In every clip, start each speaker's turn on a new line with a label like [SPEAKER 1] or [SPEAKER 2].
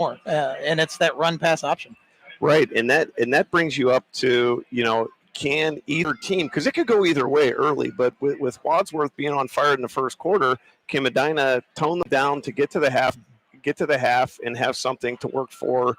[SPEAKER 1] more, and it's that run pass option.
[SPEAKER 2] Right, and that brings you up to, can either team, because it could go either way early, but with Wadsworth being on fire in the first quarter, can Medina tone them down to get to the half and have something to work for,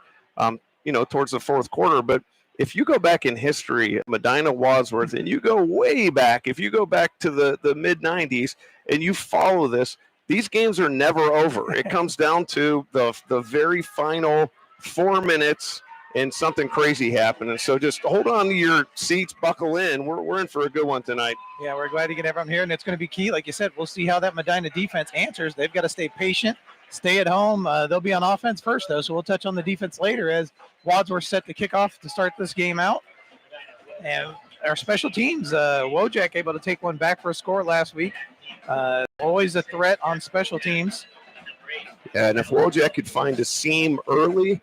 [SPEAKER 2] towards the fourth quarter. But if you go back in history, Medina Wadsworth, and you go way back, if you go back to the mid-90s and you follow this, these games are never over. It comes down to the very final 4 minutes and something crazy happened. And so just hold on to your seats, buckle in. We're in for a good one tonight.
[SPEAKER 1] Yeah, we're glad to get everyone here, and it's going to be key. Like you said, we'll see how that Medina defense answers. They've got to stay patient, stay at home. They'll be on offense first, though, so we'll touch on the defense later as Wadsworth set the kickoff to start this game out. And our special teams, Wojak able to take one back for a score last week. Always a threat on special teams.
[SPEAKER 2] Yeah, and if Wojak could find a seam early,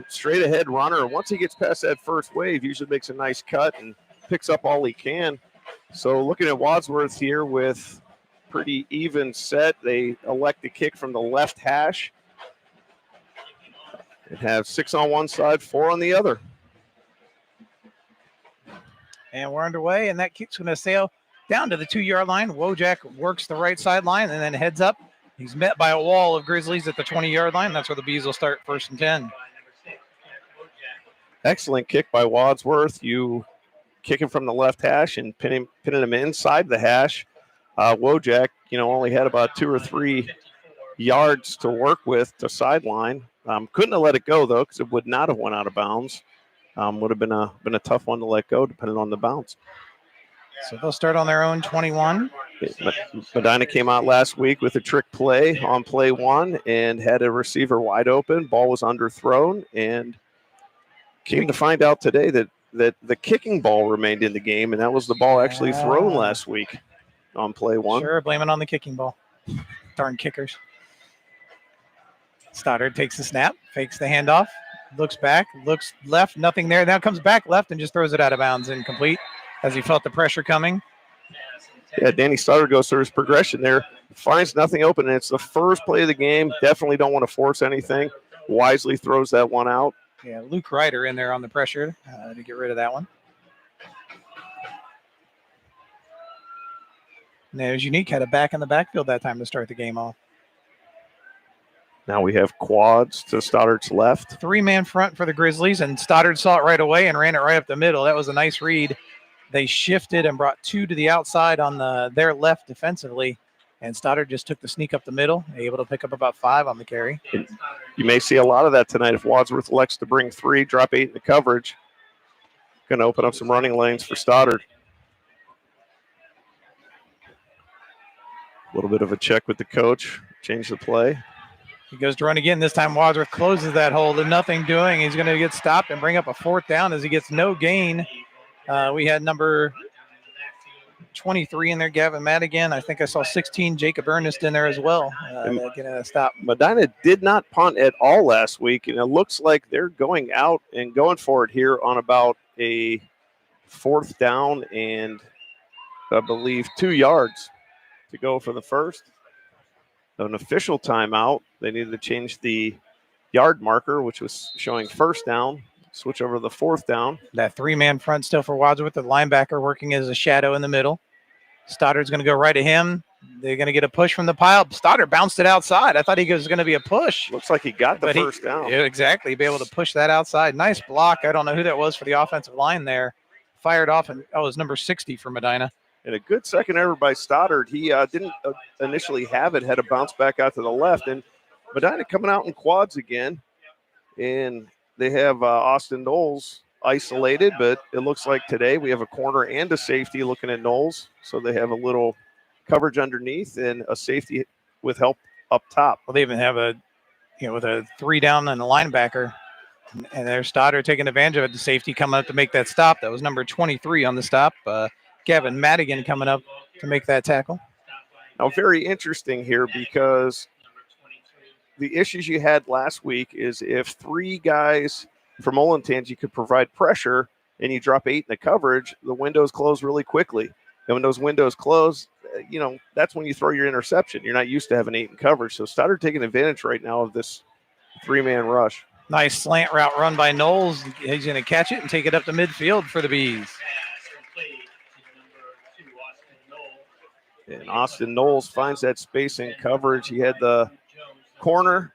[SPEAKER 2] straight ahead runner, once he gets past that first wave, usually makes a nice cut and picks up all he can. So looking at Wadsworth here with pretty even set, they elect to kick from the left hash and have 6 on one side, 4 on the other.
[SPEAKER 1] And we're underway, and that kick's going to sail down to the 2-yard line. Wojak works the right sideline and then heads up. He's met by a wall of Grizzlies at the 20-yard line. That's where the Bees will start 1st and 10.
[SPEAKER 2] Excellent kick by Wadsworth. You kick him from the left hash and pinning him inside the hash. Wojak, only had about 2 or 3 yards to work with to sideline. Couldn't have let it go, though, because it would not have went out of bounds. Would have been a tough one to let go, depending on the bounce.
[SPEAKER 1] So they'll start on their own 21.
[SPEAKER 2] Medina came out last week with a trick play on play 1 and had a receiver wide open. Ball was underthrown, and came to find out today that the kicking ball remained in the game, and that was the ball actually thrown last week on play 1.
[SPEAKER 1] Sure, blame it on the kicking ball. Darn kickers. Stoddard takes the snap, fakes the handoff, looks back, looks left, nothing there. Now comes back left and just throws it out of bounds, incomplete, as he felt the pressure coming.
[SPEAKER 2] Yeah, Danny Stoddard goes through his progression there, finds nothing open, and it's the first play of the game. Definitely don't want to force anything. Wisely throws that one out.
[SPEAKER 1] Yeah, Luke Ryder in there on the pressure to get rid of that one. And there's Unique, had a back in the backfield that time to start the game off.
[SPEAKER 2] Now we have quads to Stoddard's left.
[SPEAKER 1] 3-man front for the Grizzlies, and Stoddard saw it right away and ran it right up the middle. That was a nice read. They shifted and brought 2 to the outside on their left defensively, and Stoddard just took the sneak up the middle, able to pick up about 5 on the carry.
[SPEAKER 2] You may see a lot of that tonight if Wadsworth elects to bring 3, drop 8 in the coverage. Going to open up some running lanes for Stoddard. A little bit of a check with the coach, change the play.
[SPEAKER 1] He goes to run again. This time Wadsworth closes that hole to nothing doing. He's going to get stopped and bring up a 4th down as he gets no gain. We had number 23 in there, Gavin Madigan. I think I saw 16, Jacob Ernest in there as well. Getting a stop.
[SPEAKER 2] Medina did not punt at all last week, and it looks like they're going out and going for it here on about a 4th down and I believe 2 yards to go for the first. An official timeout. They needed to change the yard marker, which was showing 1st down. Switch over to the 4th down.
[SPEAKER 1] That 3-man front still for Wadsworth. The linebacker working as a shadow in the middle. Stoddard's going to go right at him. They're going to get a push from the pile. Stoddard bounced it outside. I thought he was going to be a push.
[SPEAKER 2] Looks like he got the first down.
[SPEAKER 1] Yeah, exactly. Be able to push that outside. Nice block. I don't know who that was for the offensive line there. Fired off, and it was number 60 for Medina.
[SPEAKER 2] And a good second effort by Stoddard. He didn't initially have it, had to bounce back out to the left. And Medina coming out in quads again. And they have Austin Knowles isolated, but it looks like today we have a corner and a safety looking at Knowles. So they have a little coverage underneath and a safety with help up top.
[SPEAKER 1] Well, they even have with a 3 down and a linebacker. And there's Stoddard taking advantage of it. The safety coming up to make that stop. That was number 23 on the stop. Gavin Madigan coming up to make that tackle.
[SPEAKER 2] Now, very interesting here because the issues you had last week is if 3 guys from Olentangy could provide pressure and you drop 8 in the coverage, the windows close really quickly. And when those windows close, that's when you throw your interception. You're not used to having 8 in coverage. So Stoddard taking advantage right now of this Three-man rush.
[SPEAKER 1] Nice slant route run by Knowles. He's going to catch it and take it up the midfield for the Bees.
[SPEAKER 2] And Austin Knowles finds that space in coverage. He had the corner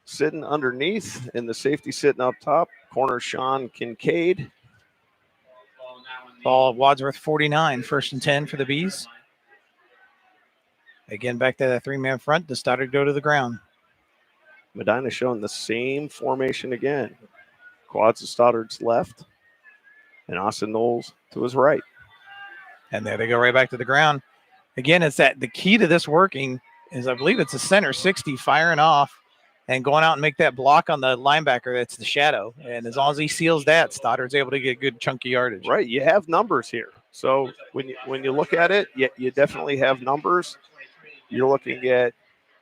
[SPEAKER 2] sitting underneath and the safety sitting up top. Corner Sean Kincaid.
[SPEAKER 1] Ball Wadsworth 49, 1st and 10 for the Bees. Again, back to that three-man front. The Stoddard go to the ground.
[SPEAKER 2] Medina showing the same formation again. Quads to Stoddard's left and Austin Knowles to his right.
[SPEAKER 1] And there they go right back to the ground. Again, it's that the key to this working is I believe it's a center 60 firing off and going out and make that block on the linebacker. That's the shadow. And as long as he seals that, Stoddard's able to get good chunky yardage.
[SPEAKER 2] Right. You have numbers here. So when you look at it, you definitely have numbers. You're looking at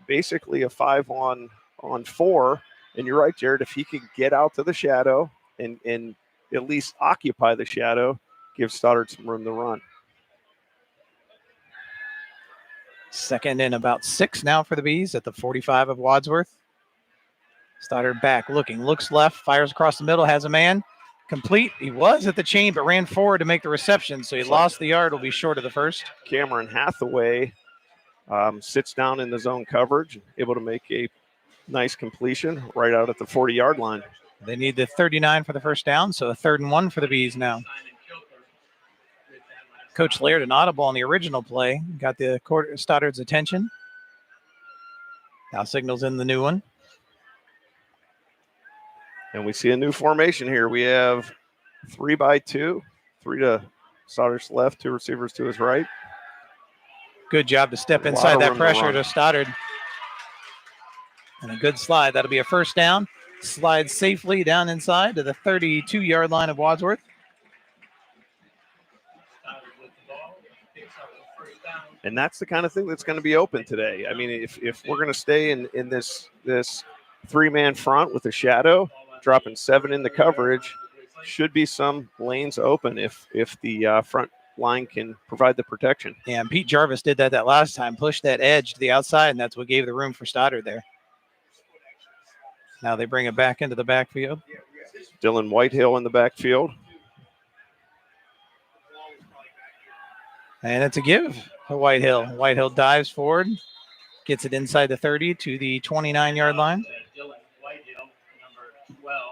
[SPEAKER 2] basically a 5-on-4. And you're right, Jared, if he can get out to the shadow and at least occupy the shadow, give Stoddard some room to run.
[SPEAKER 1] 2nd and about 6 now for the Bees at the 45 of Wadsworth. Stoddard back looking, looks left, fires across the middle, has a man. Complete. He was at the chain, but ran forward to make the reception, so he lost the yard, will be short of the first.
[SPEAKER 2] Cameron Hathaway sits down in the zone coverage, able to make a nice completion right out at the 40-yard line.
[SPEAKER 1] They need the 39 for the first down, so a 3rd and 1 for the Bees now. Coach Laird, an audible on the original play, got the Stoddard's attention. Now signals in the new one.
[SPEAKER 2] And we see a new formation here. We have 3-by-2, 3 to Stoddard's left, 2 receivers to his right.
[SPEAKER 1] Good job to step inside that pressure to Stoddard. And a good slide. That'll be a first down. Slides safely down inside to the 32-yard line of Wadsworth.
[SPEAKER 2] And that's the kind of thing that's going to be open today. I mean, if we're going to stay in this three-man front with a shadow, dropping 7 in the coverage, should be some lanes open if the front line can provide the protection.
[SPEAKER 1] Yeah, and Pete Jarvis did that last time, pushed that edge to the outside, and that's what gave the room for Stoddard there. Now they bring it back into the backfield.
[SPEAKER 2] Dylan Whitehill in the backfield.
[SPEAKER 1] And it's a give to Whitehill. Whitehill dives forward, gets it inside the 30 to the 29-yard line.
[SPEAKER 3] Dylan Whitehill, number 12.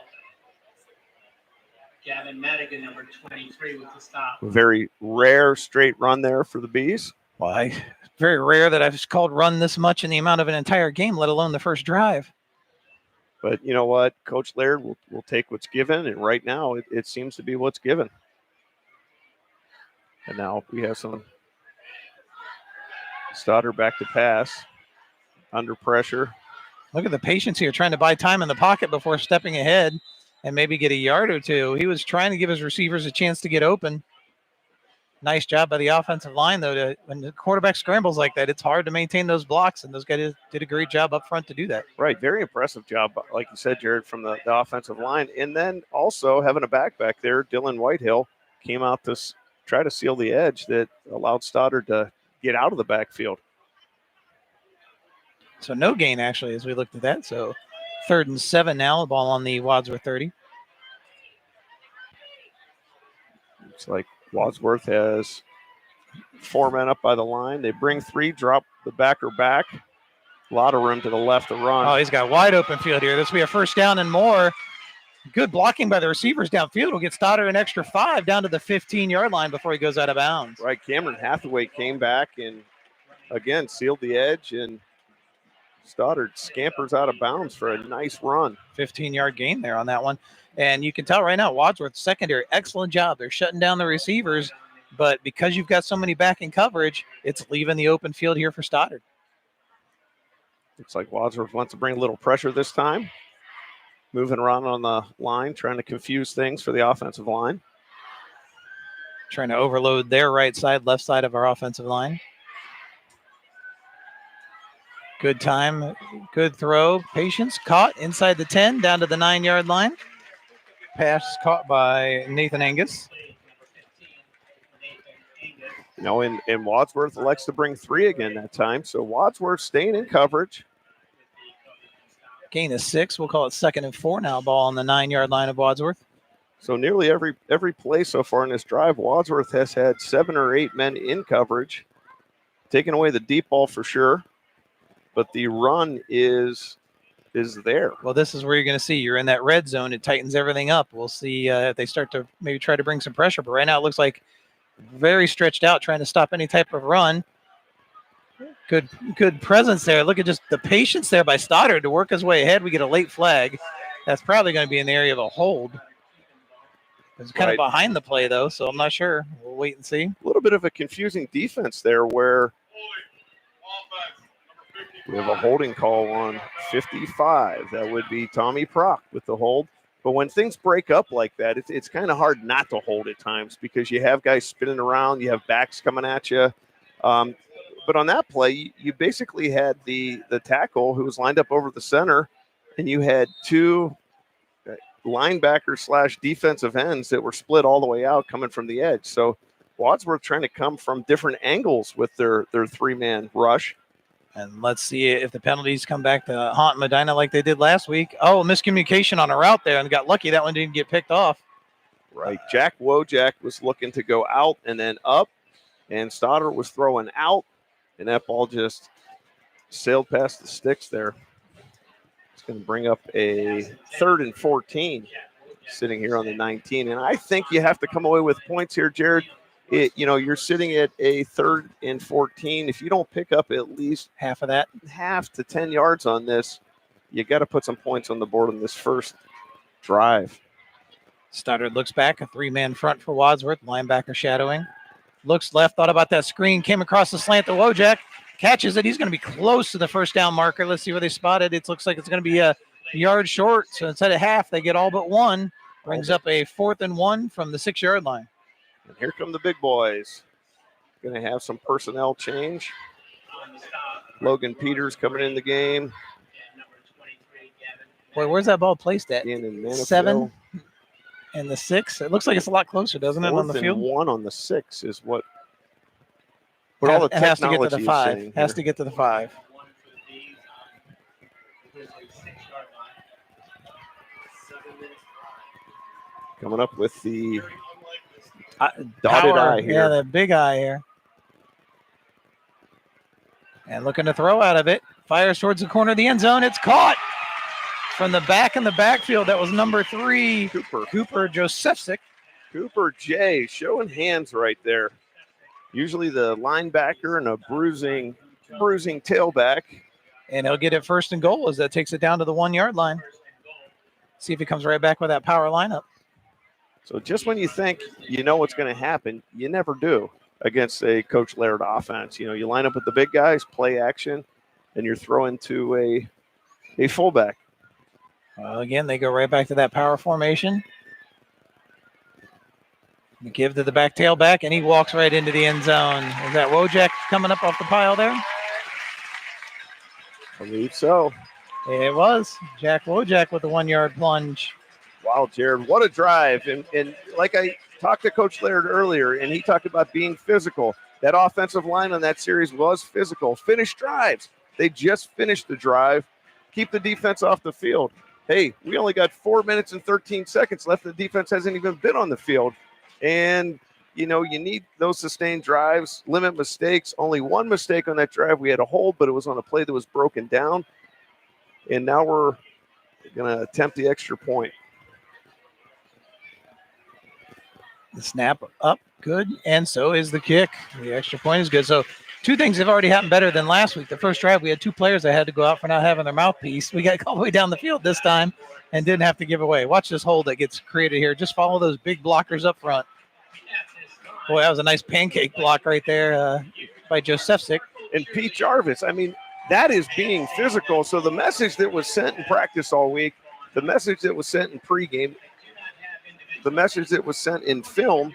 [SPEAKER 3] Gavin Madigan, number 23, with the stop.
[SPEAKER 2] Very rare straight run there for the Bees.
[SPEAKER 1] Well, very rare that I've called run this much in the amount of an entire game, let alone the first drive.
[SPEAKER 2] But you know what? Coach Laird will take what's given, and right now it seems to be what's given. And now we have some Stoddard back to pass, under pressure.
[SPEAKER 1] Look at the patience here, trying to buy time in the pocket before stepping ahead and maybe get a yard or two. He was trying to give his receivers a chance to get open. Nice job by the offensive line, though. When the quarterback scrambles like that, it's hard to maintain those blocks, and those guys did a great job up front to do that.
[SPEAKER 2] Right, very impressive job, like you said, Jared, from the offensive line. And then also having a back there, Dylan Whitehill came out to try to seal the edge that allowed Stoddard to get out of the backfield.
[SPEAKER 1] So no gain, actually, as we looked at that. So 3rd and 7 now, the ball on the Wadsworth 30.
[SPEAKER 2] It's like Wadsworth has 4 men up by the line. They bring 3, drop the backer back. A lot of room to the left to run.
[SPEAKER 1] Oh, he's got wide open field here. This will be a first down and more. Good blocking by the receivers downfield will get Stoddard an extra 5 down to the 15-yard line before he goes out of bounds.
[SPEAKER 2] Right, Cameron Hathaway came back and, again, sealed the edge, and Stoddard scampers out of bounds for a nice run.
[SPEAKER 1] 15-yard gain there on that one. And you can tell right now, Wadsworth secondary, excellent job. They're shutting down the receivers, but because you've got so many back in coverage, it's leaving the open field here for Stoddard.
[SPEAKER 2] Looks like Wadsworth wants to bring a little pressure this time. Moving around on the line, trying to confuse things for the offensive line.
[SPEAKER 1] Trying to overload their right side, left side of our offensive line. Good time, good throw, patience, caught inside the 10, down to the 9-yard line. Pass caught by Nathan Angus.
[SPEAKER 2] You know, and Wadsworth elects to bring 3 again that time. So Wadsworth staying in coverage.
[SPEAKER 1] Gain of 6. We'll call it 2nd and 4 now. Ball on the 9-yard line of Wadsworth.
[SPEAKER 2] So nearly every play so far in this drive, Wadsworth has had 7 or 8 men in coverage, taking away the deep ball for sure, but the run is there.
[SPEAKER 1] Well, this is where you're going to see you're in that red zone. It tightens everything up. We'll see if they start to maybe try to bring some pressure, but right now it looks like very stretched out, trying to stop any type of run. Good presence there. Look at just the patience there by Stoddard to work his way ahead. We get a late flag. That's probably going to be in the area of a hold. It's kind of behind the play, though, so I'm not sure. We'll wait and see.
[SPEAKER 2] A little bit of a confusing defense there where we have a holding call on 55. That would be Tommy Prock with the hold. But when things break up like that, it's kind of hard not to hold at times because you have guys spinning around, you have backs coming at you. But on that play, you basically had the tackle who was lined up over the center, and you had 2 linebackers / defensive ends that were split all the way out coming from the edge. So Wadsworth trying to come from different angles with their 3-man rush.
[SPEAKER 1] And let's see if the penalties come back to haunt Medina like they did last week. Oh, miscommunication on a route there, and got lucky that one didn't get picked off.
[SPEAKER 2] Right. Jack Wojak was looking to go out and then up, and Stoddard was throwing out, and that ball just sailed past the sticks there. It's going to bring up a 3rd and 14 sitting here on the 19. And I think you have to come away with points here, Jared. You're sitting at a 3rd and 14. If you don't pick up at least
[SPEAKER 1] half to
[SPEAKER 2] 10 yards on this, you got to put some points on the board on this first drive.
[SPEAKER 1] Stoddard looks back, a 3-man front for Wadsworth, linebacker shadowing. Looks left, thought about that screen, came across the slant to Wojak, catches it. He's going to be close to the first down marker. Let's see where they spot it. It looks like it's going to be a yard short. So instead of half, they get all but 1. Brings up a 4th and 1 from the 6-yard line.
[SPEAKER 2] And here come the big boys. Going to have some personnel change. Logan Peters coming in the game.
[SPEAKER 1] Boy, where's that ball placed at?
[SPEAKER 2] In
[SPEAKER 1] 7 and the 6. It looks like it's a lot closer, doesn't it, on the field?
[SPEAKER 2] 1 on the 6 is what all the
[SPEAKER 1] it has to get to the
[SPEAKER 2] technology
[SPEAKER 1] 5.
[SPEAKER 2] is saying
[SPEAKER 1] Has
[SPEAKER 2] here.
[SPEAKER 1] to get to the 5.
[SPEAKER 2] Coming up with the dotted
[SPEAKER 1] Power,
[SPEAKER 2] eye here.
[SPEAKER 1] Yeah, the big eye here. And looking to throw out of it. Fires towards the corner of the end zone. It's caught from the back in the backfield. That was number 3, Cooper Josephsick.
[SPEAKER 2] Cooper J showing hands right there. Usually the linebacker and a bruising tailback.
[SPEAKER 1] And he'll get it 1st and goal as that takes it down to the 1-yard line. See if he comes right back with that power lineup.
[SPEAKER 2] So just when you think you know what's going to happen, you never do against a Coach Laird offense. You line up with the big guys, play action, and you're throwing to a fullback.
[SPEAKER 1] Well, again, they go right back to that power formation. They give to the back tailback, and he walks right into the end zone. Is that Wojak coming up off the pile there?
[SPEAKER 2] I believe so.
[SPEAKER 1] It was. Jack Wojak with the 1-yard plunge.
[SPEAKER 2] Wow, Jared, what a drive. And like I talked to Coach Laird earlier, and he talked about being physical. That offensive line on that series was physical. Finished drives. They just finished the drive. Keep the defense off the field. Hey, we only got 4 minutes and 13 seconds left. The defense hasn't even been on the field. And, you need those sustained drives, limit mistakes. Only 1 mistake on that drive. We had a hold, but it was on a play that was broken down. And now we're going to attempt the extra point.
[SPEAKER 1] The snap up, good, and so is the kick. The extra point is good. So 2 things have already happened better than last week. The first drive, we had 2 players that had to go out for not having their mouthpiece. We got all the way down the field this time and didn't have to give away. Watch this hold that gets created here. Just follow those big blockers up front. Boy, that was a nice pancake block right there by Josephsick.
[SPEAKER 2] And Pete Jarvis, that is being physical. So the message that was sent in practice all week, the message that was sent in pregame, the message that was sent in film,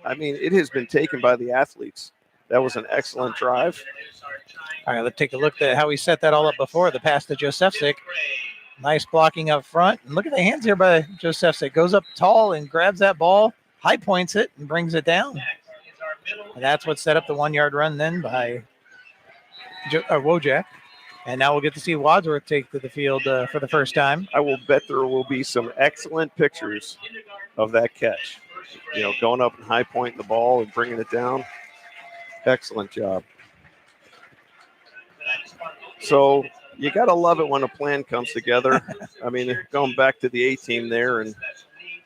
[SPEAKER 2] it has been taken by the athletes. That was an excellent drive.
[SPEAKER 1] All right, let's take a look at how we set that all up before. The pass to Josephsick. Nice blocking up front. And look at the hands here by Josephsick. Goes up tall and grabs that ball, high points it, and brings it down. And that's what set up the 1-yard run then by Wojak. And now we'll get to see Wadsworth take to the field for the first time.
[SPEAKER 2] I will bet there will be some excellent pictures of that catch. Going up and high pointing the ball and bringing it down. Excellent job. So you got to love it when a plan comes together. I mean, going back to the A team there, and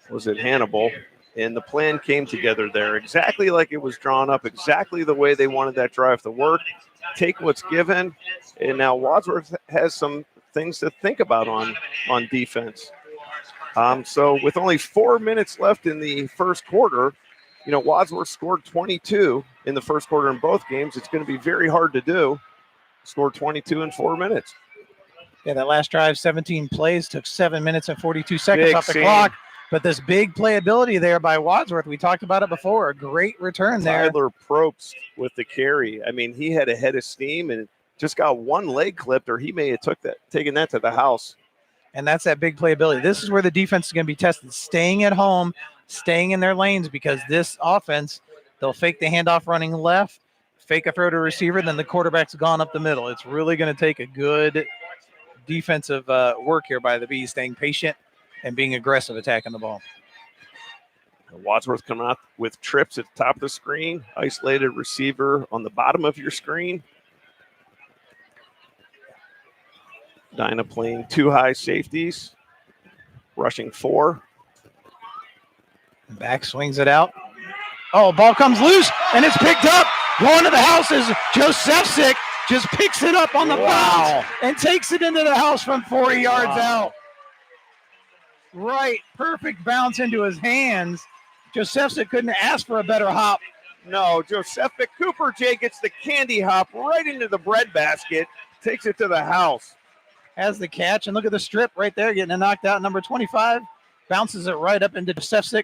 [SPEAKER 2] was it Hannibal? And the plan came together there exactly like it was drawn up, exactly the way they wanted that drive to work. Take what's given, and now Wadsworth has some things to think about on defense. So with only 4 minutes left in the first quarter, Wadsworth scored 22 in the first quarter in both games. It's going to be very hard to do. Scored 22 in 4 minutes.
[SPEAKER 1] Yeah, that last drive, 17 plays, took 7 minutes and 42 seconds
[SPEAKER 2] Big
[SPEAKER 1] off the
[SPEAKER 2] scene.
[SPEAKER 1] clock. But this big playability there by Wadsworth, we talked about it before, a great return there.
[SPEAKER 2] Tyler Probst with the carry. I mean, he had a head of steam and just got one leg clipped, or he may have taken that to the house.
[SPEAKER 1] And that's that big playability. This is where the defense is going to be tested, staying at home, staying in their lanes, because this offense, they'll fake the handoff running left, fake a throw to receiver, then the quarterback's gone up the middle. It's really going to take a good defensive work here by the Bees, staying patient and being aggressive attacking the ball.
[SPEAKER 2] Wadsworth coming out with trips at the top of the screen, isolated receiver on the bottom of your screen. Medina playing 2 high safeties, rushing 4.
[SPEAKER 1] Back swings it out. Oh, ball comes loose, and it's picked up. Going to the house is Josephsick, just picks it up on the bounce and takes it into the house from 40 yards out. Right, perfect bounce into his hands. Josephsick couldn't ask for a better hop.
[SPEAKER 2] No, Josephsick Cooper J gets the candy hop right into the bread basket, takes it to the house.
[SPEAKER 1] Has the catch, and look at the strip right there, getting it knocked out. Number 25 bounces it right up into Josephsick,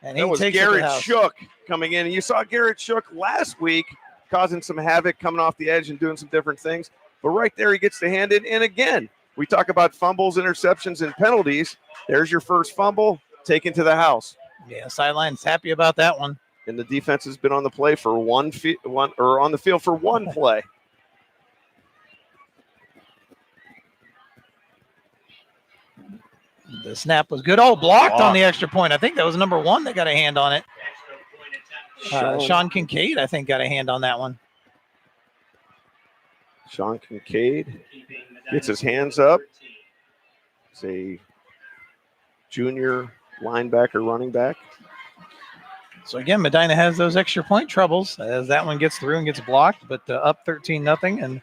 [SPEAKER 1] and he
[SPEAKER 2] That was
[SPEAKER 1] takes it to the
[SPEAKER 2] Garrett
[SPEAKER 1] house.
[SPEAKER 2] Shook coming in. And you saw Garrett Shook last week causing some havoc, coming off the edge and doing some different things. But right there, he gets the hand in. And again, we talk about fumbles, interceptions, and penalties. There's your first fumble taken to the house.
[SPEAKER 1] Yeah, sideline's happy about that one.
[SPEAKER 2] And the defense has been on the play for on the field for one play.
[SPEAKER 1] The snap was good. Oh, blocked on the extra point. I think that was number 1 that got a hand on it. Sean Kincaid, I think, got a hand on that one.
[SPEAKER 2] Sean Kincaid gets his hands up. He's a junior linebacker, running back.
[SPEAKER 1] So again, Medina has those extra point troubles as that one gets through and gets blocked, but up 13-0, and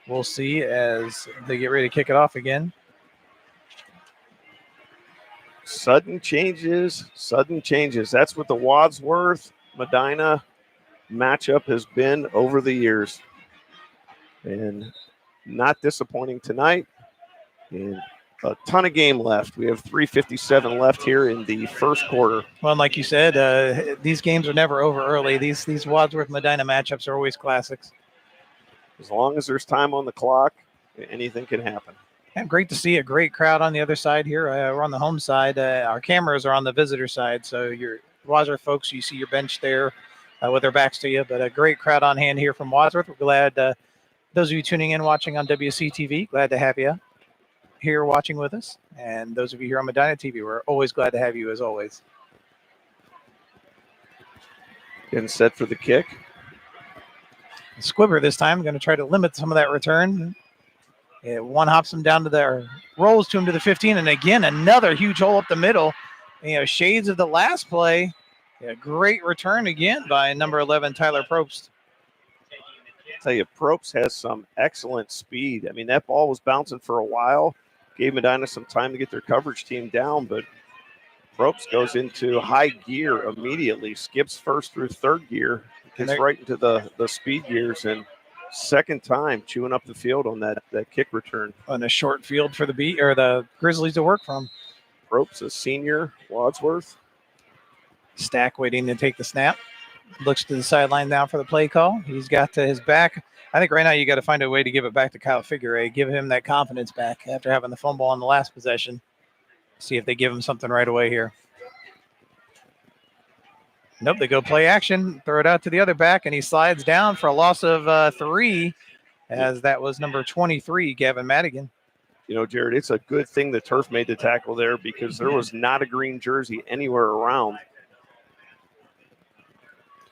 [SPEAKER 1] we'll see as they get ready to kick it off again.
[SPEAKER 2] Sudden changes. That's what the Wadsworth Medina matchup has been over the years. And not disappointing tonight. And a ton of game left. We have 3:57 left here in the first quarter.
[SPEAKER 1] Well, like you said, these games are never over early. These Wadsworth Medina matchups are always classics.
[SPEAKER 2] As long as there's time on the clock, anything can happen.
[SPEAKER 1] And great to see a great crowd on the other side here. We're on the home side. Our cameras are on the visitor side. So your Wadsworth folks, you see your bench there with their backs to you. But a great crowd on hand here from Wadsworth. We're glad those of you tuning in, watching on WCTV, glad to have you here watching with us. And those of you here on Medina TV, we're always glad to have you as always.
[SPEAKER 2] Getting set for the kick.
[SPEAKER 1] Squibber this time going to try to limit some of that return. One hops him down to there, rolls to him to the 15, and again, another huge hole up the middle. Shades of the last play. Great return again by number 11, Tyler Probst.
[SPEAKER 2] I tell you, Probst has some excellent speed. I mean, that ball was bouncing for a while, gave Medina some time to get their coverage team down, but Probst goes into high gear immediately, skips first through third gear, gets right into the speed gears, and second time chewing up the field on that kick return.
[SPEAKER 1] On a short field for the Grizzlies to work from.
[SPEAKER 2] Probst, a senior, Wadsworth.
[SPEAKER 1] Stack waiting to take the snap. Looks to the sideline now for the play call. He's got to his back. I think right now you got to find a way to give it back to Kyle Figueroa. Give him that confidence back after having the fumble on the last possession. See if they give him something right away here. Nope, they go play action, throw it out to the other back, and he slides down for a loss of 3. as that was number 23, Gavin Madigan.
[SPEAKER 2] You know, Jared, it's a good thing the turf made the tackle there because there was not a green jersey anywhere around.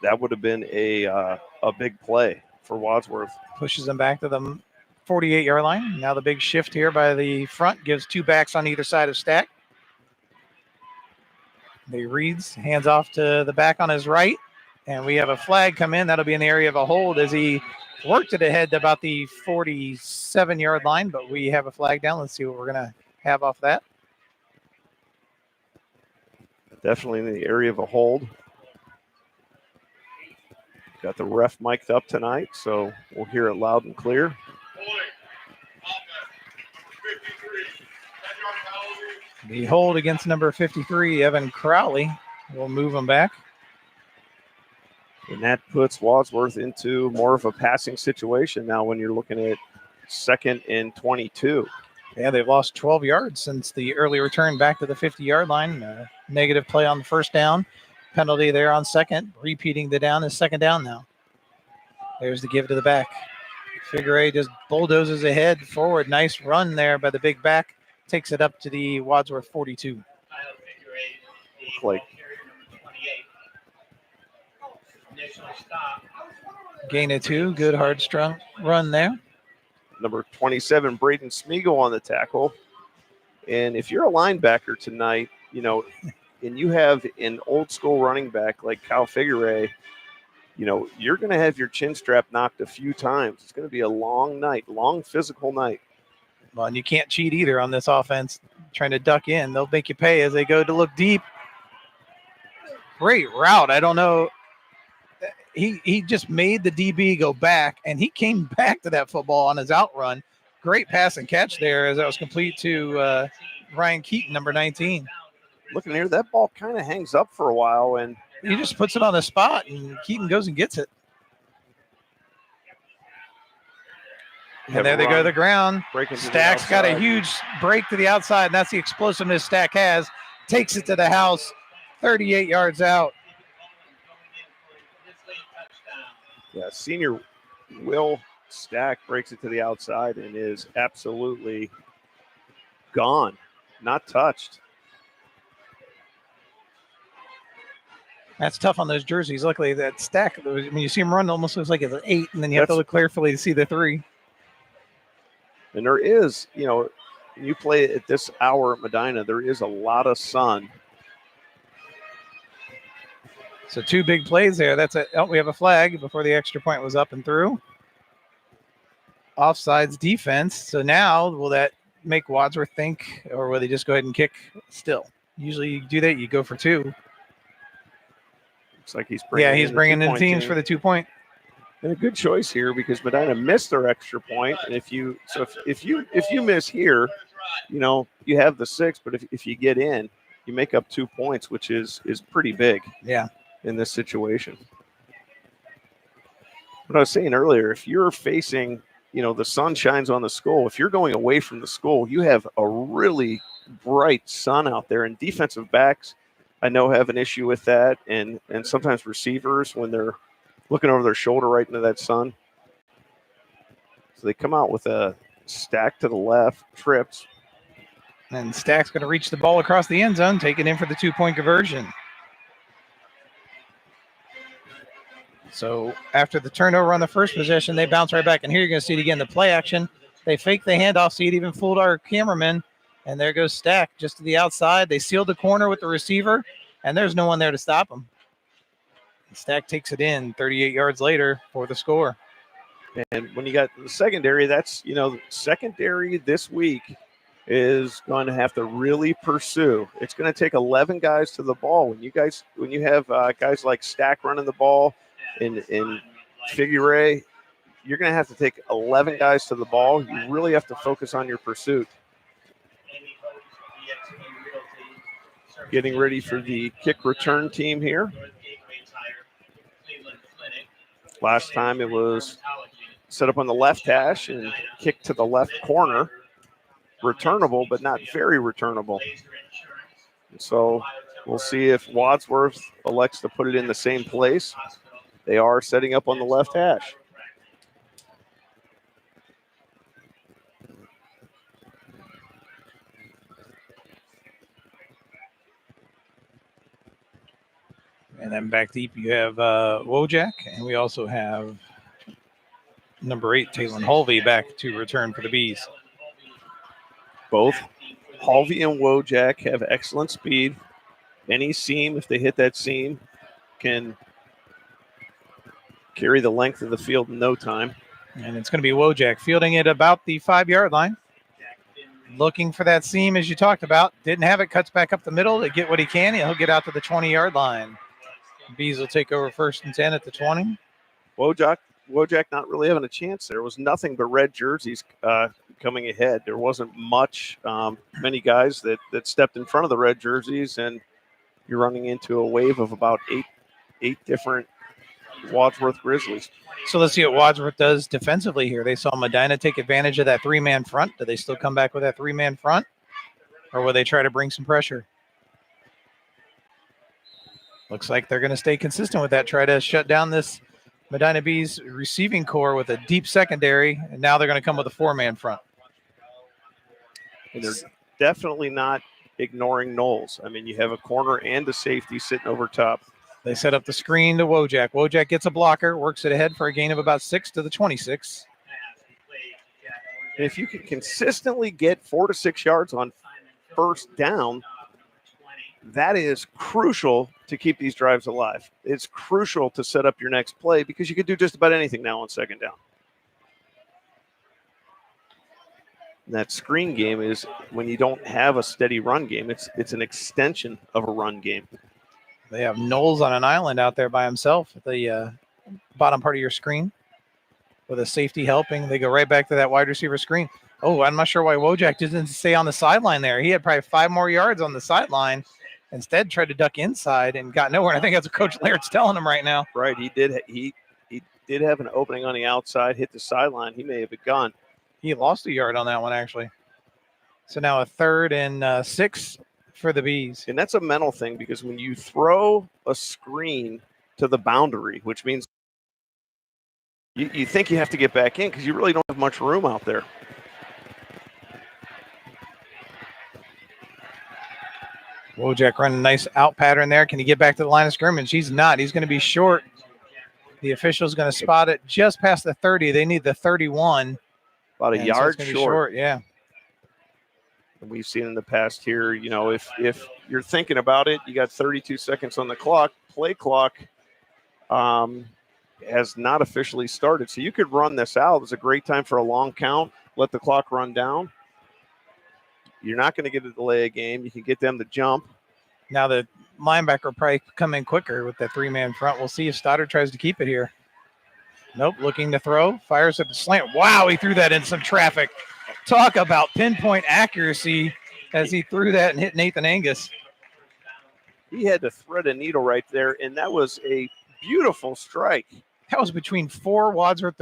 [SPEAKER 2] That would have been a big play for Wadsworth.
[SPEAKER 1] Pushes them back to the 48-yard line. Now the big shift here by the front gives two backs on either side of Stack. They reads, hands off to the back on his right, and we have a flag come in. That'll be in the area of a hold as he worked it ahead to about the 47-yard line, but we have a flag down. Let's see what we're going to have off that.
[SPEAKER 2] Definitely in the area of a hold. Got the ref mic'd up tonight, so we'll hear it loud and clear.
[SPEAKER 1] The hold against number 53, Evan Crowley. We'll move him back.
[SPEAKER 2] And that puts Wadsworth into more of a passing situation now when you're looking at 2nd and 22.
[SPEAKER 1] Yeah, they've lost 12 yards since the early return back to the 50-yard line. Negative play on the first down. Penalty there on second. Repeating the down is second down now. There's the give to the back. Figure just bulldozes ahead forward. Nice run there by the big back. Takes it up to the Wadsworth 42.
[SPEAKER 2] Like
[SPEAKER 1] Gain of 2. Good hard strung run there.
[SPEAKER 2] Number 27, Braden Smeagol on the tackle. And if you're a linebacker tonight, you know, and you have an old school running back like Kyle Figure, you know, you're going to have your chin strap knocked a few times. It's going to be a long night, long physical night.
[SPEAKER 1] Well, and you can't cheat either on this offense. Trying to duck in. They'll make you pay as they go to look deep. Great route. I don't know. He just made the DB go back, and he came back to that football on his outrun. Great pass and catch there as that was complete to Ryan Keaton, number 19.
[SPEAKER 2] Looking here, that ball kind of hangs up for a while, and
[SPEAKER 1] he just puts it on the spot, and Keaton goes and gets it. And there they go to the ground. Stack's got a huge break to the outside, and that's the explosiveness Stack has. Takes it to the house, 38 yards out.
[SPEAKER 2] Yeah, senior Will Stack breaks it to the outside and is absolutely gone, not touched.
[SPEAKER 1] That's tough on those jerseys. Luckily, that Stack, when you see him run, it almost looks like it's an 8, and then you have to look carefully to see the 3.
[SPEAKER 2] And there is, you know, you play at this hour at Medina, there is a lot of sun.
[SPEAKER 1] So 2 big plays there. That's it. Oh, we have a flag before the extra point was up and through. Offsides defense. So now will that make Wadsworth think, or will they just go ahead and kick still? Usually you do that, you go for 2.
[SPEAKER 2] Looks like he's bringing
[SPEAKER 1] in teams for the 2-point.
[SPEAKER 2] And a good choice here because Medina missed their extra point. And if you miss here, you know, you have the 6, but if you get in, you make up 2 points, which is pretty big.
[SPEAKER 1] Yeah.
[SPEAKER 2] In this situation. What I was saying earlier, if you're facing, you know, the sun shines on the school, if you're going away from the school, you have a really bright sun out there, and defensive backs, I know, have an issue with that, and sometimes receivers when they're looking over their shoulder right into that sun. So they come out with a stack to the left, trips.
[SPEAKER 1] And Stack's going to reach the ball across the end zone, take it in for the 2-point conversion. So after the turnover on the first possession, they bounce right back. And here you're going to see it again, the play action. They fake the handoff. See, it even fooled our cameraman. And there goes Stack just to the outside. They sealed the corner with the receiver, and there's no one there to stop him. Stack takes it in 38 yards later for the score.
[SPEAKER 2] And when you got the secondary, that's, you know, secondary this week is going to have to really pursue. It's going to take 11 guys to the ball. When you have guys like Stack running the ball, in Figure, you're going to have to take 11 guys to the ball. You really have to focus on your pursuit. Getting ready for the kick return team here. Last time it was set up on the left hash and kicked to the left corner. Returnable, but not very returnable. And so we'll see if Wadsworth elects to put it in the same place. They are setting up on the left hash.
[SPEAKER 1] And then back deep, you have Wojak, and we also have number 8, Taylor Holvey, back to return for the Bees.
[SPEAKER 2] Both Holvey and Wojak have excellent speed. Any seam, if they hit that seam, can carry the length of the field in no time.
[SPEAKER 1] And it's going to be Wojak fielding it about the 5-yard line. Looking for that seam, as you talked about. Didn't have it, cuts back up the middle to get what he can. He'll get out to the 20-yard line. Bees will take over 1st and 10 at the 20.
[SPEAKER 2] Wojak not really having a chance. There was nothing but red jerseys coming ahead. There wasn't many guys that stepped in front of the red jerseys, and you're running into a wave of about eight different Wadsworth Grizzlies.
[SPEAKER 1] So let's see what Wadsworth does defensively here. They saw Medina take advantage of that 3-man front. Do they still come back with that 3-man front? Or will they try to bring some pressure? Looks like they're going to stay consistent with that, try to shut down this Medina Bees receiving core with a deep secondary, and now they're going to come with a 4-man front.
[SPEAKER 2] And they're definitely not ignoring Knowles. I mean, you have a corner and a safety sitting over top.
[SPEAKER 1] They set up the screen to Wojak. Wojak gets a blocker, works it ahead for a gain of about 6 to the 26.
[SPEAKER 2] And if you can consistently get 4 to 6 yards on first down, that is crucial to keep these drives alive. It's crucial to set up your next play because you can do just about anything now on second down. And that screen game is when you don't have a steady run game. It's an extension of a run game.
[SPEAKER 1] They have Knowles on an island out there by himself at the bottom part of your screen with a safety helping. They go right back to that wide receiver screen. Oh, I'm not sure why Wojak didn't stay on the sideline there. He had probably 5 more yards on the sideline. Instead, tried to duck inside and got nowhere. And I think that's what Coach Laird's telling him right now.
[SPEAKER 2] Right, he did have an opening on the outside, hit the sideline. He may have gone.
[SPEAKER 1] He lost a yard on that one, actually. So now a 3rd and 6 for the Bees.
[SPEAKER 2] And that's a mental thing because when you throw a screen to the boundary, which means you think you have to get back in because you really don't have much room out there.
[SPEAKER 1] Wojak running a nice out pattern there. Can he get back to the line of scrimmage? He's not. He's going to be short. The official's going to spot it just past the 30. They need the 31.
[SPEAKER 2] About a yard
[SPEAKER 1] so
[SPEAKER 2] short.
[SPEAKER 1] Yeah.
[SPEAKER 2] And we've seen in the past here, if you're thinking about it, you got 32 seconds on the clock. Play clock has not officially started. So you could run this out. It's a great time for a long count. Let the clock run down. You're not going to get a delay a game. You can get them to jump.
[SPEAKER 1] Now the linebacker will probably come in quicker with that 3-man front. We'll see if Stoddard tries to keep it here. Nope, looking to throw. Fires at the slant. Wow, he threw that in some traffic. Talk about pinpoint accuracy as he threw that and hit Nathan Angus.
[SPEAKER 2] He had to thread a needle right there, and that was a beautiful strike.
[SPEAKER 1] That was between 4 Wadsworth.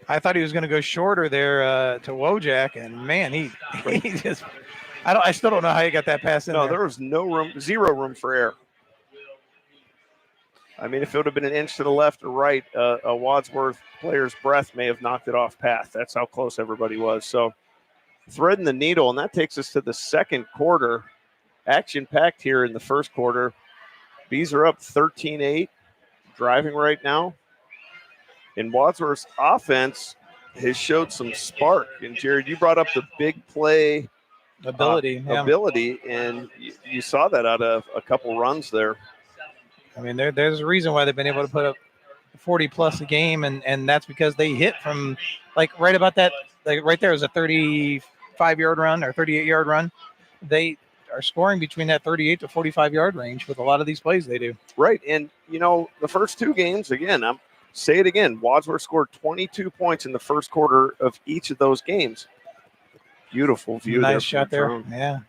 [SPEAKER 1] I thought he was going to go shorter there to Wojak, and man, he just I still don't know how he got that pass in.
[SPEAKER 2] No, there was zero room for error. I mean, if it would have been an inch to the left or right, a Wadsworth player's breath may have knocked it off path. That's how close everybody was. So threading the needle, and that takes us to the second quarter. Action-packed here in the first quarter. Bees are up 13-8, driving right now. And Wadsworth's offense has showed some spark. And, Jared, you brought up the big play
[SPEAKER 1] ability,
[SPEAKER 2] and you saw that out of a couple runs there.
[SPEAKER 1] I mean, there's a reason why they've been able to put up 40-plus a game, and that's because they hit from, like, right about that, like right there was a 35-yard run or 38-yard run. They are scoring between that 38 to 45-yard range with a lot of these plays they do.
[SPEAKER 2] Right, and, the first 2 games, again, say it again, Wadsworth scored 22 points in the first quarter of each of those games. Beautiful view.
[SPEAKER 1] Nice shot there. Yeah.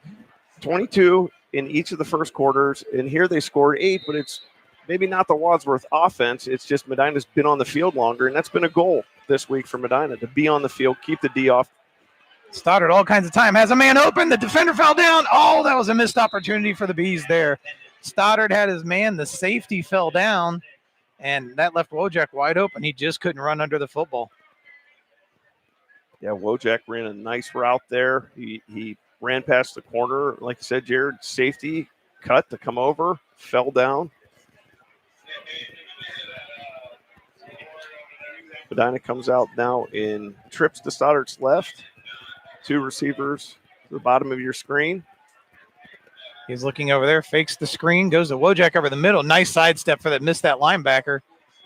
[SPEAKER 2] 22 in each of the first quarters, and here they scored 8, but it's maybe not the Wadsworth offense. It's just Medina's been on the field longer, and that's been a goal this week for Medina, to be on the field, keep the D off.
[SPEAKER 1] Stoddard all kinds of time, has a man open. The defender fell down. Oh, that was a missed opportunity for the Bees there. Stoddard had his man. The safety fell down, and that left Wojak wide open. He just couldn't run under the football.
[SPEAKER 2] Yeah, Wojak ran a nice route there. He ran past the corner. Like I said, Jared, safety cut to come over, fell down. Medina comes out now in trips to Stoddard's left. 2 receivers to the bottom of your screen.
[SPEAKER 1] He's looking over there, fakes the screen, goes to Wojak over the middle. Nice sidestep for that, missed that linebacker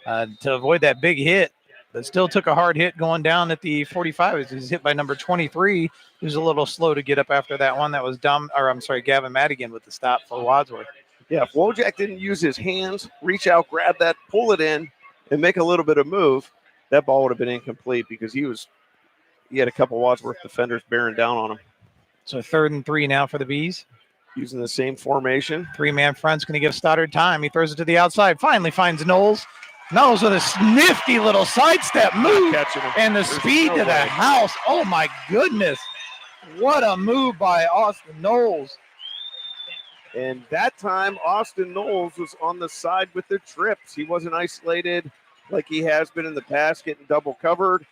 [SPEAKER 1] to avoid that big hit, but still took a hard hit going down at the 45. He's hit by number 23, who's a little slow to get up after that one. That was Gavin Madigan with the stop for Wadsworth.
[SPEAKER 2] Yeah, if Wojak didn't use his hands, reach out, grab that, pull it in, and make a little bit of move, that ball would have been incomplete because he had a couple Wadsworth defenders bearing down on him.
[SPEAKER 1] So 3rd and 3 now for the Bees.
[SPEAKER 2] Using the same formation.
[SPEAKER 1] 3-man front's going to give Stoddard time. He throws it to the outside. Finally finds Knowles. Knowles with a nifty little sidestep move. And the speed to the house. Oh, my goodness. What a move by Austin Knowles.
[SPEAKER 2] And that time, Austin Knowles was on the side with the trips. He wasn't isolated like he has been in the past, getting double covered.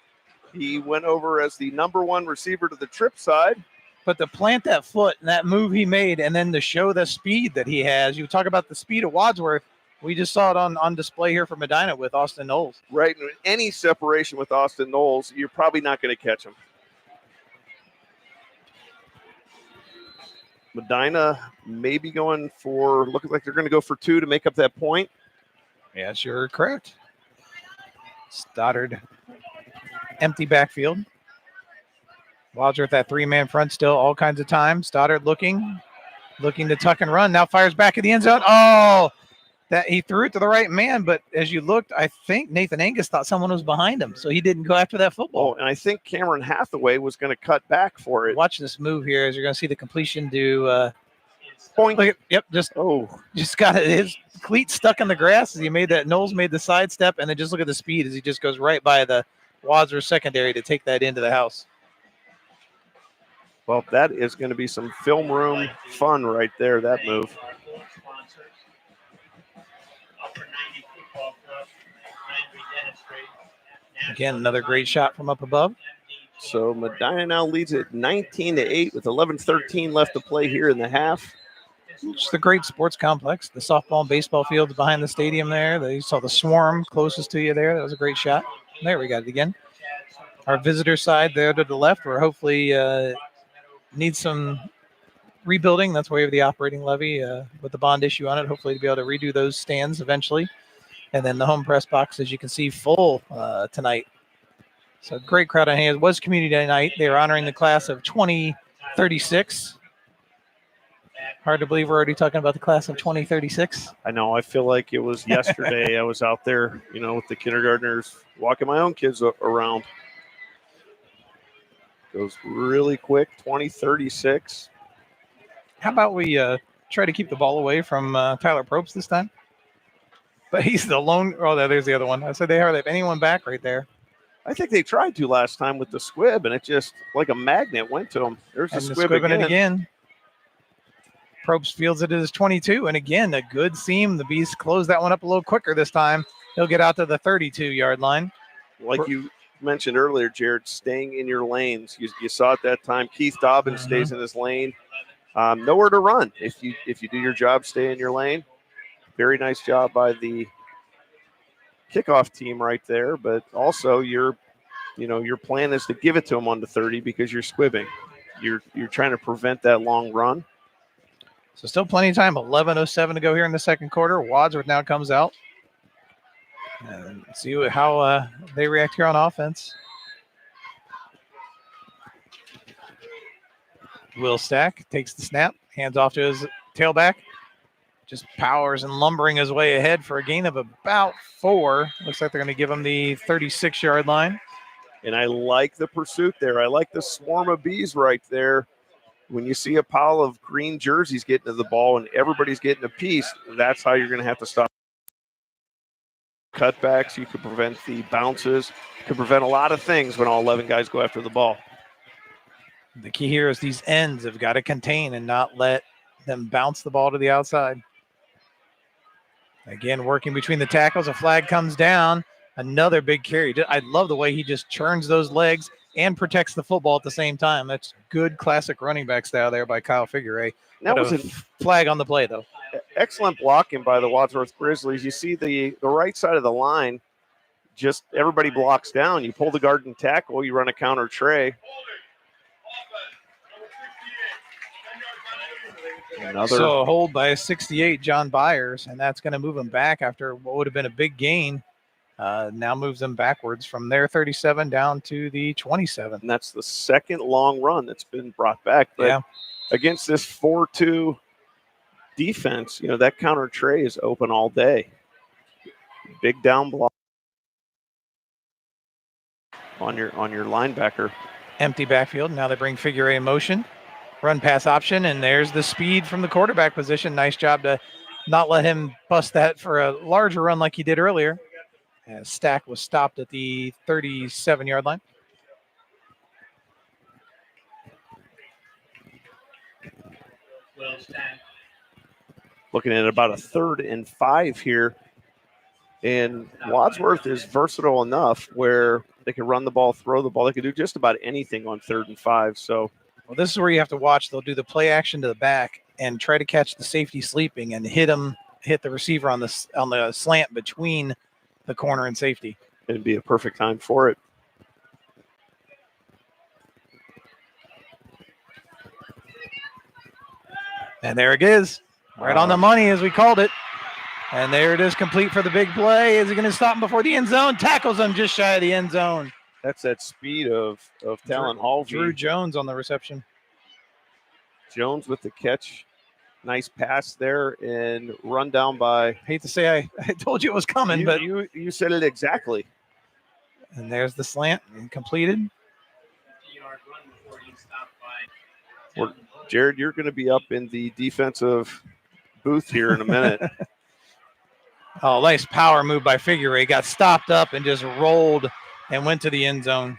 [SPEAKER 2] He went over as the number 1 receiver to the trip side.
[SPEAKER 1] But to plant that foot and that move he made, and then to show the speed that he has, you talk about the speed of Wadsworth. We just saw it on display here for Medina with Austin Knowles.
[SPEAKER 2] Right. And any separation with Austin Knowles, you're probably not going to catch him. Medina maybe going for, looking like they're going to go for 2 to make up that point.
[SPEAKER 1] Yes, you're correct. Stoddard, empty backfield. Wadsworth, that 3-man front still, all kinds of time. Stoddard looking to tuck and run. Now fires back at the end zone. Oh, that he threw it to the right man, but as you looked, I think Nathan Angus thought someone was behind him, so he didn't go after that football.
[SPEAKER 2] Oh, and I think Cameron Hathaway was going to cut back for it.
[SPEAKER 1] Watch this move here as you're going to see the completion do.
[SPEAKER 2] Point.
[SPEAKER 1] Look at, yep, just got it. His cleat stuck in the grass as he made that. Knowles made the sidestep, and then just look at the speed as he just goes right by the Wadsworth secondary to take that into the house.
[SPEAKER 2] Well, that is going to be some film room fun right there, that move.
[SPEAKER 1] Again, another great shot from up above.
[SPEAKER 2] So Medina now leads it 19-8 with 11:13 left to play here in the half.
[SPEAKER 1] It's the great sports complex. The softball and baseball fields behind the stadium there. You saw the swarm closest to you there. That was a great shot. There we got it again. Our visitor side there to the left, where hopefully needs some rebuilding. That's why we have the operating levy with the bond issue on it. Hopefully to be able to redo those stands eventually. And then the home press box, as you can see, full tonight. So great crowd on hand. It was community night. They were honoring the class of 2036. Hard to believe we're already talking about the class of 2036.
[SPEAKER 2] I know. I feel like it was yesterday. I was out there, with the kindergartners, walking my own kids around. Goes really quick, 2036.
[SPEAKER 1] How about we try to keep the ball away from Tyler Probst this time? But he's the lone. Oh, there's the other one. I said they hardly have anyone back right there.
[SPEAKER 2] I think they tried to last time with the squib, and it just, like a magnet, went to him. There's the squib again.
[SPEAKER 1] Probst fields it as 22, and again, a good seam. The Bees closed that one up a little quicker this time. He'll get out to the 32-yard line.
[SPEAKER 2] Like you mentioned earlier, Jared, staying in your lanes. You saw it that time. Keith Dobbins stays in his lane. Nowhere to run. If you do your job, stay in your lane. Very nice job by the kickoff team right there. But also your plan is to give it to him on the 30 because you're squibbing. You're trying to prevent that long run.
[SPEAKER 1] So still plenty of time. 11:07 to go here in the second quarter. Wadsworth now comes out. And see how they react here on offense. Will Stack takes the snap, hands off to his tailback. Just powers and lumbering his way ahead for a gain of about 4. Looks like they're going to give him the 36-yard line.
[SPEAKER 2] And I like the pursuit there. I like the swarm of bees right there. When you see a pile of green jerseys getting to the ball and everybody's getting a piece, that's how you're going to have to stop. Cutbacks, you could prevent the bounces, could prevent a lot of things when all 11 guys go after the ball.
[SPEAKER 1] The key here is these ends have got to contain and not let them bounce the ball to the outside. Again, working between the tackles, a flag comes down. Another big carry. I love the way he just churns those legs and protects the football at the same time. That's good classic running back style there by Kyle Figueroa.
[SPEAKER 2] That was
[SPEAKER 1] a
[SPEAKER 2] a
[SPEAKER 1] flag on the play, though.
[SPEAKER 2] excellent blocking by the Wadsworth Grizzlies. You see the right side of the line, just everybody blocks down. You pull the guard and tackle, you run a counter tray.
[SPEAKER 1] So a hold by 68, John Byers, and that's going to move him back after what would have been a big gain. Now moves them backwards from their 37 down to the 27.
[SPEAKER 2] And that's the second long run that's been brought back. But against this 4-2 defense, that counter tray is open all day. Big down block on your linebacker.
[SPEAKER 1] Empty backfield. Now they bring Figueroa in motion. Run pass option, and there's the speed from the quarterback position. Nice job to not let him bust that for a larger run like he did earlier. Stack was stopped at the 37-yard line.
[SPEAKER 2] Looking at about a 3rd and 5 here. And Wadsworth is versatile enough where they can run the ball, throw the ball. They can do just about anything on 3rd and 5. So,
[SPEAKER 1] well, this is where you have to watch. They'll do the play action to the back and try to catch the safety sleeping and hit the receiver on the slant between the corner and safety.
[SPEAKER 2] It'd be a perfect time for it.
[SPEAKER 1] And there it is. Right on the money as we called it. And there it is, complete for the big play. Is he going to stop him before the end zone? Tackles him just shy of the end zone.
[SPEAKER 2] That's that speed of Talon Hall.
[SPEAKER 1] Drew Jones on the reception.
[SPEAKER 2] Jones with the catch. Nice pass there and run down by.
[SPEAKER 1] Hate to say I told you it was coming, but
[SPEAKER 2] you said it exactly.
[SPEAKER 1] And there's the slant and completed.
[SPEAKER 2] Jared, you're going to be up in the defensive booth here in a minute.
[SPEAKER 1] Oh, nice power move by Figueroa. Got stopped up and just rolled and went to the end zone.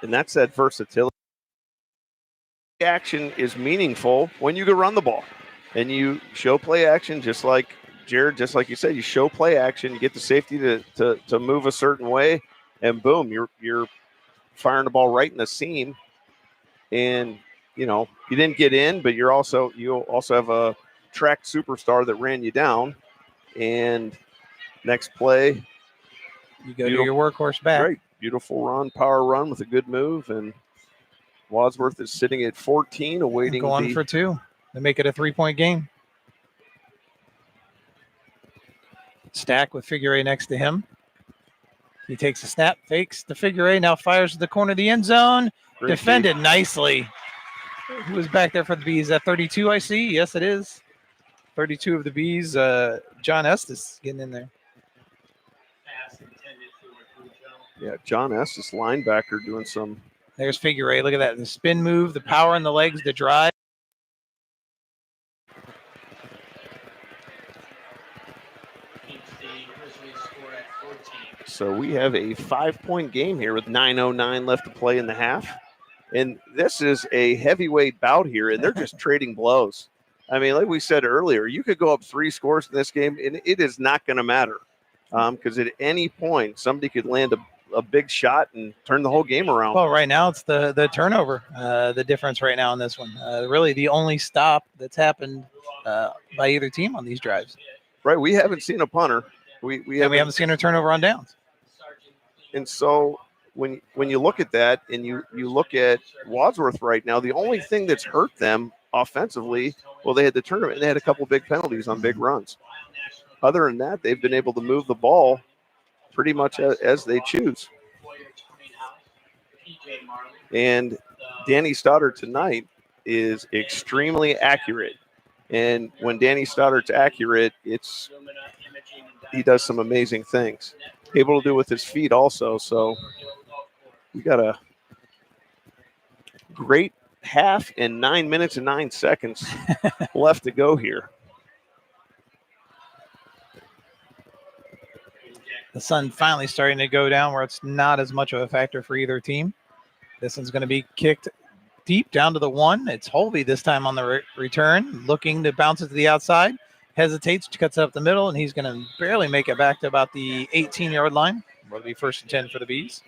[SPEAKER 2] And that's that versatility. Action is meaningful when you can run the ball. And you show play action just like Jared, just like you said, you show play action, you get the safety to move a certain way, and boom, you're firing the ball right in the seam. And you didn't get in, but you'll also have a track superstar that ran you down. And next play,
[SPEAKER 1] you go to your workhorse back.
[SPEAKER 2] Great, beautiful run, power run with a good move, and Wadsworth is sitting at 14, awaiting
[SPEAKER 1] going for 2 to make it a 3-point game. Stack with Figueroa next to him. He takes a snap, fakes the Figueroa, now fires to the corner of the end zone.
[SPEAKER 2] Great
[SPEAKER 1] defended nicely. Who was back there for the Bees? That 32 I see? Yes, it is. 32 of the Bees. John Estes getting in there.
[SPEAKER 2] Yeah, John Estes, linebacker, doing some.
[SPEAKER 1] There's Figueroa. Look at that. The spin move, the power in the legs, the drive.
[SPEAKER 2] So we have a 5-point game here with 9:09 left to play in the half. And this is a heavyweight bout here, and they're just trading blows. I mean, like we said earlier, you could go up 3 scores in this game, and it is not going to matter because at any point, somebody could land a big shot and turn the whole game around.
[SPEAKER 1] Well, right now it's the turnover, the difference right now in this one. Really the only stop that's happened by either team on these drives.
[SPEAKER 2] Right, we haven't seen a punter. We haven't
[SPEAKER 1] seen a turnover on downs.
[SPEAKER 2] And so when you look at that and you look at Wadsworth right now, the only thing that's hurt them offensively, well, they had the tournament. They had a couple big penalties on big runs. Other than that, they've been able to move the ball pretty much as they choose. And Danny Stoddard tonight is extremely accurate. And when Danny Stoddard's accurate, he does some amazing things. Able to do with his feet also. So we got a great half and 9 minutes and 9 seconds left to go here.
[SPEAKER 1] The sun finally starting to go down where it's not as much of a factor for either team. This one's going to be kicked deep down to the 1. It's Holvey this time on the return, looking to bounce it to the outside. hesitates, cuts it up the middle, and he's going to barely make it back to about the 18-yard line. Will be 1st and 10 for the Bees.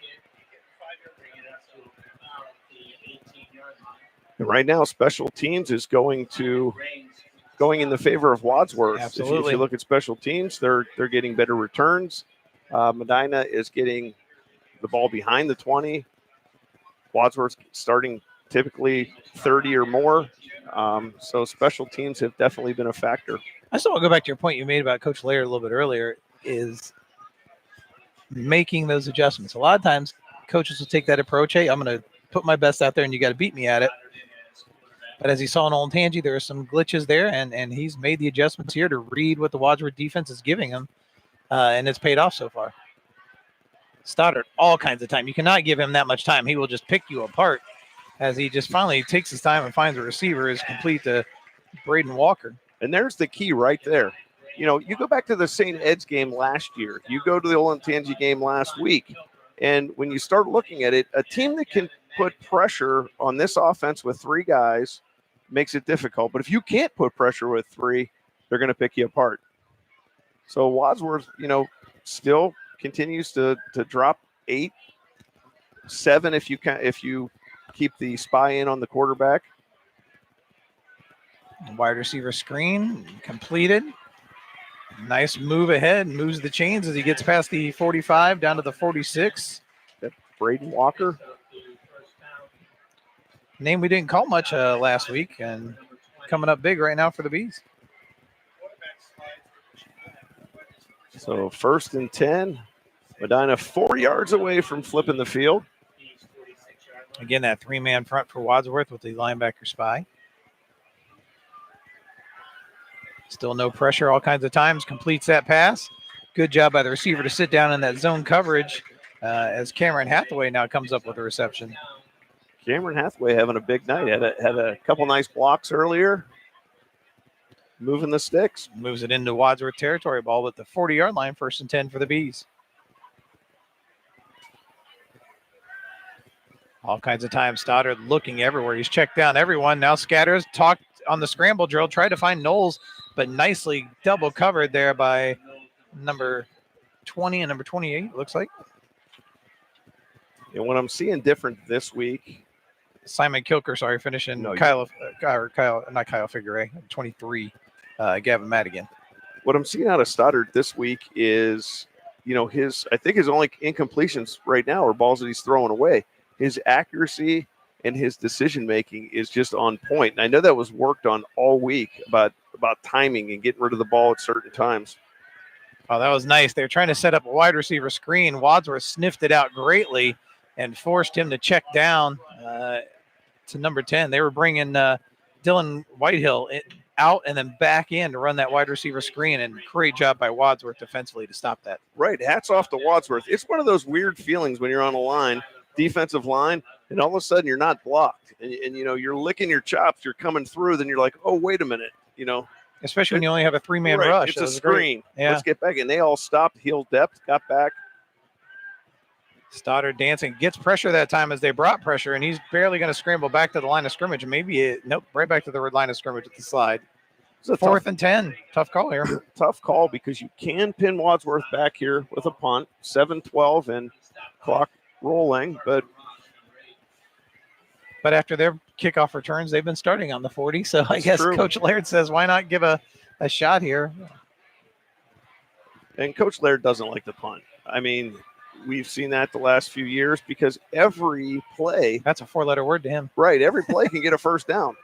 [SPEAKER 2] And right now, special teams is going in the favor of Wadsworth.
[SPEAKER 1] Absolutely.
[SPEAKER 2] If you look at special teams, they're getting better returns. Medina is getting the ball behind the 20. Wadsworth starting typically 30 or more. So special teams have definitely been a factor.
[SPEAKER 1] I still want to go back to your point you made about Coach Laird a little bit earlier, is making those adjustments. A lot of times coaches will take that approach. Hey, I'm going to put my best out there and you got to beat me at it. But as he saw in Old Tangy, there are some glitches there, and he's made the adjustments here to read what the Wadsworth defense is giving him, and it's paid off so far. Stoddard, all kinds of time. You cannot give him that much time. He will just pick you apart as he just finally takes his time and finds a receiver is complete to Braden Walker.
[SPEAKER 2] And there's the key right there. You know, you go back to the St. Ed's game last year. You go to the Old Tangy game last week. And when you start looking at it, a team that can put pressure on this offense with 3 guys makes it difficult. But if you can't put pressure with 3, they're going to pick you apart. So Wadsworth, you know, still continues to drop 8, 7 if you keep the spy in on the quarterback.
[SPEAKER 1] Wide receiver screen completed. Nice move ahead, moves the chains as he gets past the 45 down to the 46.
[SPEAKER 2] Braden Walker.
[SPEAKER 1] Name we didn't call much last week, and coming up big right now for the Bees.
[SPEAKER 2] So 1st and 10. Medina 4 yards away from flipping the field.
[SPEAKER 1] Again, that 3-man front for Wadsworth with the linebacker spy. Still no pressure all kinds of times. Completes that pass. Good job by the receiver to sit down in that zone coverage as Cameron Hathaway now comes up with a reception.
[SPEAKER 2] Cameron Hathaway having a big night. Had a couple nice blocks earlier. Moving the sticks.
[SPEAKER 1] Moves it into Wadsworth territory. Ball at the 40-yard line. 1st and 10 for the Bees. All kinds of times. Stoddard looking everywhere. He's checked down everyone. Now scatters. Talked on the scramble drill. Tried to find Knowles, but nicely double covered there by number 20 and number 28, looks like.
[SPEAKER 2] And what I'm seeing different this week.
[SPEAKER 1] Simon Kilker, finishing not Kyle Figure, 23, Gavin Madigan.
[SPEAKER 2] What I'm seeing out of Stoddard this week is, you know, I think his only incompletions right now are balls that he's throwing away. His accuracy and his decision-making is just on point. And I know that was worked on all week about timing and getting rid of the ball at certain times.
[SPEAKER 1] Oh, that was nice. They were trying to set up a wide receiver screen. Wadsworth sniffed it out greatly and forced him to check down to number 10. They were bringing Dylan Whitehill out and then back in to run that wide receiver screen, and great job by Wadsworth defensively to stop that.
[SPEAKER 2] Right. Hats off to Wadsworth. It's one of those weird feelings when you're on a line, defensive line, and all of a sudden you're not blocked. And you know, you're licking your chops, you're coming through, then you're like, oh, wait a minute, you know.
[SPEAKER 1] Especially when you only have a 3-man
[SPEAKER 2] right.
[SPEAKER 1] rush.
[SPEAKER 2] It's a screen.
[SPEAKER 1] Yeah.
[SPEAKER 2] Let's get back. And they all stopped, heel depth, got back.
[SPEAKER 1] Stoddard dancing, gets pressure that time as they brought pressure, and he's barely going to scramble back to the line of scrimmage. Nope, right back to the line of scrimmage at the slide.
[SPEAKER 2] It's a
[SPEAKER 1] 4th and 10. Tough call here.
[SPEAKER 2] Tough call because you can pin Wadsworth back here with a punt. 7-12 and clock rolling, but
[SPEAKER 1] after their kickoff returns, they've been starting on the 40. So I guess
[SPEAKER 2] true.
[SPEAKER 1] Coach Laird says, why not give a shot here?
[SPEAKER 2] And Coach Laird doesn't like the punt. I mean, we've seen that the last few years because every play.
[SPEAKER 1] That's a 4-letter word to him.
[SPEAKER 2] Right. Every play can get a first down.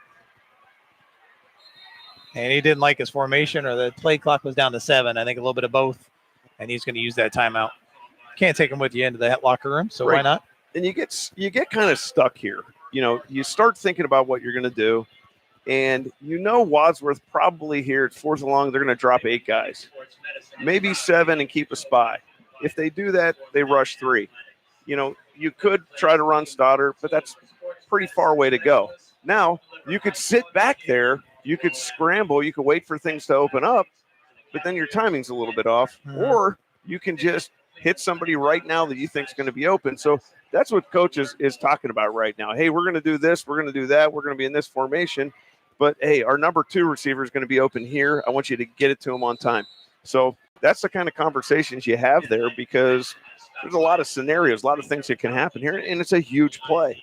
[SPEAKER 1] And he didn't like his formation, or the play clock was down to 7. I think a little bit of both. And he's going to use that timeout. Can't take him with you into the locker room, so
[SPEAKER 2] right.
[SPEAKER 1] Why not?
[SPEAKER 2] And you get kind of stuck here. You know, you start thinking about what you're going to do. And you know Wadsworth probably here at 4th and long, they're going to drop 8 guys. Maybe 7 and keep a spy. If they do that, they rush 3. You know, you could try to run Stoddard, but that's pretty far away to go. Now, you could sit back there. You could scramble. You could wait for things to open up, but then your timing's a little bit off. Or you can just hit somebody right now that you think is going to be open. So that's what Coach is talking about right now. Hey, we're going to do this. We're going to do that. We're going to be in this formation. But hey, our number 2 receiver is going to be open here. I want you to get it to him on time. So that's the kind of conversations you have there, because there's a lot of scenarios, a lot of things that can happen here, and it's a huge play.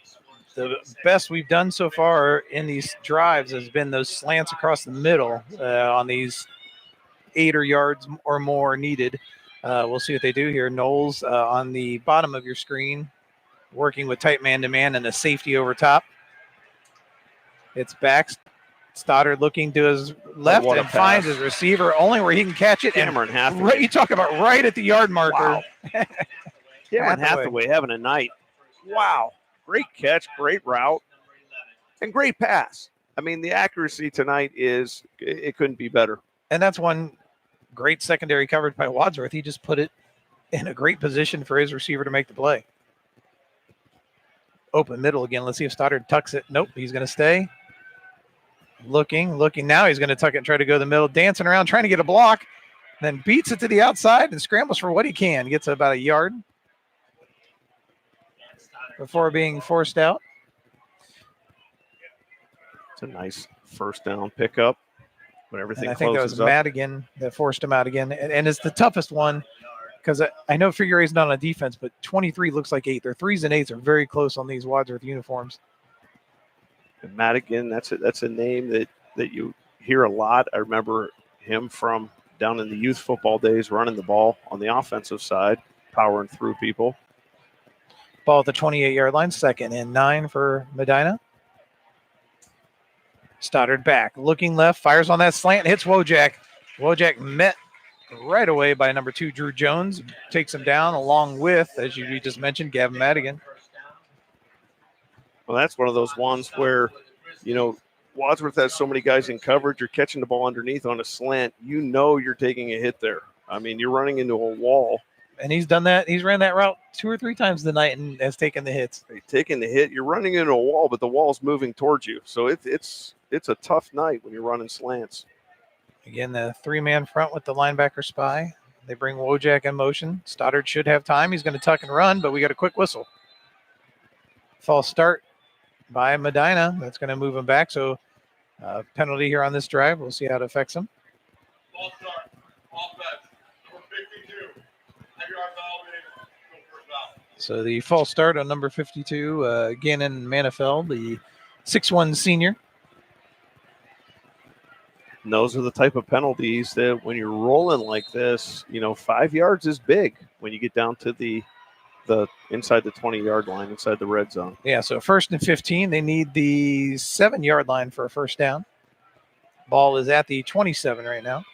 [SPEAKER 1] The best we've done so far in these drives has been those slants across the middle on these 8 yards or more needed. We'll see what they do here. Knowles on the bottom of your screen, working with tight man-to-man and a safety over top. It's back. Stoddard looking to his left and finds his receiver only where he can catch it.
[SPEAKER 2] Cameron Hathaway.
[SPEAKER 1] Right, you talk about right at the yard marker.
[SPEAKER 2] Wow. Cameron Hathaway having a night. Wow. Great catch, great route, and great pass. I mean, the accuracy tonight it couldn't be better.
[SPEAKER 1] And that's one great secondary coverage by Wadsworth. He just put it in a great position for his receiver to make the play. Open middle again. Let's see if Stoddard tucks it. Nope, he's going to stay. Looking. Now he's going to tuck it and try to go to the middle, dancing around, trying to get a block, then beats it to the outside and scrambles for what he can. Gets about a yard before being forced out.
[SPEAKER 2] It's a nice first down pickup when everything
[SPEAKER 1] and I think that was
[SPEAKER 2] up.
[SPEAKER 1] Madigan that forced him out again. And it's the toughest one because I know figure 8's not on defense, but 23 looks like 8. Their 3s and 8s are very close on these Wadsworth uniforms.
[SPEAKER 2] And Madigan, that's a name that you hear a lot. I remember him from down in the youth football days, running the ball on the offensive side, powering through people.
[SPEAKER 1] Ball at the 28-yard line, 2nd and 9 for Medina. Stoddard back, looking left, fires on that slant, hits Wojak. Wojak met right away by number 2, Drew Jones, takes him down along with, as we just mentioned, Gavin Madigan.
[SPEAKER 2] Well, that's one of those ones where, Wadsworth has so many guys in coverage. You're catching the ball underneath on a slant. You're taking a hit there. I mean, you're running into a wall.
[SPEAKER 1] And he's done that. He's ran that route 2 or 3 times tonight and has taken the hits.
[SPEAKER 2] Taking the hit, you're running into a wall, but the wall's moving towards you. So it's a tough night when you're running slants.
[SPEAKER 1] Again, the 3-man front with the linebacker spy. They bring Wojak in motion. Stoddard should have time. He's going to tuck and run, but we got a quick whistle. False start by Medina. That's going to move him back. So penalty here on this drive. We'll see how it affects him.
[SPEAKER 4] False start. Offense. Number 52. Have your eyes elevated. Go first down.
[SPEAKER 1] So the false start on number 52, Gannon Manifeld, the 6'1 senior.
[SPEAKER 2] And those are the type of penalties that when you're rolling like this, 5 yards is big when you get down to the inside the 20-yard line, inside the red zone.
[SPEAKER 1] Yeah, so 1st and 15, they need the 7-yard line for a first down. Ball is at the 27 right now.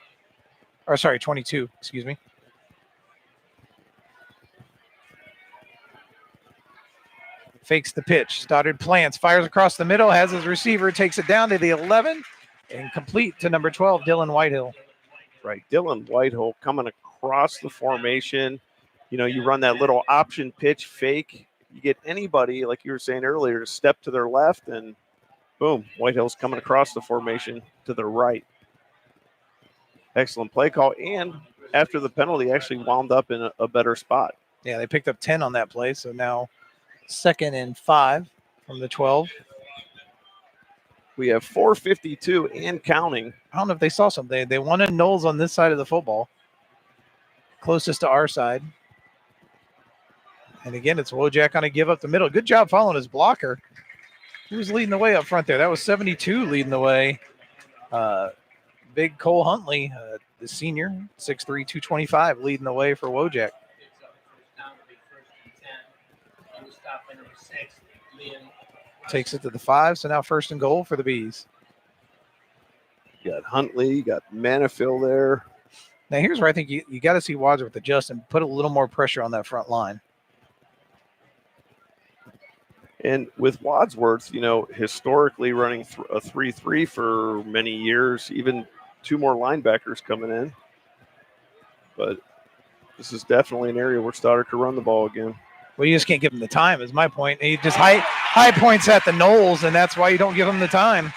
[SPEAKER 1] Or sorry, 22, excuse me. Fakes the pitch. Stoddard plants, fires across the middle, has his receiver, takes it down to the 11, and complete to number 12, Dylan Whitehill.
[SPEAKER 2] Right, Dylan Whitehill coming across the formation. You run that little option pitch fake. You get anybody, like you were saying earlier, to step to their left, and boom, Whitehill's coming across the formation to their right. Excellent play call, and after the penalty, actually wound up in a better spot.
[SPEAKER 1] Yeah, they picked up 10 on that play, so now 2nd and 5 from the 12.
[SPEAKER 2] We have 4:52 and counting.
[SPEAKER 1] I don't know if they saw something. They wanted Knowles on this side of the football, closest to our side. And again, it's Wojak on a give up the middle. Good job following his blocker. Who's leading the way up front there? That was 72 leading the way. Big Cole Huntley, the senior, 6'3", 225, leading the way for Wojak. Takes it to the 5, so now 1st and goal for the Bees.
[SPEAKER 2] You got Huntley, you got Manifield there.
[SPEAKER 1] Now here's where I think you got to see Wadsworth adjust and put a little more pressure on that front line.
[SPEAKER 2] And with Wadsworth, historically running a 3-3 for many years, even 2 more linebackers coming in. But this is definitely an area where Stoddard could run the ball again.
[SPEAKER 1] Well, you just can't give him the time, is my point. He just high points at the Knowles, and that's why you don't give him the time.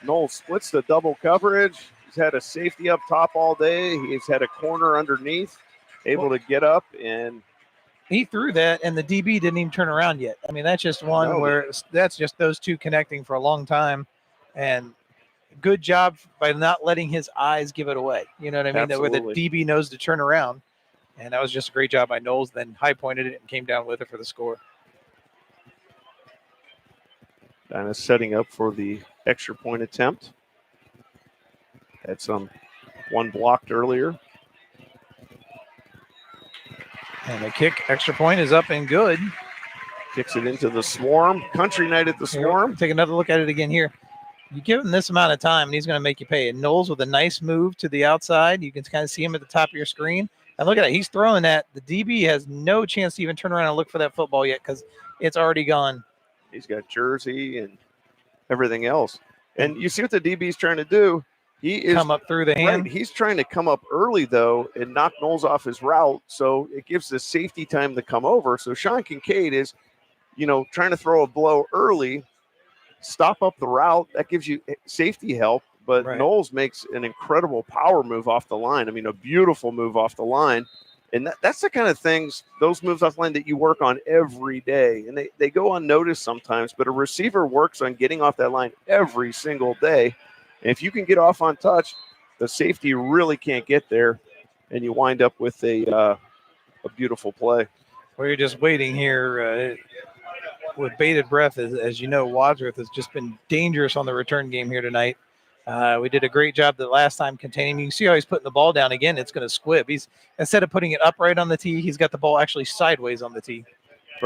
[SPEAKER 2] Knowles splits the double coverage. He's had a safety up top all day. He's had a corner underneath, able to get up and
[SPEAKER 1] he threw that, and the DB didn't even turn around yet. I mean, that's just one
[SPEAKER 2] No.
[SPEAKER 1] where that's just those two connecting for a long time, and good job by not letting his eyes give it away. You know what I mean? That where the
[SPEAKER 2] Absolutely.
[SPEAKER 1] DB knows to turn around, and that was just a great job by Knowles. Then high pointed it and came down with it for the score.
[SPEAKER 2] Medina setting up for the extra point attempt. Had one blocked earlier.
[SPEAKER 1] And the kick extra point is up and good.
[SPEAKER 2] Kicks it into the Swarm. Country night at the Swarm.
[SPEAKER 1] Take another look at it again here. You give him this amount of time, and he's going to make you pay. And Knowles with a nice move to the outside. You can kind of see him at the top of your screen. And look at that. He's throwing that. The DB has no chance to even turn around and look for that football yet because it's already gone.
[SPEAKER 2] He's got jersey and everything else. And you see what the DB's trying to do. He is
[SPEAKER 1] come up through the hand.
[SPEAKER 2] Right. He's trying to come up early, though, and knock Knowles off his route. So it gives the safety time to come over. So Sean Kincaid is, trying to throw a blow early, stop up the route. That gives you safety help. But
[SPEAKER 1] Right.
[SPEAKER 2] Knowles makes an incredible power move off the line. I mean, a beautiful move off the line. And that's the kind of things, those moves off the line that you work on every day. And they go unnoticed sometimes, but a receiver works on getting off that line every single day. And if you can get off on touch, the safety really can't get there, and you wind up with a beautiful play.
[SPEAKER 1] Well, you're just waiting here with bated breath. As you know, Wadsworth has just been dangerous on the return game here tonight. We did a great job the last time containing him. You can see how he's putting the ball down again. It's going to squib. He's instead of putting it upright on the tee, he's got the ball actually sideways on the tee.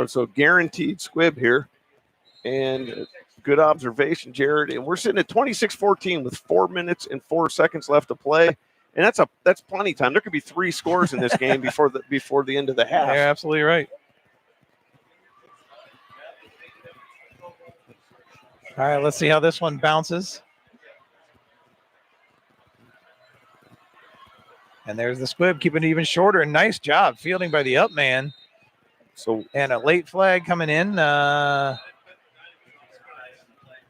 [SPEAKER 2] So guaranteed squib here, and good observation, Jared. And we're sitting at 26-14 with 4 minutes and 4 seconds left to play, and that's plenty of time. There could be 3 scores in this game before the end of the half.
[SPEAKER 1] You're absolutely right. All right, let's see how this one bounces. And there's the squib, keeping it even shorter. Nice job fielding by the up man.
[SPEAKER 2] So
[SPEAKER 1] and a late flag coming in.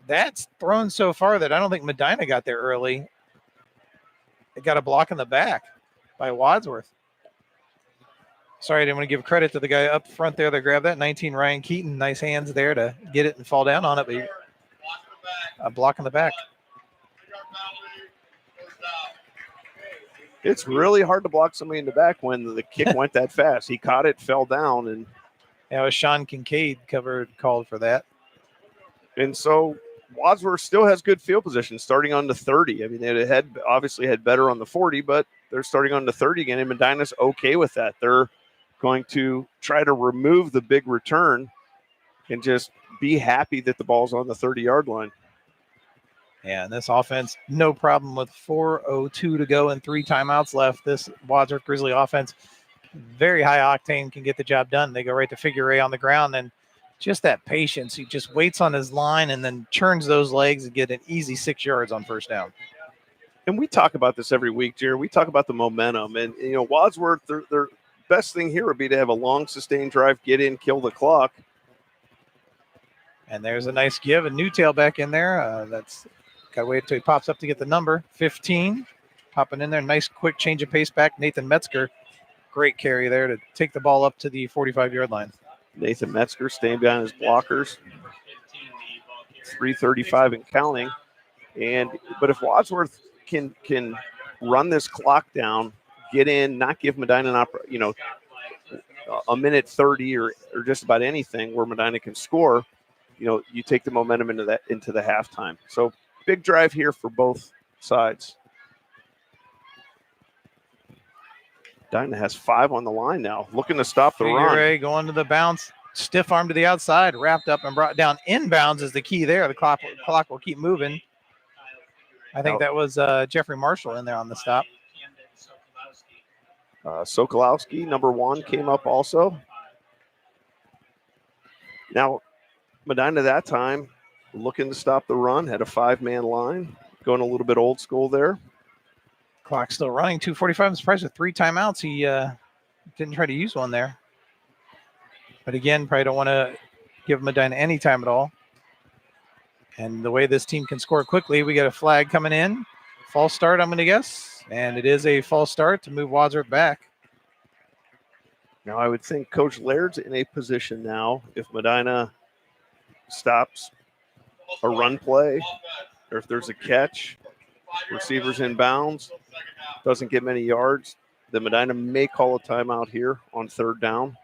[SPEAKER 1] That's thrown so far that I don't think Medina got there early. It got a block in the back by Wadsworth. Sorry, I didn't want to give credit to the guy up front there that grabbed that. 19, Ryan Keaton. Nice hands there to get it and fall down on it. But a block in the back.
[SPEAKER 2] It's really hard to block somebody in the back when the kick went that fast. He caught it, fell down, and
[SPEAKER 1] yeah, it was Sean Kincaid called for that.
[SPEAKER 2] And so Wadsworth still has good field position starting on the 30. I mean, they obviously had better on the 40, but they're starting on the 30 again, and Medina's okay with that. They're going to try to remove the big return and just be happy that the ball's on the 30-yard line.
[SPEAKER 1] Yeah, and this offense, no problem with 4:02 to go and 3 timeouts left. This Wadsworth Grizzly offense, very high octane, can get the job done. They go right to figure eight on the ground, and just that patience. He just waits on his line and then turns those legs and get an easy 6 yards on first down.
[SPEAKER 2] And we talk about this every week, Jared. We talk about the momentum. And, Wadsworth, their best thing here would be to have a long, sustained drive, get in, kill the clock.
[SPEAKER 1] And there's a nice give. A new tailback in there. That's got to wait until he pops up to get the number. 15, popping in there. Nice, quick change of pace back. Nathan Metzger, great carry there to take the ball up to the 45-yard line.
[SPEAKER 2] Nathan Metzger staying behind his blockers. 3:35 and counting. But if Wadsworth can run this clock down, get in, not give Medina a minute 30 or just about anything where Medina can score, you take the momentum into the halftime. So big drive here for both sides. Medina has 5 on the line now, looking to stop the run.
[SPEAKER 1] Ray going to the bounce, stiff arm to the outside, wrapped up and brought down. Inbounds is the key there. The clock will keep moving. I think that was Jeffrey Marshall in there on the stop.
[SPEAKER 2] Sokolowski, number 1, came up also. Now, Medina that time looking to stop the run, had a 5-man line, going a little bit old school there.
[SPEAKER 1] Clock still running, 2:45. I'm surprised with 3 timeouts. He didn't try to use one there. But again, probably don't want to give Medina any time at all. And the way this team can score quickly, we got a flag coming in. False start, I'm going to guess. And it is a false start to move Wadsworth back.
[SPEAKER 2] Now, I would think Coach Laird's in a position now, if Medina stops a run play or if there's a catch, receivers in bounds, doesn't get many yards, then Medina may call a timeout here on 3rd down.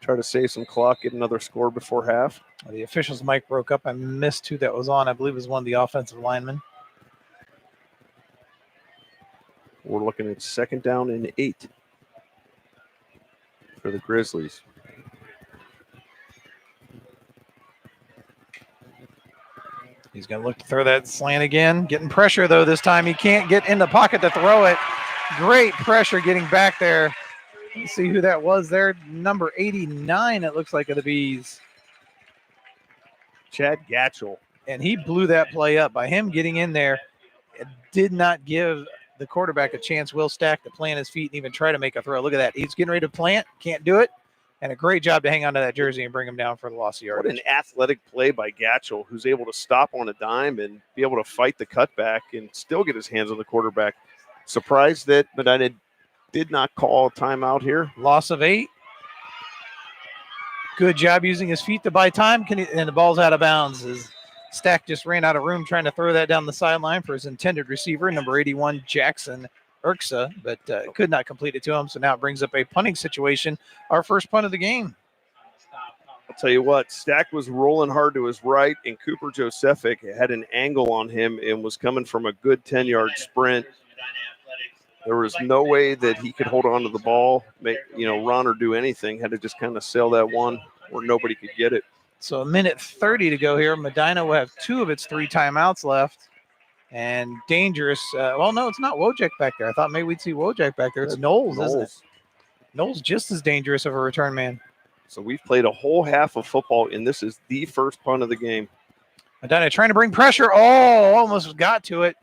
[SPEAKER 2] Try to save some clock, get another score before half.
[SPEAKER 1] The official's mic broke up. I missed who that was on. I believe it was one of the offensive linemen.
[SPEAKER 2] We're looking at 2nd down and 8 for the Grizzlies.
[SPEAKER 1] He's going to look to throw that slant again. Getting pressure, though, this time. He can't get in the pocket to throw it. Great pressure getting back there. Let's see who that was there. Number 89, it looks like, of the Bees.
[SPEAKER 2] Chad Gatchell.
[SPEAKER 1] And he blew that play up by him getting in there. It did not give the quarterback a chance, Will Stack, to plant his feet and even try to make a throw. Look at that. He's getting ready to plant. Can't do it. And a great job to hang on to that jersey and bring him down for the loss of yardage.
[SPEAKER 2] What an athletic play by Gatchell, who's able to stop on a dime and be able to fight the cutback and still get his hands on the quarterback. Surprised that Medina did not call a timeout here.
[SPEAKER 1] Loss of 8. Good job using his feet to buy time. And the ball's out of bounds as Stack just ran out of room trying to throw that down the sideline for his intended receiver, number 81, Jackson Urksa, but could not complete it to him. So now it brings up a punting situation, our first punt of the game.
[SPEAKER 2] I'll tell you what, Stack was rolling hard to his right, and Cooper Josephic had an angle on him and was coming from a good 10-yard sprint. There was no way that he could hold on to the ball, run or do anything. Had to just kind of sail that one where nobody could get it.
[SPEAKER 1] So 1:30 to go here. Medina will have 2 of its 3 timeouts left. And dangerous. Well, no, it's not Wojak back there. I thought maybe we'd see Wojak back there. It's Knowles, isn't it? Knowles just as dangerous of a return man.
[SPEAKER 2] So we've played a whole half of football, and this is the first punt of the game.
[SPEAKER 1] Medina trying to bring pressure. Oh, almost got to it.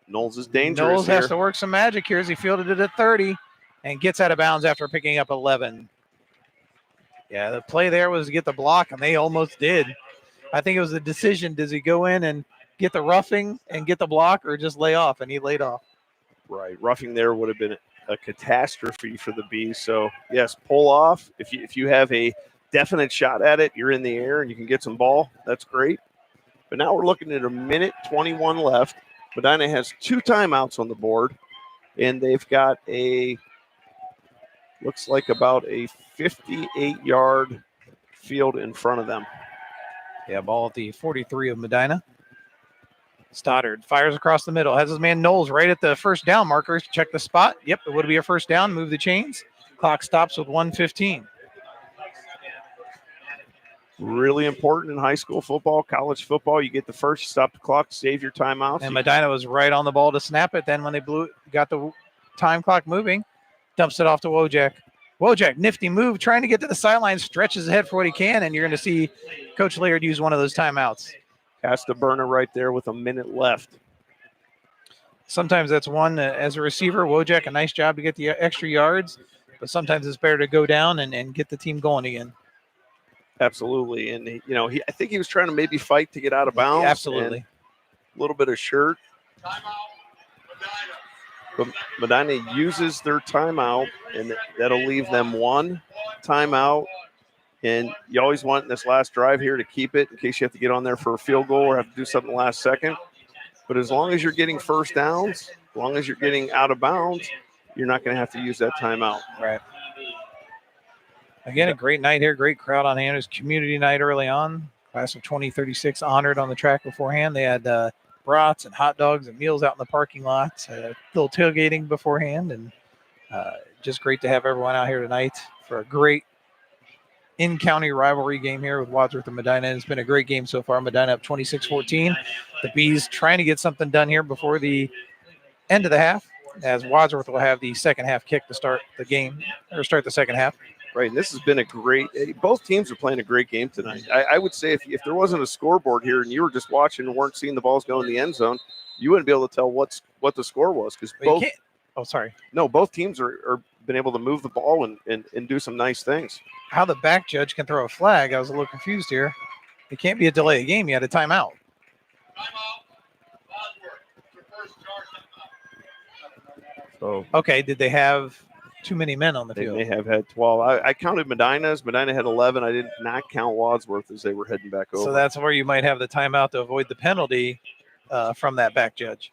[SPEAKER 2] Knowles is dangerous.
[SPEAKER 1] Knowles has to work some magic here as he fielded it at 30 and gets out of bounds after picking up 11. Yeah, the play there was to get the block, and they almost did. I think it was a decision. Does he go in and get the roughing and get the block or just lay off? And he laid off.
[SPEAKER 2] Right. Roughing there would have been a catastrophe for the Bees. So, yes, pull off. If you have a definite shot at it, you're in the air and you can get some ball, that's great. But now we're looking at 1:21 left. Medina has 2 timeouts on the board, and they've got looks like about a 58-yard field in front of them.
[SPEAKER 1] Yeah, ball at the 43 of Medina. Stoddard fires across the middle. Has his man Knowles right at the first down markers. Check the spot. Yep, it would be a first down. Move the chains. Clock stops with 1:15.
[SPEAKER 2] Really important in high school football, college football. You get the first, stop the clock, save your timeouts.
[SPEAKER 1] And Medina was right on the ball to snap it. Then when they got the time clock moving, dumps it off to Wojak. Wojak, nifty move, trying to get to the sideline, stretches ahead for what he can, and you're going to see Coach Laird use one of those timeouts.
[SPEAKER 2] Has to burn it right there with 1 minute left.
[SPEAKER 1] Sometimes that's one as a receiver. Wojak, a nice job to get the extra yards, but sometimes it's better to go down and get the team going again.
[SPEAKER 2] Absolutely. And, I think he was trying to maybe fight to get out of bounds.
[SPEAKER 1] Absolutely.
[SPEAKER 2] A little bit of shirt. But Medina uses their timeout, and that'll leave them 1 timeout. And you always want in this last drive here to keep it in case you have to get on there for a field goal or have to do something last second. But as long as you're getting first downs, as long as you're getting out of bounds, you're not going to have to use that timeout.
[SPEAKER 1] Right. Again, a great night here. Great crowd on hand. It was community night early on. Class of 2036 honored on the track beforehand. They had brats and hot dogs and meals out in the parking lot. A little tailgating beforehand. And just great to have everyone out here tonight for a great in-county rivalry game here with Wadsworth and Medina. It's been a great game so far. Medina up 26-14. The Bees trying to get something done here before the end of the half, as Wadsworth will have the second half kick to start the game, or start the second half.
[SPEAKER 2] Right, and this has been a great – both teams are playing a great game tonight. I would say if there wasn't a scoreboard here and you were just watching and weren't seeing the balls go in the end zone, you wouldn't be able to tell what the score was because both –
[SPEAKER 1] Oh, sorry.
[SPEAKER 2] No, both teams are been able to move the ball and do some nice things.
[SPEAKER 1] How the back judge can throw a flag, I was a little confused here. It can't be a delay of game. You had a timeout.
[SPEAKER 2] So
[SPEAKER 1] okay, did they have too many men on the
[SPEAKER 2] They
[SPEAKER 1] field.
[SPEAKER 2] may have had 12. I counted Medina's. Medina had 11. I did not count Wadsworth as they were heading back over.
[SPEAKER 1] So that's where you might have the timeout to avoid the penalty from that back judge.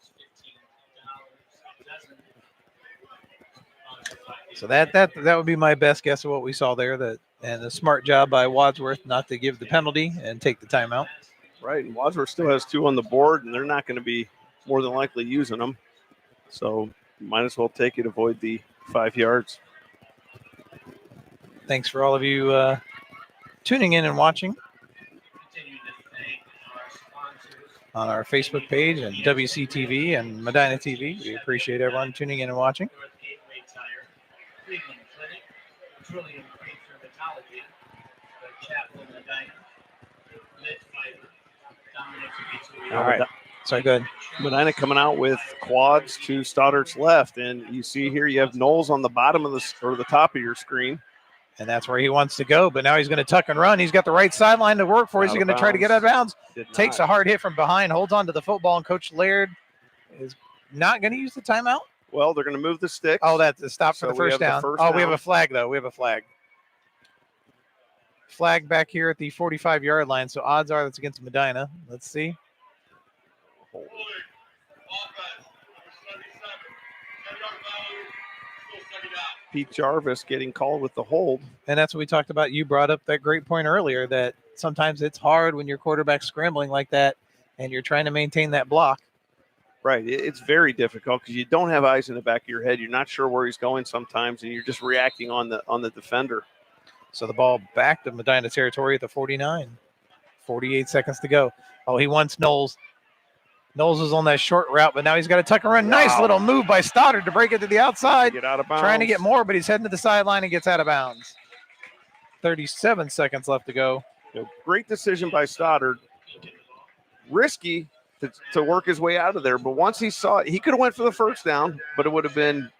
[SPEAKER 1] So that would be my best guess of what we saw there. And a smart job by Wadsworth not to give the penalty and take the timeout.
[SPEAKER 2] Right, and Wadsworth still has 2 on the board, and they're not going to be more than likely using them. So might as well take it, avoid the 5 yards.
[SPEAKER 1] Thanks for all of you tuning in and watching on our Facebook page and WCTV and Medina TV. We appreciate everyone tuning in and watching.
[SPEAKER 3] Trillium Creek Dermatology, the Chapel Medina, Lit Fiber, Dominic
[SPEAKER 1] All right. Sorry, good.
[SPEAKER 2] Medina coming out with quads to Stoddard's left, and you see here you have Knowles on the bottom of the top of your screen.
[SPEAKER 1] And that's where he wants to go, but now he's going to tuck and run. He's got the right sideline to work for. Is he going to try to get out of bounds? Takes a hard hit from behind, holds on to the football, and Coach Laird is not going to use the timeout.
[SPEAKER 2] Well, they're going to move the sticks.
[SPEAKER 1] Oh, that's a stop for the first down. We have a flag, though. We have a flag. Flag back here at the 45-yard line, so odds are that's against Medina. Let's see.
[SPEAKER 2] Pete Jarvis getting called with the hold.
[SPEAKER 1] And that's what we talked about. You brought up that great point earlier that sometimes it's hard when your quarterback's scrambling like that and you're trying to maintain that block.
[SPEAKER 2] Right. It's very difficult because you don't have eyes in the back of your head. You're not sure where he's going sometimes, and you're just reacting on the defender.
[SPEAKER 1] So the ball back to Medina territory at the 49. 48 seconds to go. Oh, he wants Knowles. Knowles is on that short route, but now he's got to tuck and run. Nice little move by Stoddard to break it to the outside.
[SPEAKER 2] Get out of bounds.
[SPEAKER 1] Trying to get more, but he's heading to the sideline and gets out of bounds. 37 seconds left to go.
[SPEAKER 2] Great decision by Stoddard. Risky to work his way out of there, but once he saw it, he could have went for the first down, but it would have been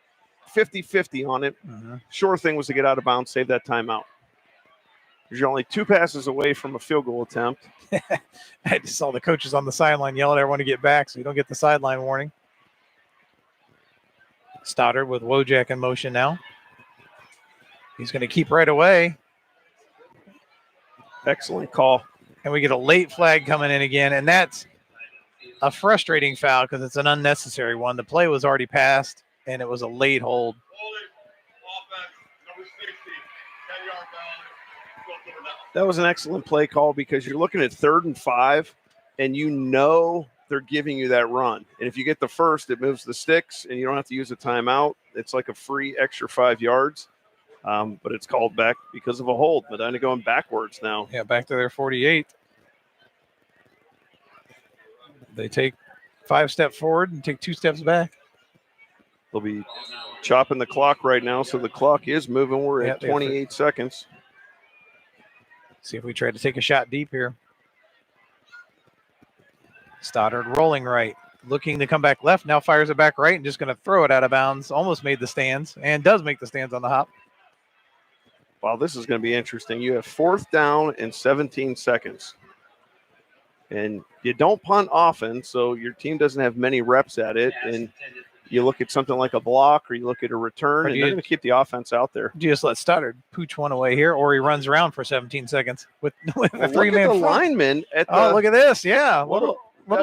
[SPEAKER 2] 50-50 on it.
[SPEAKER 1] Mm-hmm.
[SPEAKER 2] Sure thing was to get out of bounds, save that timeout. You're only 2 passes away from a field goal attempt.
[SPEAKER 1] I just saw the coaches on the sideline yelling at everyone to get back so you don't get the sideline warning. Stoddard with Wojak in motion now. He's going to keep right away.
[SPEAKER 2] Excellent call.
[SPEAKER 1] And we get a late flag coming in again, and that's a frustrating foul because it's an unnecessary one. The play was already passed, and it was a late hold.
[SPEAKER 2] That was an excellent play call because you're looking at 3rd and 5, and you know they're giving you that run. And if you get the first, it moves the sticks, and you don't have to use a timeout. It's like a free extra 5 yards, but it's called back because of a hold. Medina going backwards now.
[SPEAKER 1] Yeah, back to their 48. They take 5 steps forward and take 2 steps back.
[SPEAKER 2] They'll be chopping the clock right now, so the clock is moving. We're at 28 seconds.
[SPEAKER 1] See if we try to take a shot deep here. Stoddard rolling right, looking to come back left. Now fires it back right and just going to throw it out of bounds. Almost made the stands and does make the stands on the hop.
[SPEAKER 2] Wow, this is going to be interesting. You have 4th down and 17 seconds. And you don't punt often, so your team doesn't have many reps at it. And you look at something like a block or you look at a return, and they're going to keep the offense out there.
[SPEAKER 1] Do you just let Stoddard pooch one away here, or he runs around for 17 seconds with a 3-man
[SPEAKER 2] front. Lineman at the,
[SPEAKER 1] look at this. Yeah, little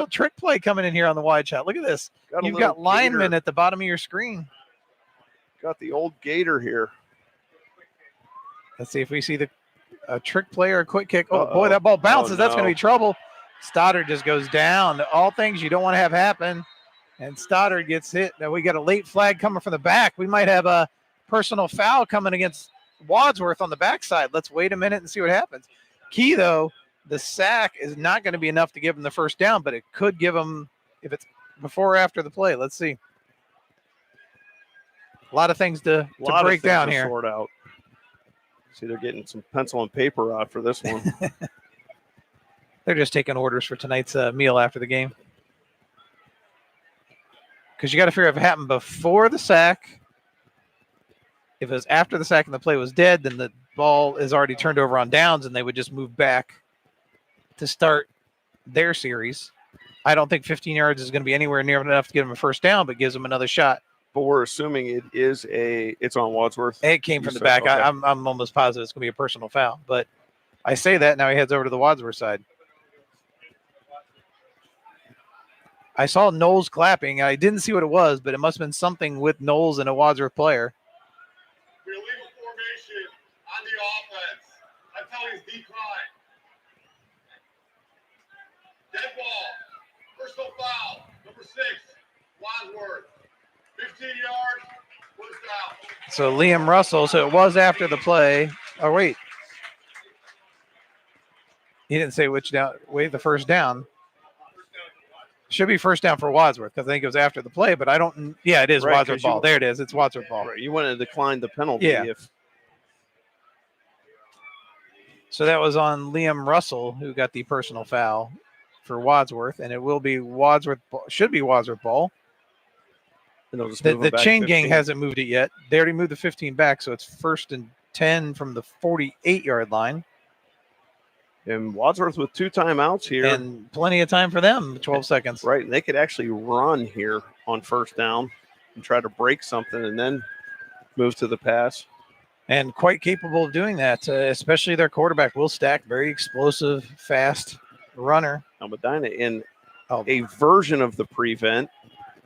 [SPEAKER 1] trick play coming in here on the wide shot. Look at this. You've got linemen at the bottom of your screen.
[SPEAKER 2] Got the old gator here.
[SPEAKER 1] Let's see if we see a trick play or a quick kick. Oh, boy, that ball bounces. That's going to be trouble. Stoddard just goes down. All things you don't want to have happen. And Stoddard gets hit. Now we got a late flag coming from the back. We might have a personal foul coming against Wadsworth on the backside. Let's wait a minute and see what happens. Key, though, the sack is not going to be enough to give him the first down, but it could give him, if it's before or after the play. Let's see. A lot of things to break down here.
[SPEAKER 2] Sort out. See, they're getting some pencil and paper out for this one.
[SPEAKER 1] They're just taking orders for tonight's meal after the game. Because you got to figure if it happened before the sack. If it was after the sack and the play was dead, then the ball is already turned over on downs, and they would just move back to start their series. I don't think 15 yards is going to be anywhere near enough to get them a first down, but gives them another shot
[SPEAKER 2] But we're assuming it's on Wadsworth.
[SPEAKER 1] It came
[SPEAKER 2] You
[SPEAKER 1] from the
[SPEAKER 2] said-
[SPEAKER 1] back.
[SPEAKER 2] okay.
[SPEAKER 1] I'm almost positive it's going to be a personal foul. But I say that, now he heads over to the Wadsworth side. I saw Knowles clapping. I didn't see what it was, but it must have been something with Knowles and a Wadsworth player.
[SPEAKER 4] We leave a formation on the offense. That penalty is decline. Dead ball. Personal foul. Number 6, Wadsworth. 15 yards. First down.
[SPEAKER 1] So Liam Russell, so it was after the play. Oh, wait. He didn't say which down. Wait, the first down. Should be first down for Wadsworth because I think it was after the play, but I don't. Yeah, it is
[SPEAKER 2] Right,
[SPEAKER 1] Wadsworth
[SPEAKER 2] 'cause you-
[SPEAKER 1] ball. There it is. It's Wadsworth ball.
[SPEAKER 2] Right, you want to decline the penalty
[SPEAKER 1] Yeah.
[SPEAKER 2] if
[SPEAKER 1] So that was on Liam Russell, who got the personal foul for Wadsworth, and it will be Wadsworth. Should be Wadsworth ball.
[SPEAKER 2] and they'll just
[SPEAKER 1] The,
[SPEAKER 2] move
[SPEAKER 1] the
[SPEAKER 2] it back
[SPEAKER 1] chain
[SPEAKER 2] 15.
[SPEAKER 1] gang hasn't moved it yet. They already moved the 15 back, so it's 1st and 10 from the 48-yard line,
[SPEAKER 2] And Wadsworth with 2 timeouts here.
[SPEAKER 1] and plenty of time for them. 12 seconds.
[SPEAKER 2] Right, and they could actually run here on first down and try to break something and then move to the pass.
[SPEAKER 1] And quite capable of doing that, especially their quarterback, Will Stack, very explosive, fast runner.
[SPEAKER 2] Now Medina in
[SPEAKER 1] Oh,
[SPEAKER 2] a version of the prevent.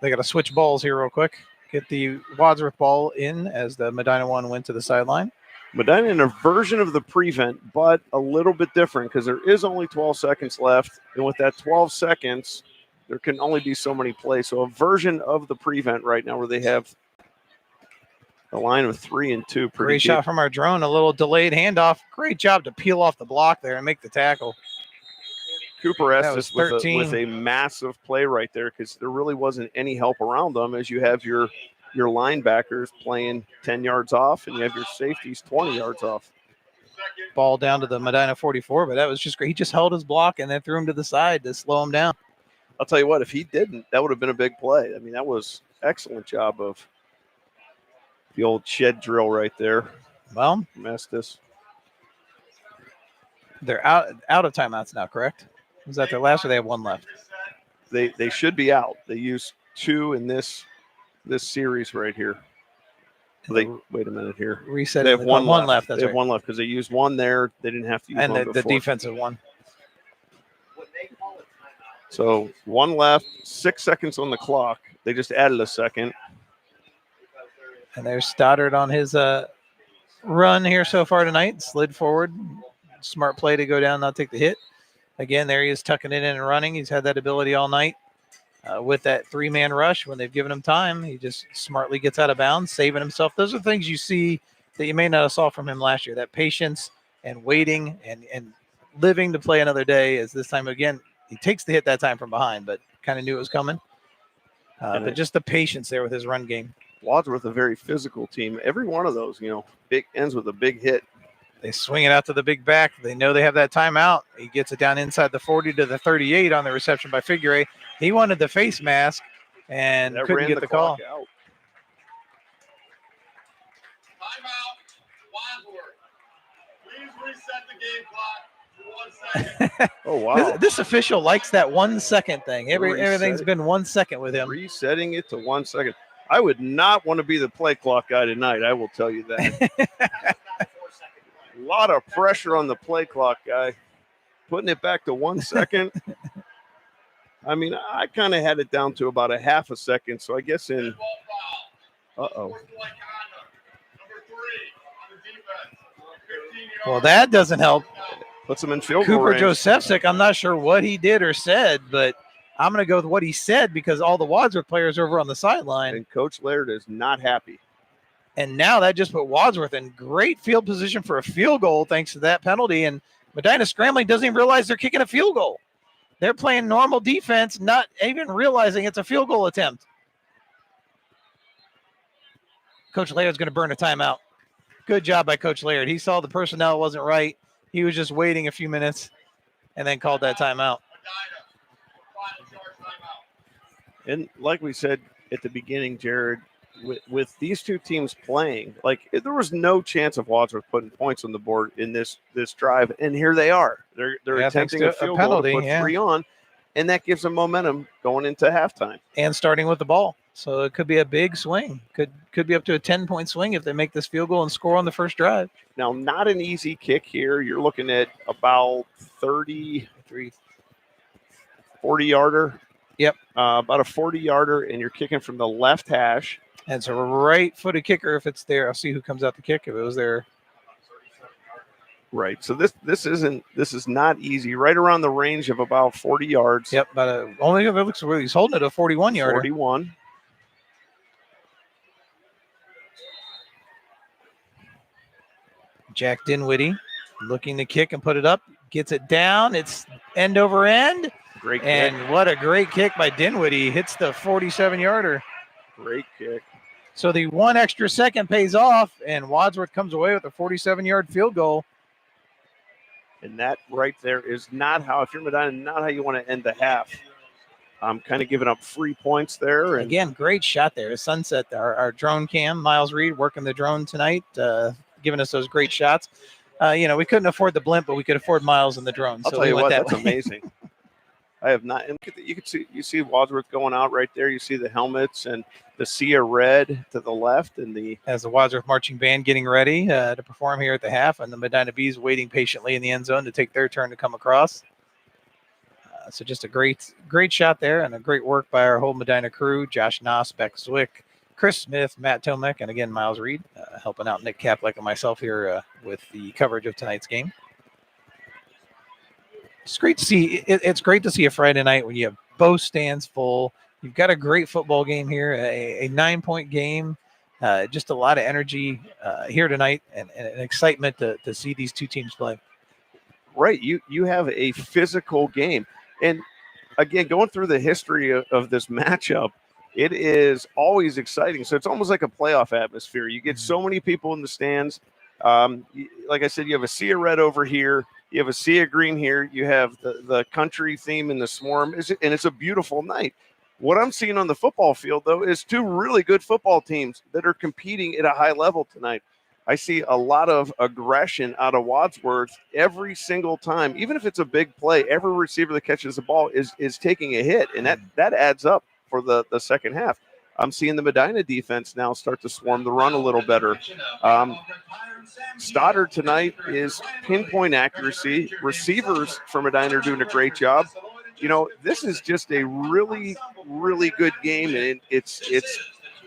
[SPEAKER 1] they got to switch balls here real quick. Get the Wadsworth ball in as the Medina one went to the sideline.
[SPEAKER 2] Medina in a version of the prevent, but a little bit different because there is only 12 seconds left. And with that 12 seconds, there can only be so many plays. So a version of the prevent right now where they have a line of 3 and 2.
[SPEAKER 1] Great shot from our drone. A little delayed handoff. Great job to peel off the block there and make the tackle.
[SPEAKER 2] Cooper
[SPEAKER 1] That
[SPEAKER 2] Estes
[SPEAKER 1] was 13.
[SPEAKER 2] with a massive play right there because there really wasn't any help around them as you have your linebackers playing 10 yards off and you have your safeties 20 yards off.
[SPEAKER 1] Ball down to the Medina 44, but that was just great. He just held his block and then threw him to the side to slow him down.
[SPEAKER 2] I'll tell you what, if he didn't, that would have been a big play. I mean, that was excellent job of the old shed drill right there.
[SPEAKER 1] Well,
[SPEAKER 2] Estes.
[SPEAKER 1] they're out of timeouts now, correct? Was that their last or they have one left?
[SPEAKER 2] They should be out. They used 2 in this series right here. Wait a minute here.
[SPEAKER 1] Reset.
[SPEAKER 2] They have one
[SPEAKER 1] left. That's
[SPEAKER 2] they have
[SPEAKER 1] right.
[SPEAKER 2] one left because they used one there. They didn't have to use
[SPEAKER 1] And
[SPEAKER 2] one
[SPEAKER 1] the
[SPEAKER 2] before.
[SPEAKER 1] defensive one.
[SPEAKER 2] So 1 left, 6 seconds on the clock. They just added a second.
[SPEAKER 1] And there's Stoddard on his run here so far tonight. Slid forward. Smart play to go down, not take the hit. Again, there he is tucking it in and running. He's had that ability all night with that 3-man rush. When they've given him time, he just smartly gets out of bounds, saving himself. Those are things you see that you may not have saw from him last year. That patience and waiting and living to play another day. As this time, again, he takes the hit that time from behind, but kind of knew it was coming. But just the patience there with his run game.
[SPEAKER 2] Wadsworth, a very physical team. Every one of those, big ends with a big hit.
[SPEAKER 1] They swing it out to the big back. They know they have that timeout. He gets it down inside the 40 to the 38 on the reception by Figure. He wanted the face mask and
[SPEAKER 2] That
[SPEAKER 1] couldn't
[SPEAKER 2] ran
[SPEAKER 1] get the call.
[SPEAKER 2] clock out.
[SPEAKER 4] Timeout. Wadsworth. Please reset the game clock for 1 second.
[SPEAKER 2] Oh, wow.
[SPEAKER 1] This official likes that 1 second thing. Everything's
[SPEAKER 2] Reset.
[SPEAKER 1] been 1 second with him.
[SPEAKER 2] Resetting it to 1 second. I would not want to be the play clock guy tonight. I will tell you that. A lot of pressure on the play clock guy. Putting it back to 1 second. I mean, I kind of had it down to about a half a second. So I guess in.
[SPEAKER 4] Dead ball foul.
[SPEAKER 2] Uh-oh.
[SPEAKER 4] Sportsmanlike conduct. Number 3 on the defense. 15 yards.
[SPEAKER 1] Well, that doesn't help.
[SPEAKER 2] Puts him in field goal
[SPEAKER 1] Cooper
[SPEAKER 2] range.
[SPEAKER 1] Josephsick, I'm not sure what he did or said, but I'm going to go with what he said because all the Wadsworth players are over on the sideline.
[SPEAKER 2] And Coach Laird is not happy.
[SPEAKER 1] And now that just put Wadsworth in great field position for a field goal thanks to that penalty. And Medina scrambling doesn't even realize they're kicking a field goal. They're playing normal defense, not even realizing it's a field goal attempt. Coach Laird's going to burn a timeout. Good job by Coach Laird. He saw the personnel wasn't right. He was just waiting a few minutes and then called that timeout.
[SPEAKER 4] Final charge timeout.
[SPEAKER 2] And like we said at the beginning, Jared, with these two teams playing, there was no chance of Wadsworth putting points on the board in this drive, and here they are. They're attempting a field goal to put 3 on, and that gives them momentum going into halftime
[SPEAKER 1] And starting with the ball. So it could be a big swing. Could be up to a 10-point swing if they make this field goal and score on the first drive.
[SPEAKER 2] Now, not an easy kick here. You're looking at about 30, 40-yarder.
[SPEAKER 1] Yep.
[SPEAKER 2] About a 40-yarder, and you're kicking from the left hash.
[SPEAKER 1] And it's a right-footed kicker if it's there. I'll see who comes out to kick if it was there.
[SPEAKER 2] Right. So this is not easy. Right around the range of about 40 yards.
[SPEAKER 1] Yep. But only if it looks he's holding it a 41-yarder.
[SPEAKER 2] 41.
[SPEAKER 1] Jack Dinwiddie looking to kick and put it up. Gets it down. It's end over end.
[SPEAKER 2] Great kick.
[SPEAKER 1] And what a great kick by Dinwiddie. Hits the 47-yarder.
[SPEAKER 2] Great kick.
[SPEAKER 1] So the 1 extra second pays off, and Wadsworth comes away with a 47-yard field goal.
[SPEAKER 2] And that right there is not how, if you're Medina, not how you want to end the half. I'm kind of giving up 3 points there. And
[SPEAKER 1] again, great shot there. Sunset, our drone cam, Miles Reed working the drone tonight, giving us those great shots. We couldn't afford the blimp, but we could afford Miles and the drone.
[SPEAKER 2] I'll tell you what, that's amazing. I have not. And you see Wadsworth going out right there. You see the helmets and the sea of red to the left, and
[SPEAKER 1] as the Wadsworth marching band getting ready to perform here at the half, and the Medina Bees waiting patiently in the end zone to take their turn to come across. So just a great shot there, and a great work by our whole Medina crew: Josh Noss, Beck Zwick, Chris Smith, Matt Tomek, and again Miles Reed, helping out Nick Kaplick and myself here with the coverage of tonight's game. It's great to see. It's great to see a Friday night when you have both stands full. You've got a great football game here, a 9-point game. Just a lot of energy here tonight, and an excitement to see these two teams play.
[SPEAKER 2] Right, you have a physical game, and again, going through the history of this matchup, it is always exciting. So it's almost like a playoff atmosphere. You get so many people in the stands. Like I said, you have a sea of red over here. You have a sea of green here. You have the country theme in the swarm, and it's a beautiful night. What I'm seeing on the football field, though, is two really good football teams that are competing at a high level tonight. I see a lot of aggression out of Wadsworth every single time. Even if it's a big play, every receiver that catches the ball is taking a hit, and that adds up for the second half. I'm seeing the Medina defense now start to swarm the run a little better. Stoddard tonight is pinpoint accuracy. Receivers for Medina are doing a great job. This is just a really, really good game, and it's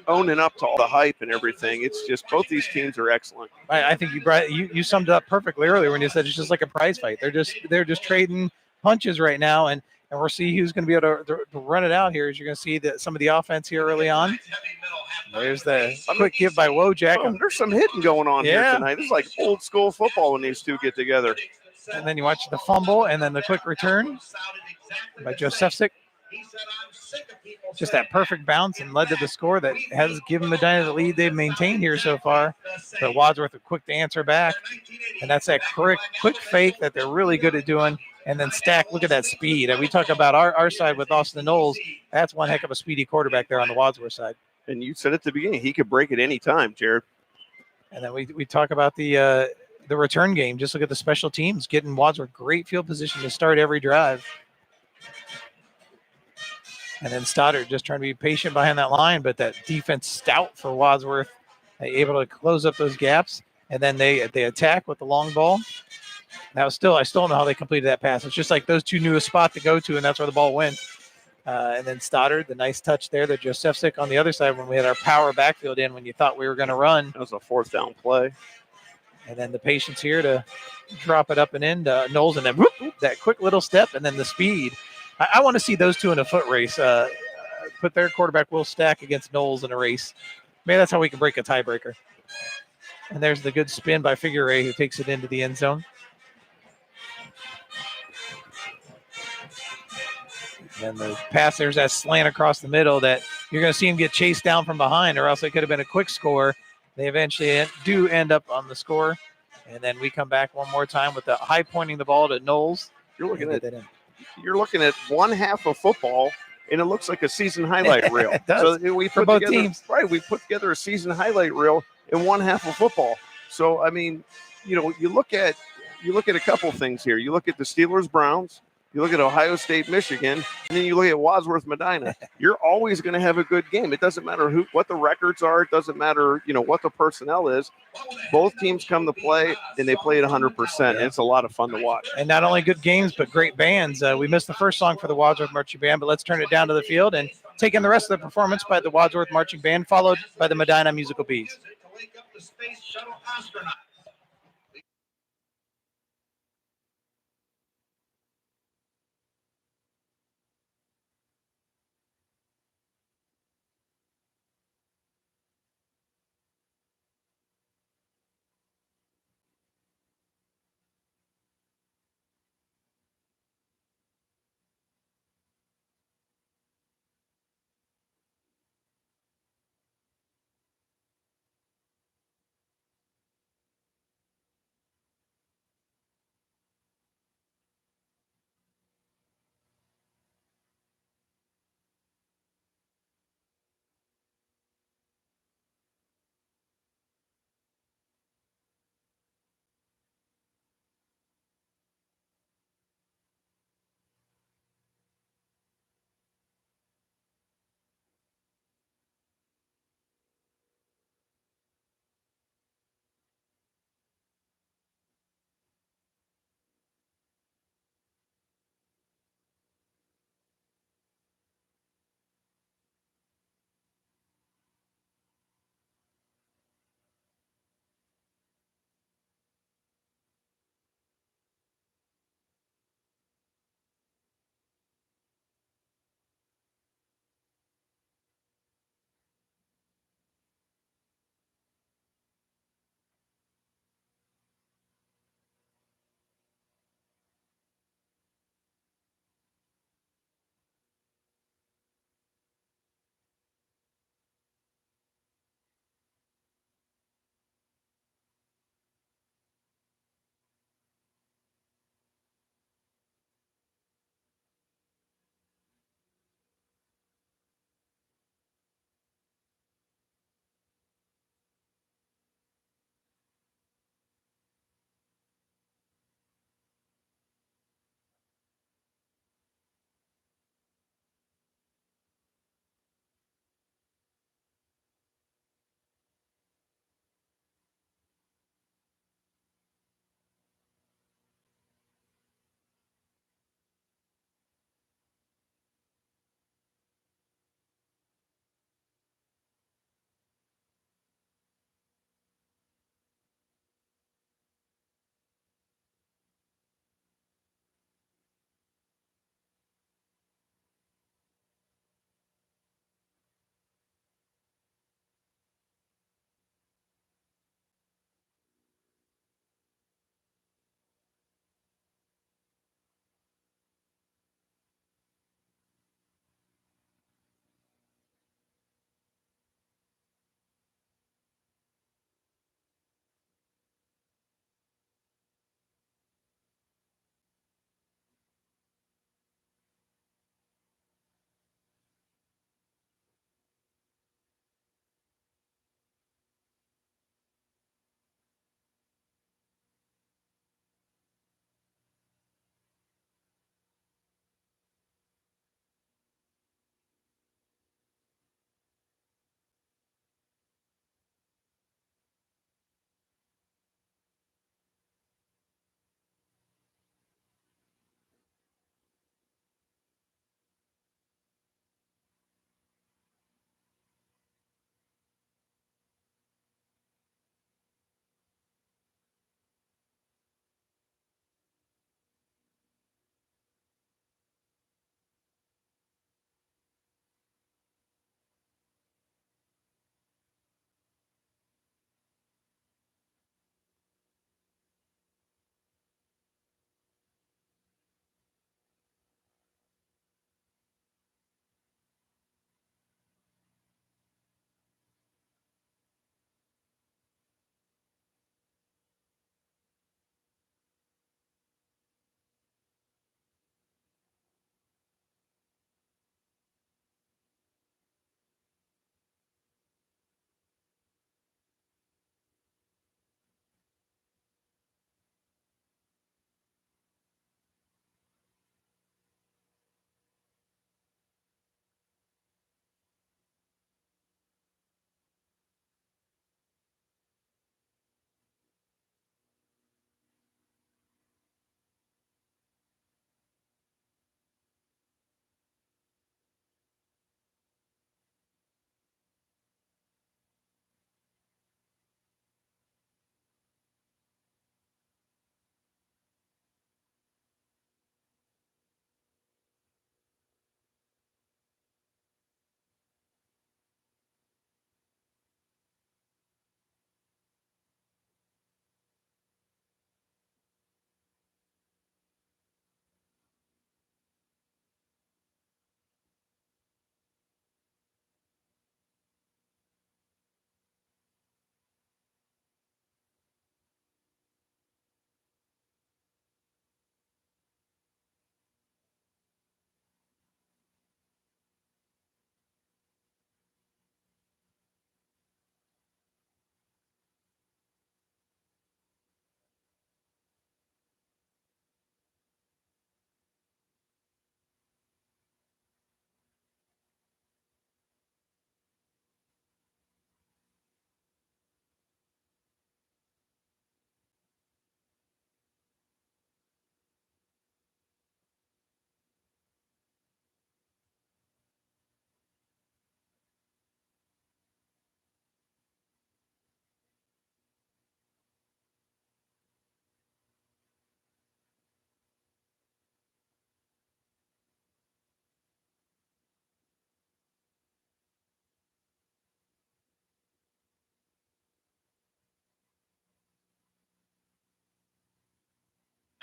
[SPEAKER 2] owning up to all the hype and everything. It's just both these teams are excellent.
[SPEAKER 1] I think you summed it up perfectly earlier when you said it's just like a prize fight. They're just trading punches right now, and we'll see who's going to be able to run it out here. As you're going to see that some of the offense here early on. There's the quick give by Wojak.
[SPEAKER 2] There's some hitting going on here tonight. This is like old school football when these two get together.
[SPEAKER 1] And then you watch the fumble and then the quick return by Josephsik. Just that perfect bounce and led to the score that has given Medina the lead they've maintained here so far. But Wadsworth are quick to answer back. And that's that quick fake that they're really good at doing. And then Stack, look at that speed. And we talk about our side with Austin Knowles. That's one heck of a speedy quarterback there on the Wadsworth side.
[SPEAKER 2] And you said at the beginning, he could break at any time, Jared.
[SPEAKER 1] And then we talk about the return game. Just look at the special teams, getting Wadsworth great field position to start every drive. And then Stoddard just trying to be patient behind that line, but that defense stout for Wadsworth, able to close up those gaps. And then they attack with the long ball. I still don't know how they completed that pass. It's just like those two knew a spot to go to, and that's where the ball went. And then Stoddard, the nice touch there. The Josephsik on the other side when we had our power backfield in when you thought we were going to run.
[SPEAKER 2] That was a fourth down play.
[SPEAKER 1] And then the patience here to drop it up and in to Knowles, and then that quick little step, and then the speed. I want to see those two in a foot race. Put their quarterback Will Stack against Knowles in a race. Maybe that's how we can break a tiebreaker. And there's the good spin by Figure Eight, who takes it into the end zone. And the pass, there's that slant across the middle that you're going to see him get chased down from behind, or else it could have been a quick score. They eventually do end up on the score. And then we come back one more time with the high pointing the ball to Knowles.
[SPEAKER 2] You're looking at one half of football, and it looks like a season highlight reel.
[SPEAKER 1] It does.
[SPEAKER 2] So we
[SPEAKER 1] for
[SPEAKER 2] put
[SPEAKER 1] both
[SPEAKER 2] together,
[SPEAKER 1] teams.
[SPEAKER 2] Right, we put together a season highlight reel in one half of football. So I mean, you look at a couple things here. You look at the Steelers-Browns. You look at Ohio State, Michigan, and then you look at Wadsworth, Medina. You're always going to have a good game. It doesn't matter what the records are. It doesn't matter, what the personnel is. Both teams come to play, and they play at 100%. And it's a lot of fun to watch.
[SPEAKER 1] And not only good games, but great bands. We missed the first song for the Wadsworth Marching Band, but let's turn it down to the field and take in the rest of the performance by the Wadsworth Marching Band, followed by the Medina Musical Bees.
[SPEAKER 3] To wake up the Space Shuttle astronauts.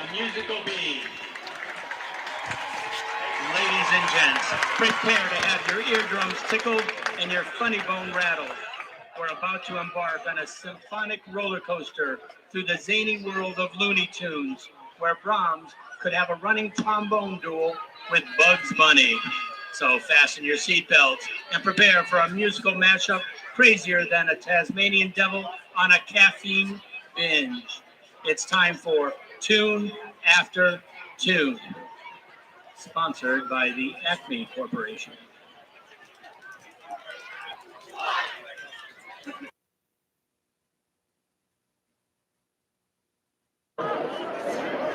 [SPEAKER 3] Musical bee. Ladies and gents, prepare to have your eardrums tickled and your funny bone rattled. We're about to embark on a symphonic roller coaster through the zany world of Looney Tunes, where Brahms could have a running trombone duel with Bugs Bunny. So fasten your seatbelts and prepare for a musical mashup crazier than a Tasmanian devil on a caffeine binge. It's time for Tune After Tune, sponsored by the Acme Corporation.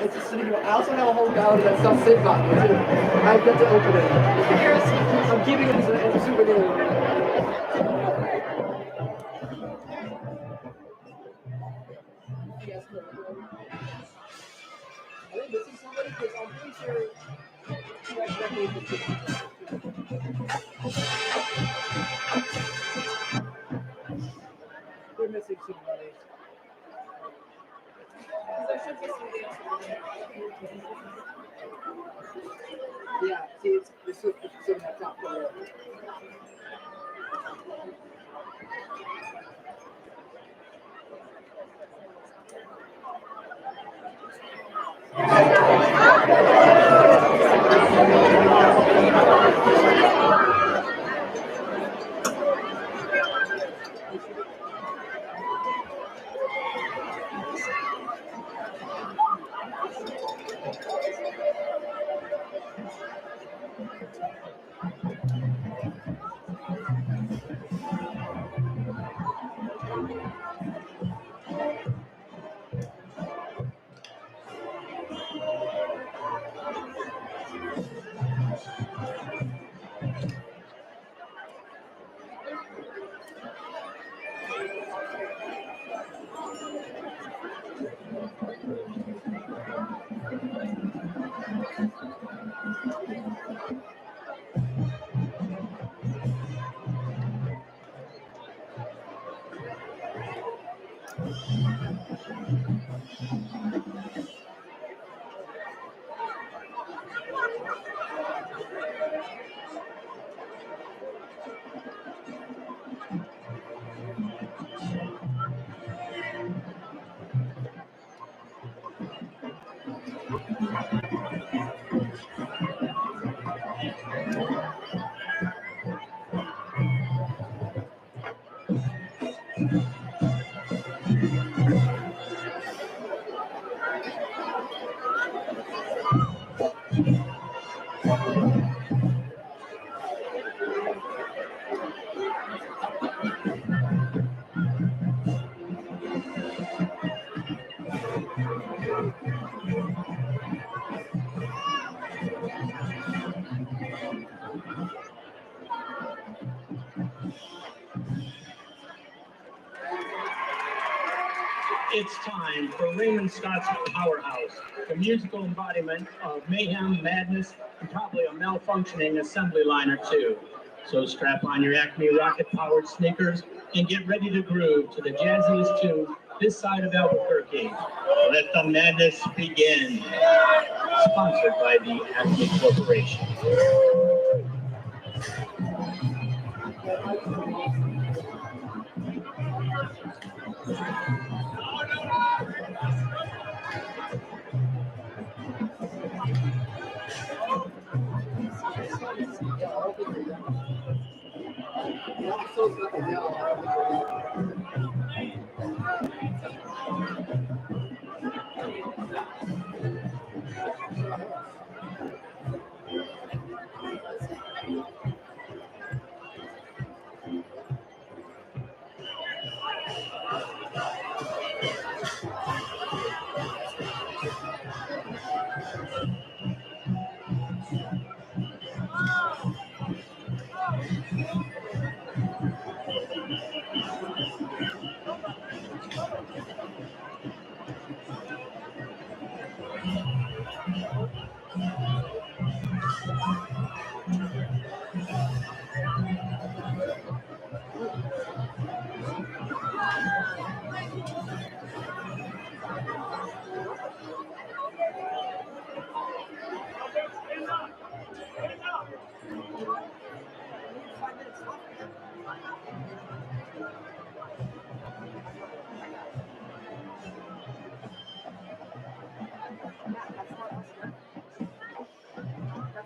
[SPEAKER 5] It's a city. I also have a whole gallery that sells Sid button too. I've got to open it. I'm keeping it as a souvenir. Yes, no. I think this is somebody because I'm pretty sure he has decades of They're missing somebody. Yeah, see, it's in that top row.
[SPEAKER 3] It's time for Raymond Scott's Powerhouse, the musical embodiment of mayhem, madness, and probably a malfunctioning assembly line or two. So strap on your Acme rocket-powered sneakers and get ready to groove to the jazziest tune this side of Albuquerque. Let the madness begin. Sponsored by the Acme Corporation.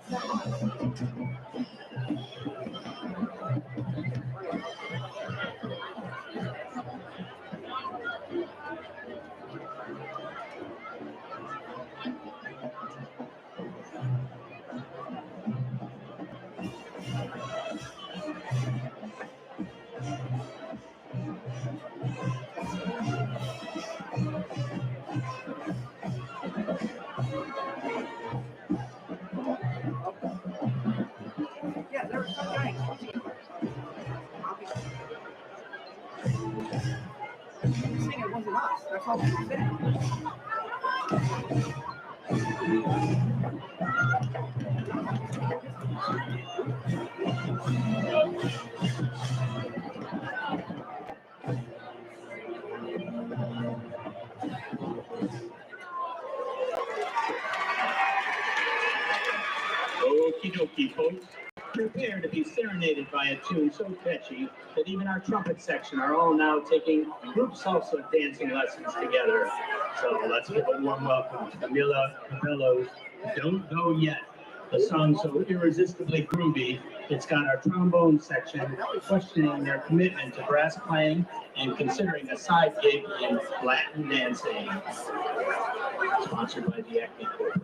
[SPEAKER 5] Yeah, there's some guy. He's saying it wasn't us. That's all he said.
[SPEAKER 3] Okie dokie, folks. Prepare to be serenaded by a tune so catchy that even our trumpet section are all now taking group salsa dancing lessons together. So let's give a warm welcome to Camila Cabello's Don't Go Yet. The song so irresistibly groovy, it's got our trombone section questioning their commitment to brass playing and considering a side gig in Latin dancing. Sponsored by the Acme Corporation.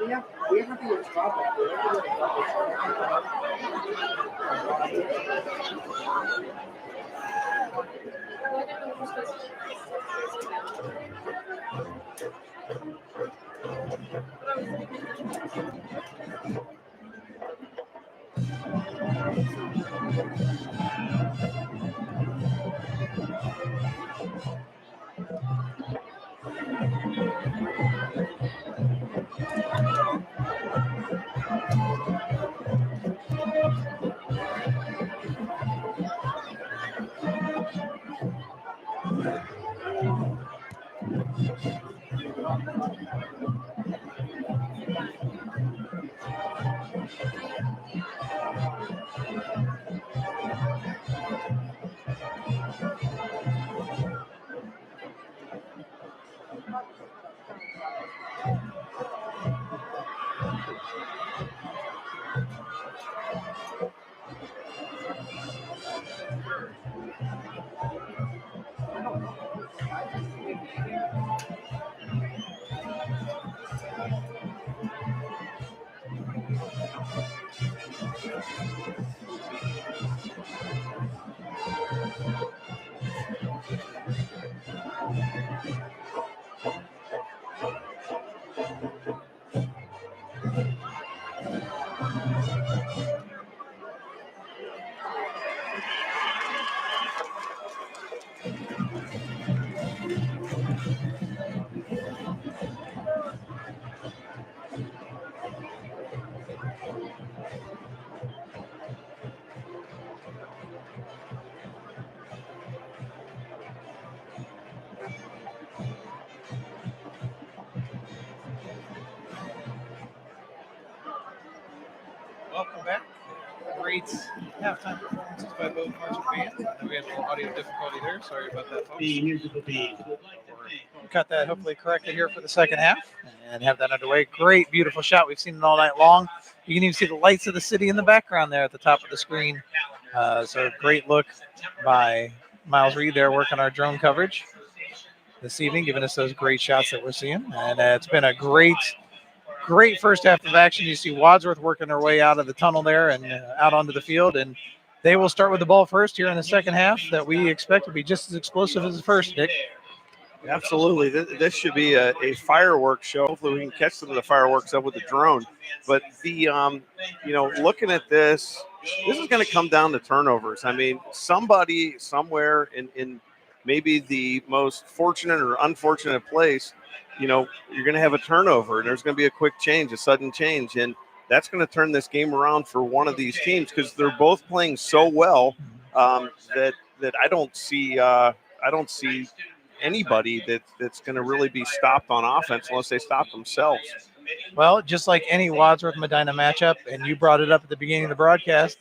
[SPEAKER 5] Yeah, we have to do a stop it.
[SPEAKER 1] Welcome back. Great halftime performances by both marching bands. We had a little audio difficulty there. Sorry about that, folks.
[SPEAKER 3] The musical beat.
[SPEAKER 1] We'll cut that hopefully corrected here for the second half and have that underway. Great, beautiful shot. We've seen it all night long. You can even see the lights of the city in the background there at the top of the screen. So great look by Miles Reed there working our drone coverage this evening, giving us those great shots that we're seeing. And it's been a great first half of action. You see Wadsworth working their way out of the tunnel there and out onto the field. And they will start with the ball first here in the second half that we expect to be just as explosive as the first, Dick.
[SPEAKER 2] Absolutely. This should be a fireworks show. Hopefully we can catch some of the fireworks up with the drone. But looking at this is going to come down to turnovers. I mean, somebody somewhere in maybe the most fortunate or unfortunate place, you're going to have a turnover and there's going to be a quick change, a sudden change. And that's going to turn this game around for one of these teams because they're both playing so well that I don't see anybody that's going to really be stopped on offense unless they stop themselves.
[SPEAKER 1] Well, just like any Wadsworth Medina matchup, and you brought it up at the beginning of the broadcast,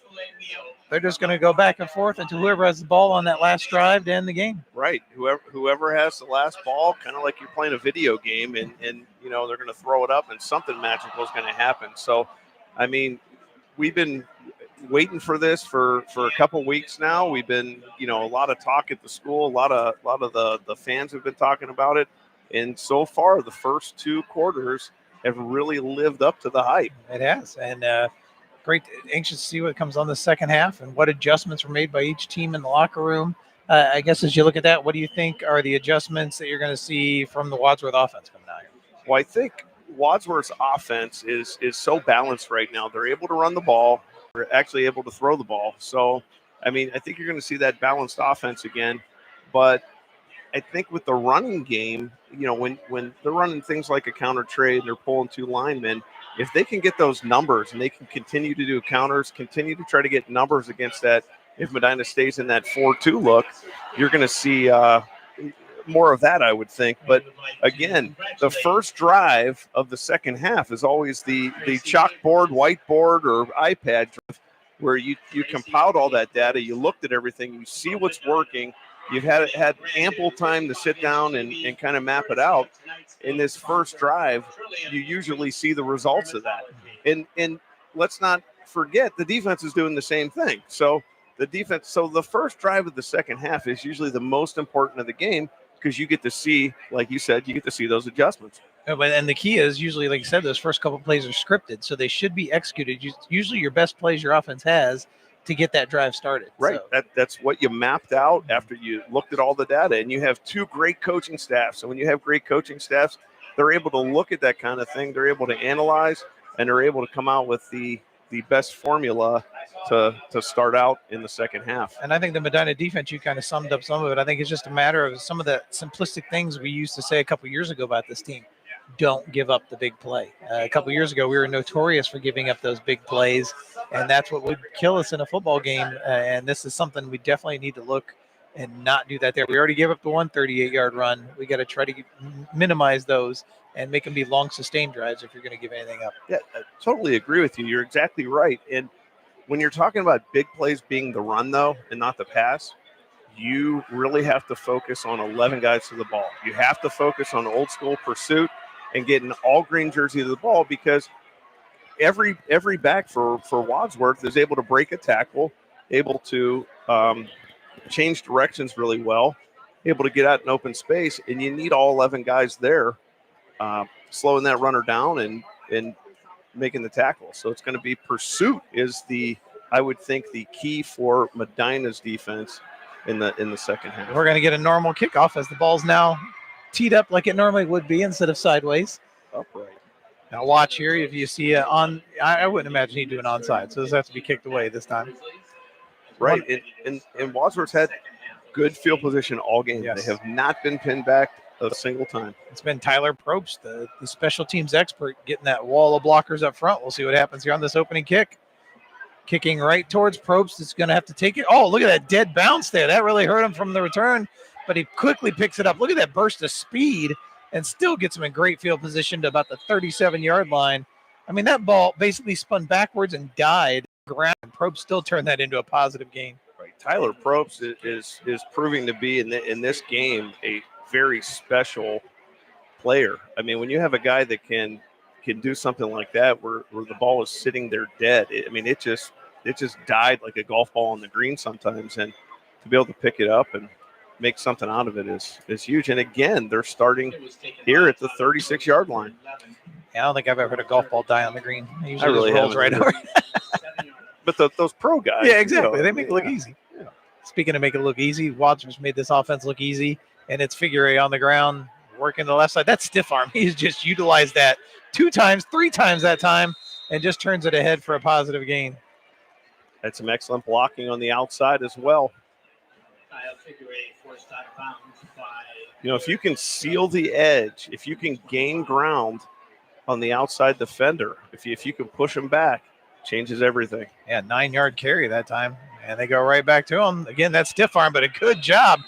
[SPEAKER 1] they're just going to go back and forth until whoever has the ball on that last drive to end the game.
[SPEAKER 2] Right. Whoever has the last ball, kind of like you're playing a video game, and they're going to throw it up and something magical is going to happen. So I mean, we've been waiting for this for a couple weeks now. We've been, a lot of talk at the school. A lot of the fans have been talking about it. And so far, the first 2 quarters have really lived up to the hype.
[SPEAKER 1] It has. And great, anxious to see what comes on the second half and what adjustments were made by each team in the locker room. I guess as you look at that, what do you think are the adjustments that you're going to see from the Wadsworth offense coming out here?
[SPEAKER 2] Well, I think Wadsworth's offense is so balanced right now. They're able to run the ball. They're actually able to throw the ball. So, I mean, I think you're going to see that balanced offense again. But I think with the running game, when they're running things like a counter trade and they're pulling 2 linemen, if they can get those numbers and they can continue to do counters, continue to try to get numbers against that, if Medina stays in that 4-2 look, you're going to see more of that, I would think. But again, the first drive of the second half is always the chalkboard, whiteboard, or iPad drive, where you compiled all that data, you looked at everything, you see what's working. You've had ample time to sit down and kind of map it out. In this first drive, you usually see the results of that. And let's not forget, the defense is doing the same thing. So the first drive of the second half is usually the most important of the game, because you get to see, like you said, you get to see those adjustments.
[SPEAKER 1] And the key is usually, like you said, those first couple plays are scripted, so they should be executed. Usually your best plays your offense has to get that drive started.
[SPEAKER 2] Right.
[SPEAKER 1] So.
[SPEAKER 2] That's what you mapped out after you looked at all the data, and you have 2 great coaching staffs. So when you have great coaching staffs, they're able to look at that kind of thing. They're able to analyze, and they're able to come out with the best formula to start out in the second half.
[SPEAKER 1] And I think the Medina defense, you kind of summed up some of it. I think it's just a matter of some of the simplistic things we used to say a couple years ago about this team. Don't give up the big play. A couple years ago, we were notorious for giving up those big plays, and that's what would kill us in a football game. And this is something we definitely need to look and not do that there. We already gave up the 138-yard run. We got to try to minimize those and make them be long, sustained drives if you're going to give anything up.
[SPEAKER 2] Yeah, I totally agree with you. You're exactly right. And when you're talking about big plays being the run, though, and not the pass, you really have to focus on 11 guys to the ball. You have to focus on old school pursuit and getting all green jersey to the ball, because every back for Wadsworth is able to break a tackle, able to change directions really well, able to get out in open space, and you need all 11 guys there slowing that runner down and making the tackle. So it's going to be pursuit is I would think the key for Medina's defense in the second half.
[SPEAKER 1] We're going to get a normal kickoff as the ball's now teed up like it normally would be instead of sideways.
[SPEAKER 2] Upright.
[SPEAKER 1] Now watch here. If you see I wouldn't imagine he'd do an onside, so this has to be kicked away this time.
[SPEAKER 2] Right, and Wadsworth's had good field position all game.
[SPEAKER 1] Yes.
[SPEAKER 2] They have not been pinned back a single time.
[SPEAKER 1] It's been Tyler Probst, the special teams expert, getting that wall of blockers up front. We'll see what happens here on this opening kick. Kicking right towards Probst. It's going to have to take it. Oh, look at that dead bounce there. That really hurt him from the return, but he quickly picks it up. Look at that burst of speed and still gets him in great field position to about the 37-yard line. I mean, that ball basically spun backwards and died. Ground. Probst still turned that into a positive gain.
[SPEAKER 2] Right. Tyler Probst is proving to be in this game a very special player. I mean, when you have a guy that can do something like that where the ball is sitting there dead, it just died like a golf ball on the green sometimes, and to be able to pick it up and make something out of it is huge. And again, they're starting here at the 36-yard line.
[SPEAKER 1] Yeah, I don't think I've ever heard a golf ball die on the green. It usually
[SPEAKER 2] really
[SPEAKER 1] just rolls right
[SPEAKER 2] haven't
[SPEAKER 1] over.
[SPEAKER 2] But those pro guys.
[SPEAKER 1] Yeah, exactly. They make it look easy.
[SPEAKER 2] Yeah.
[SPEAKER 1] Speaking of make it look easy, Wadsworth made this offense look easy, and it's figure eight on the ground, working the left side. That stiff arm. He's just utilized that 2 times, 3 times that time, and just turns it ahead for a positive gain.
[SPEAKER 2] Had some excellent blocking on the outside as well.
[SPEAKER 3] Figure eight forced out of bounds by.
[SPEAKER 2] If you can seal the edge, if you can gain ground on the outside defender, if you can push him back, changes everything.
[SPEAKER 1] Yeah, 9-yard carry that time, and they go right back to him. Again, that stiff arm, but a good job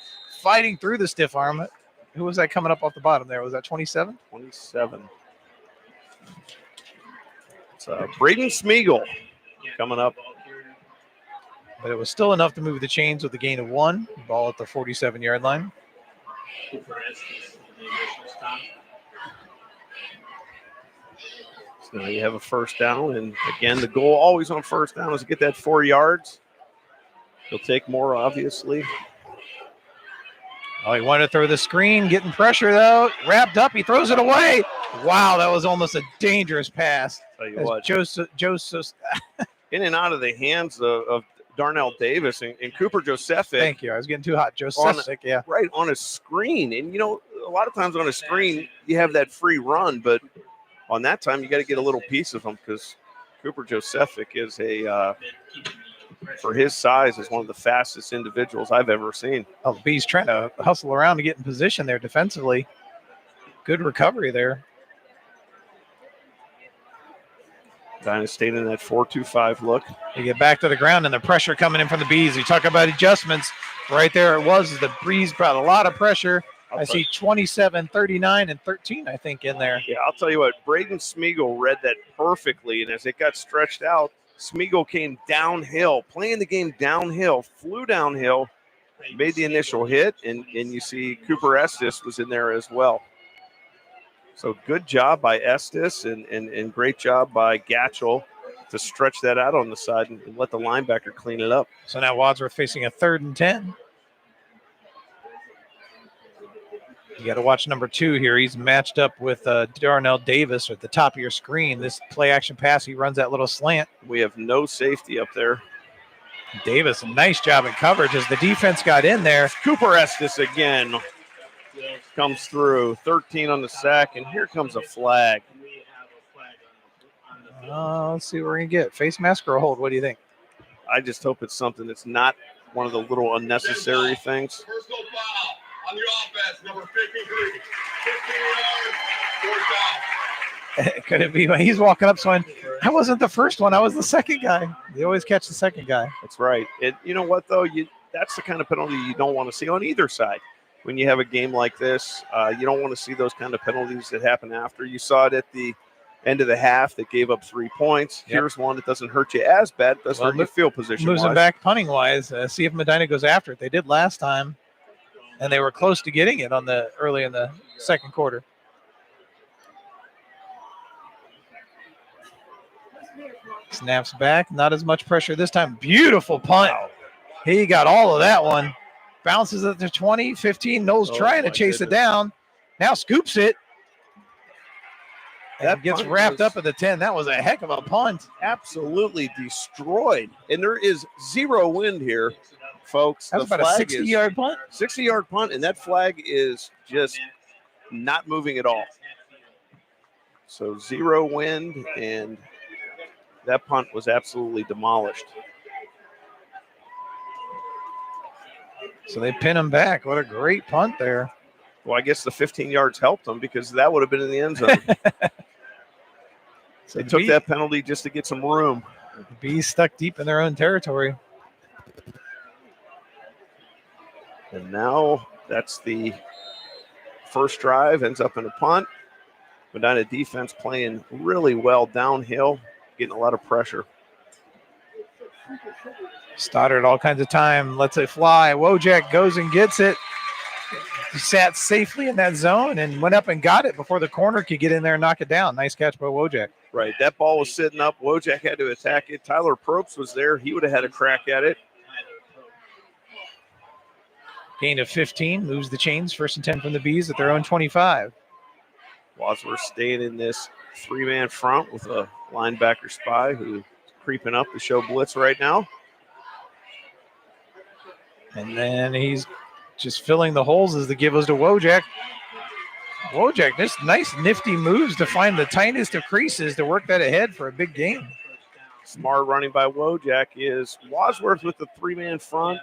[SPEAKER 1] fighting through the stiff arm. Who was that coming up off the bottom there? Was that 27?
[SPEAKER 2] 27. It's Braden Smeagol coming up.
[SPEAKER 1] But it was still enough to move the chains with a gain of 1. Ball at the 47-yard line.
[SPEAKER 2] So now you have a first down, and again, the goal always on first down is to get that 4 yards. He'll take more, obviously.
[SPEAKER 1] Oh, he wanted to throw the screen, getting pressure though. Wrapped up, he throws it away. Wow, that was almost a dangerous pass.
[SPEAKER 2] Tell you
[SPEAKER 1] As
[SPEAKER 2] what,
[SPEAKER 1] Joseph,
[SPEAKER 2] in and out of the hands of Darnell Davis and Cooper Josephic.
[SPEAKER 1] thank you. I was getting too hot. Josephic, yeah.
[SPEAKER 2] Right on a screen. And, a lot of times on a screen, you have that free run, but on that time, you got to get a little piece of him because Cooper Josephic is for his size, is one of the fastest individuals I've ever seen.
[SPEAKER 1] Oh, the Bees trying to hustle around to get in position there defensively. Good recovery there.
[SPEAKER 2] Medina stayed in that 4-2-5 look.
[SPEAKER 1] They get back to the ground and the pressure coming in from the Bees. You talk about adjustments. Right there it was. The Breeze brought a lot of pressure. I see 27, 39, and 13, I think, in there.
[SPEAKER 2] Yeah, I'll tell you what, Braden Smeagol read that perfectly, and as it got stretched out, Smeagol came downhill, playing the game downhill, flew downhill, made the initial hit, and you see Cooper Estes was in there as well. So good job by Estes and great job by Gatchel to stretch that out on the side and let the linebacker clean it up.
[SPEAKER 1] So now Wadsworth facing a 3rd and 10. You got to watch number 2 here. He's matched up with Darnell Davis at the top of your screen. This play action pass, he runs that little slant.
[SPEAKER 2] We have no safety up there.
[SPEAKER 1] Davis, a nice job in coverage as the defense got in there.
[SPEAKER 2] Cooper Estes again comes through, 13 on the sack, and here comes a flag.
[SPEAKER 1] Let's see what we're going to get. Face mask or a hold? What do you think?
[SPEAKER 2] I just hope it's something that's not one of the little unnecessary things.
[SPEAKER 4] Personal foul on the offense, number 53. 15 yards, 4th down.
[SPEAKER 1] Could it be when he's walking up saying, I wasn't the first one, I was the second guy. They always catch the second guy.
[SPEAKER 2] That's right. You know what, though? That's the kind of penalty you don't want to see on either side. When you have a game like this, you don't want to see those kind of penalties that happen after. You saw it at the end of the half that gave up 3 points.
[SPEAKER 1] Yep.
[SPEAKER 2] Here's one that doesn't hurt you as bad. It doesn't hurt your field position.
[SPEAKER 1] Moves them back punting-wise. See if Medina goes after it. They did last time, and they were close to getting it early in the second quarter. Snaps back. Not as much pressure this time. Beautiful punt.
[SPEAKER 2] Wow.
[SPEAKER 1] He got all of that one. Bounces at the 20, 15. Knowles trying to chase it down. Now scoops it. That gets wrapped up at the 10. That was a heck of a punt.
[SPEAKER 2] Absolutely destroyed. And there is zero wind here, folks.
[SPEAKER 1] That was about a 60-yard punt.
[SPEAKER 2] 60-yard punt, and that flag is just not moving at all. So zero wind, and that punt was absolutely demolished.
[SPEAKER 1] So they pin him back. What a great punt there.
[SPEAKER 2] Well, I guess the 15 yards helped them because that would have been in the end zone.
[SPEAKER 1] So
[SPEAKER 2] they took that penalty just to get some room.
[SPEAKER 1] The Bees stuck deep in their own territory.
[SPEAKER 2] And now that's the first drive, ends up in a punt. Medina defense playing really well downhill, getting a lot of pressure.
[SPEAKER 1] Stoddard all kinds of time, lets it fly. Wojak goes and gets it. He sat safely in that zone and went up and got it before the corner could get in there and knock it down. Nice catch by Wojak.
[SPEAKER 2] Right, that ball was sitting up. Wojak had to attack it. Tyler Probst was there. He would have had a crack at it.
[SPEAKER 1] Gain of 15, moves the chains. 1st and 10 from the Bees at their own 25.
[SPEAKER 2] Wadsworth staying in this 3-man front with a linebacker spy who's creeping up to show blitz right now.
[SPEAKER 1] And then he's just filling the holes as the give goes to Wojak. Wojak, this nice nifty moves to find the tightest of creases to work that ahead for a big game.
[SPEAKER 2] Smart running by Wojak is Wadsworth with the 3-man front.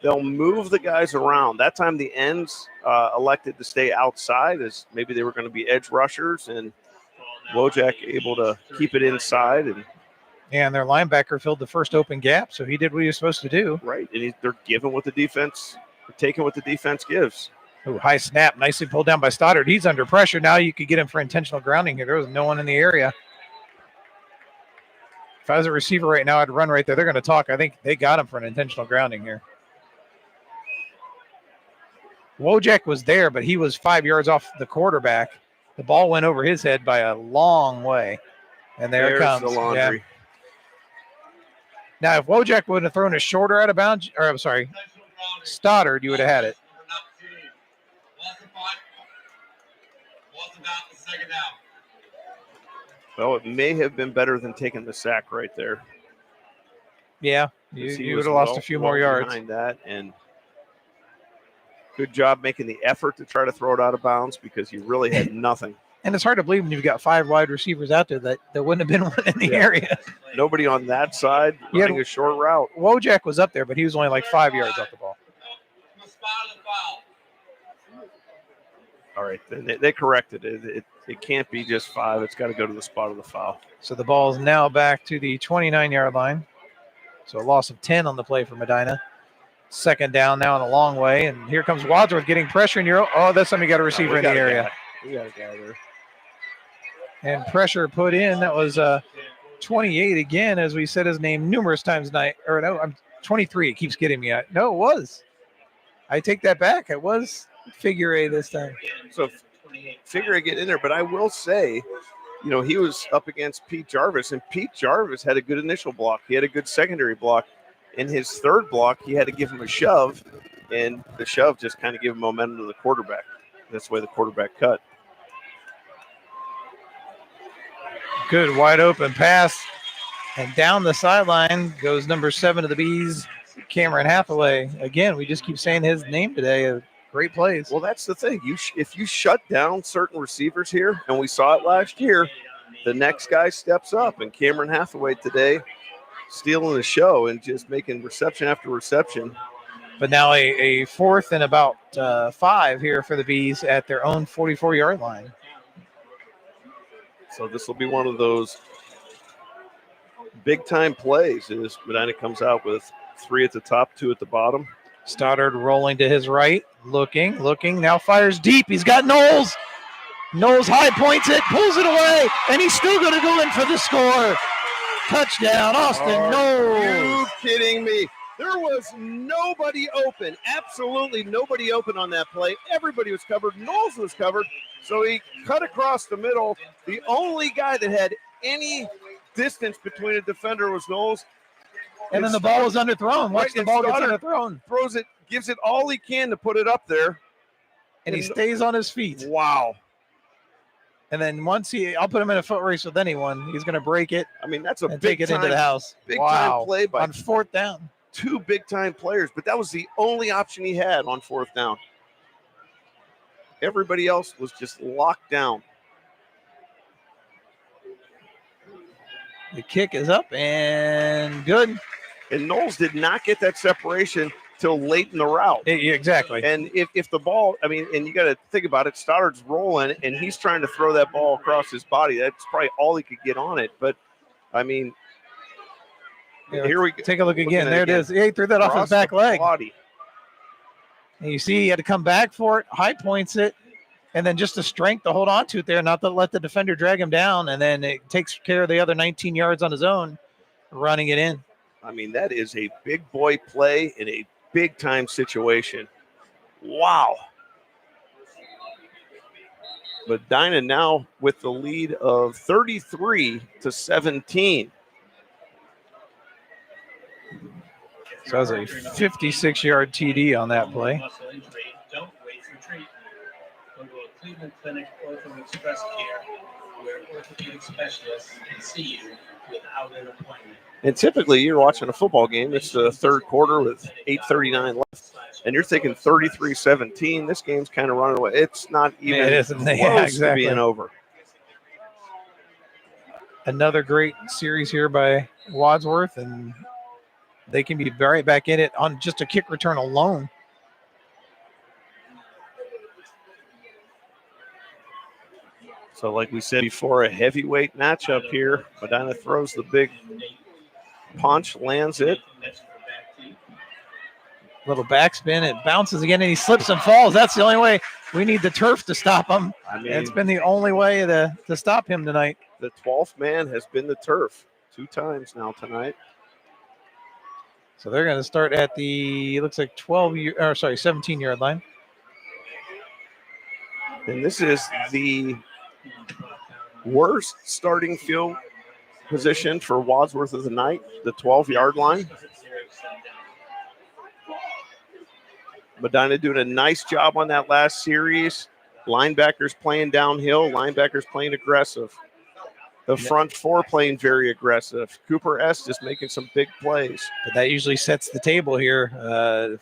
[SPEAKER 2] They'll move the guys around. That time the ends elected to stay outside as maybe they were going to be edge rushers, and Wojak able to keep it inside.
[SPEAKER 1] And their linebacker filled the first open gap, so he did what he was supposed to do.
[SPEAKER 2] Right, and they're giving what the defense, taking what the defense gives.
[SPEAKER 1] Ooh, high snap, nicely pulled down by Stoddard. He's under pressure. Now you could get him for intentional grounding here. There was no one in the area. If I was a receiver right now, I'd run right there. They're going to talk. I think they got him for an intentional grounding here. Wojak was there, but he was 5 yards off the quarterback. The ball went over his head by a long way. And there it
[SPEAKER 2] There's
[SPEAKER 1] comes.
[SPEAKER 2] the laundry.
[SPEAKER 1] Yeah. Now, if Wojak would have thrown a shorter out of bounds, or I'm sorry, Stoddard, you would have had it.
[SPEAKER 2] Well, it may have been better than taking the sack right there.
[SPEAKER 1] Yeah, you would have lost a few more yards
[SPEAKER 2] behind that, and good job making the effort to try to throw it out of bounds because you really had nothing.
[SPEAKER 1] And it's hard to believe when you've got 5 wide receivers out there that there wouldn't have been one in the area.
[SPEAKER 2] Nobody on that side running a short route.
[SPEAKER 1] Wojak was up there, but he was only like 5 yards off the ball.
[SPEAKER 2] All right, then they corrected it. It can't be just 5. It's got to go to the spot of the foul.
[SPEAKER 1] So the ball is now back to the 29-yard line. So a loss of 10 on the play for Medina. Second down now in a long way. And here comes Wadsworth getting pressure in your. Oh, that's time you got a receiver in the area.
[SPEAKER 2] We got a guy there.
[SPEAKER 1] And pressure put in. That was 28 again, as we said his name numerous times tonight. Or no, I'm 23. It keeps getting me. No, it was. I take that back. It was Figure this time.
[SPEAKER 2] So Figure get in there. But I will say, he was up against Pete Jarvis, and Pete Jarvis had a good initial block. He had a good secondary block. In his third block, he had to give him a shove, and the shove just kind of gave him momentum to the quarterback. That's the way the quarterback cut.
[SPEAKER 1] Good wide open pass. And down the sideline goes number 7 of the Bees, Cameron Hathaway. Again, we just keep saying his name today. Great plays.
[SPEAKER 2] Well, that's the thing. If you shut down certain receivers here, and we saw it last year, the next guy steps up. And Cameron Hathaway today stealing the show and just making reception after reception.
[SPEAKER 1] But now a 4th and about 5 here for the Bees at their own 44-yard line.
[SPEAKER 2] So this will be one of those big-time plays as Medina comes out with 3 at the top, 2 at the bottom.
[SPEAKER 1] Stoddard rolling to his right, looking, now fires deep. He's got Knowles. Knowles high points it, pulls it away, and he's still going to go in for the score. Touchdown, Austin Knowles.
[SPEAKER 2] Are you kidding me? There was nobody open, absolutely nobody open on that play. Everybody was covered. Knowles was covered, so he cut across the middle. The only guy that had any distance between a defender was Knowles.
[SPEAKER 1] And then the ball was underthrown. Watch the ball gets underthrown.
[SPEAKER 2] Throws it, gives it all he can to put it up there.
[SPEAKER 1] And he stays on his feet.
[SPEAKER 2] Wow.
[SPEAKER 1] And then I'll put him in a foot race with anyone. He's going to break it.
[SPEAKER 2] I mean, that's a
[SPEAKER 1] take it into the house.
[SPEAKER 2] Big time play by
[SPEAKER 1] on 4th down.
[SPEAKER 2] 2 big time players, but that was the only option he had on 4th down. Everybody else was just locked down.
[SPEAKER 1] The kick is up and good.
[SPEAKER 2] And Knowles did not get that separation till late in the route.
[SPEAKER 1] Exactly.
[SPEAKER 2] And if the ball, and you got to think about it, Stoddard's rolling, and he's trying to throw that ball across his body. That's probably all he could get on it. But, here we go.
[SPEAKER 1] Take a look again. There it is. He threw that off his back leg.
[SPEAKER 2] Body.
[SPEAKER 1] And you see he had to come back for it, high points it, and then just the strength to hold on to it there, not to let the defender drag him down, and then it takes care of the other 19 yards on his own, running it in.
[SPEAKER 2] That is a big boy play in a big-time situation. Wow. Medina now with the lead of 33-17.
[SPEAKER 1] So that was a 56-yard TD on that play.
[SPEAKER 3] Don't wait for treatment. Go to a Cleveland Clinic Ortho Express Care where orthopedic specialists can see you without an appointment.
[SPEAKER 2] And typically you're watching a football game. It's the third quarter with 8:39 left. And you're thinking 33-17. This game's kind of running away. It's not even close to being over.
[SPEAKER 1] Another great series here by Wadsworth, and they can be right back in it on just a kick return alone.
[SPEAKER 2] So like we said before, a heavyweight matchup here. Medina throws the big punch, lands it.
[SPEAKER 1] Little backspin, it bounces again, and he slips and falls. That's the only way. We need the turf to stop him. It's been the only way to stop him tonight.
[SPEAKER 2] The 12th man has been the turf 2 times now tonight.
[SPEAKER 1] So they're going to start at the, looks like 17-yard line.
[SPEAKER 2] And this is the worst starting field position for Wadsworth of the night, the 12-yard line. Medina doing a nice job on that last series. Linebackers playing downhill, linebackers playing aggressive. The front four playing very aggressive. Cooper Estes making some big plays.
[SPEAKER 1] But that usually sets the table here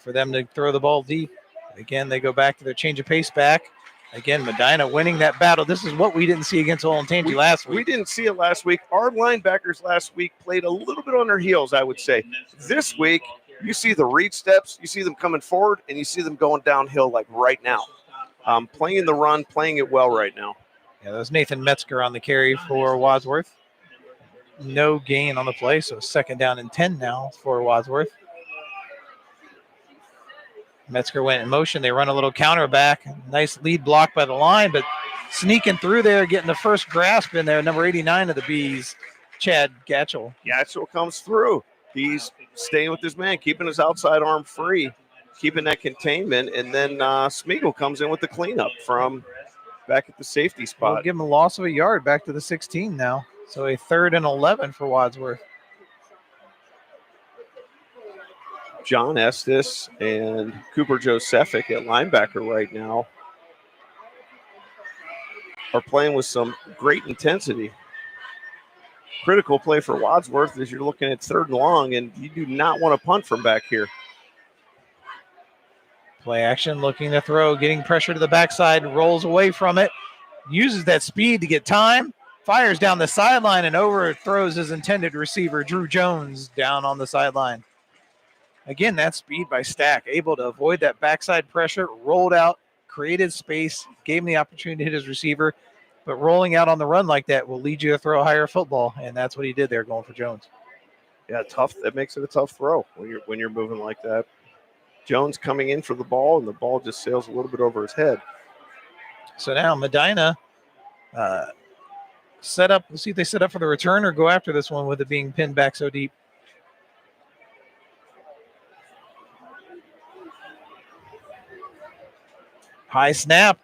[SPEAKER 1] for them to throw the ball deep. Again, they go back to their change of pace back. Again, Medina winning that battle. This is what we didn't see against Olentangy last week.
[SPEAKER 2] We didn't see it last week. Our linebackers last week played a little bit on their heels, I would say. This week, you see the read steps, you see them coming forward, and you see them going downhill like right now. Playing the run, playing it well right now.
[SPEAKER 1] Yeah, that was Nathan Metzger on the carry for Wadsworth. No gain on the play, so 2nd down and 10 now for Wadsworth. Metzger went in motion. They run a little counter back. Nice lead block by the line, but sneaking through there, getting the first grasp in there, number 89 of the Bees, Chad Gatchell.
[SPEAKER 2] Gatchell comes through. He's staying with his man, keeping his outside arm free, keeping that containment, and then Smeagol comes in with the cleanup from back at the safety spot.
[SPEAKER 1] We'll give him a loss of a yard back to the 16 now. So a 3rd and 11 for Wadsworth.
[SPEAKER 2] John Estes and Cooper Josephic at linebacker right now are playing with some great intensity. Critical play for Wadsworth as you're looking at 3rd and long, and you do not want to punt from back here.
[SPEAKER 1] Play action, looking to throw, getting pressure to the backside, rolls away from it, uses that speed to get time, fires down the sideline and overthrows his intended receiver, Drew Jones, down on the sideline. Again, that speed by Stack, able to avoid that backside pressure, rolled out, created space, gave him the opportunity to hit his receiver, but rolling out on the run like that will lead you to throw a higher football, and that's what he did there going for Jones.
[SPEAKER 2] Yeah, tough. That makes it a tough throw when you're moving like that. Jones coming in for the ball, and the ball just sails a little bit over his head.
[SPEAKER 1] So now Medina set up. Let's see if they set up for the return or go after this one with it being pinned back so deep. High snap.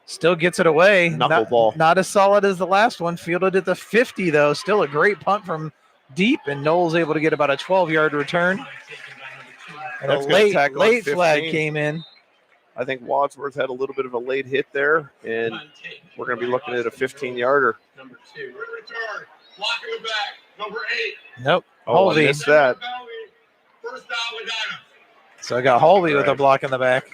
[SPEAKER 1] Still gets it away.
[SPEAKER 2] Knuckleball.
[SPEAKER 1] Not as solid as the last one. Fielded at the 50, though. Still a great punt from deep, and Knowles able to get about a 12-yard return. And a late flag came in.
[SPEAKER 2] I think Wadsworth had a little bit of a late hit there, and we're going to be looking at a 15-yarder.
[SPEAKER 4] Number 2. Return. Block in the back. Number 8.
[SPEAKER 1] Nope.
[SPEAKER 2] Oh, I missed that.
[SPEAKER 4] First down, Medina.
[SPEAKER 1] So I got Holby with a block in the back.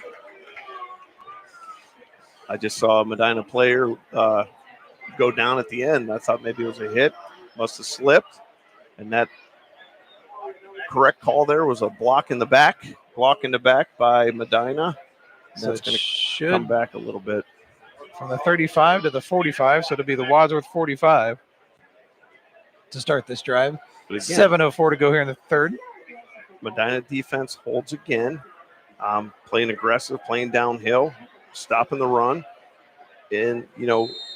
[SPEAKER 2] I just saw a Medina player go down at the end. I thought maybe it was a hit. Must have slipped. And that correct call there was a block in the back. Block in the back by Medina. So it's going to come back a little bit.
[SPEAKER 1] From the 35 to the 45, so it'll be the Wadsworth 45 to start this drive. 7:04 to go here in the 3rd.
[SPEAKER 2] Medina defense holds again. Playing aggressive, playing downhill, stopping the run. And,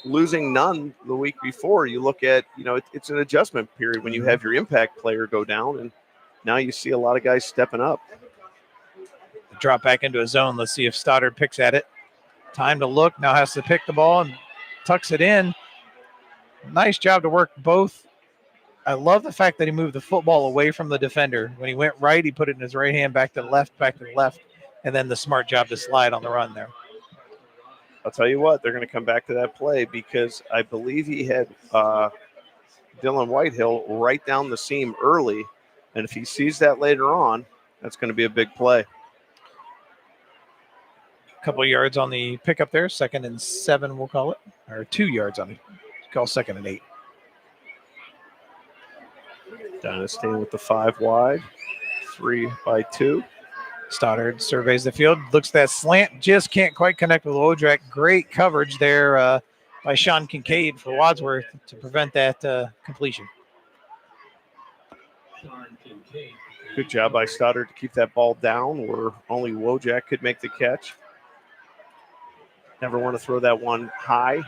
[SPEAKER 2] losing none the week before, you look at, it's an adjustment period when you have your impact player go down, and now you see a lot of guys stepping up.
[SPEAKER 1] Drop back into a zone. Let's see if Stoddard picks at it. Time to look. Now has to pick the ball and tucks it in. Nice job to work both. I love the fact that he moved the football away from the defender. When he went right, he put it in his right hand, back to the left, and then the smart job to slide on the run there.
[SPEAKER 2] I'll tell you what, they're going to come back to that play because I believe he had Dylan Whitehill right down the seam early, and if he sees that later on, that's going to be a big play.
[SPEAKER 1] Couple of yards on the pickup there. 2nd and 7, we'll call it. Or 2 yards on the call 2nd and 8.
[SPEAKER 2] Dinah staying with the 5 wide. 3 by 2.
[SPEAKER 1] Stoddard surveys the field. Looks at that slant. Just can't quite connect with Wojak. Great coverage there by Sean Kincaid for Wadsworth to prevent that completion.
[SPEAKER 2] Good job by Stoddard to keep that ball down where only Wojak could make the catch. Never want to throw that one high.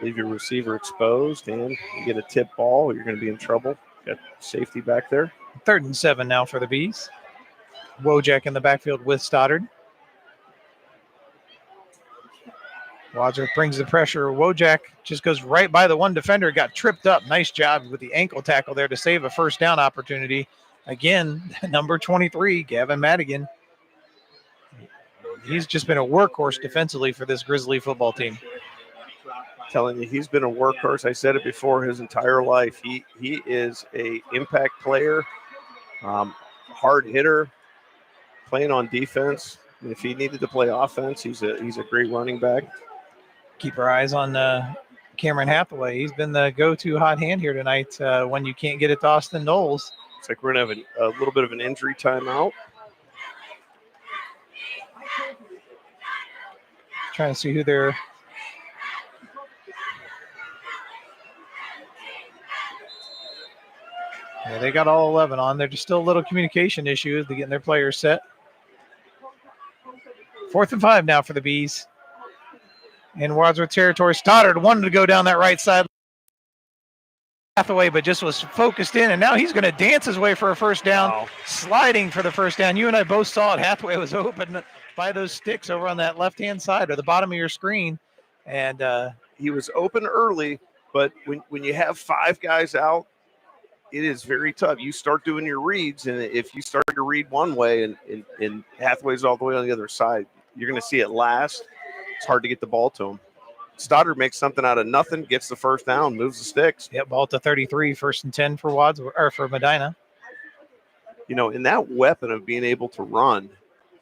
[SPEAKER 2] Leave your receiver exposed, and you get a tip ball, you're going to be in trouble. Got safety back there.
[SPEAKER 1] 3rd and 7 now for the Bees. Wojak in the backfield with Stoddard. Wadsworth brings the pressure. Wojak just goes right by the one defender, got tripped up. Nice job with the ankle tackle there to save a first down opportunity. Again, number 23, Gavin Madigan. He's just been a workhorse defensively for this Grizzly football team.
[SPEAKER 2] Telling you, he's been a workhorse. I said it before, his entire life. He is a impact player, hard hitter, playing on defense. If he needed to play offense, he's a great running back.
[SPEAKER 1] Keep our eyes on Cameron Hathaway. He's been the go-to hot hand here tonight when you can't get it to Austin Knowles.
[SPEAKER 2] Looks like we're going to have a little bit of an injury timeout.
[SPEAKER 1] Trying to see who they're... Yeah, they got all 11 on. They're just still a little communication issues to getting their players set. 4th and 5 now for the Bees. In Wadsworth territory, Stoddard wanted to go down that right side. Hathaway, but just was focused in, and now he's going to dance his way for a first down, sliding for the first down. You and I both saw it. Hathaway was open by those sticks over on that left-hand side or the bottom of your screen. And
[SPEAKER 2] he was open early, but when you have 5 guys out, it is very tough. You start doing your reads, and if you start to read one way and Hathaway's all the way on the other side, you're going to see it last. It's hard to get the ball to him. Stoddard makes something out of nothing, gets the first down, moves the sticks.
[SPEAKER 1] Yep, ball to 33, 1st and 10 for Wadsworth or for Medina.
[SPEAKER 2] You know, and that weapon of being able to run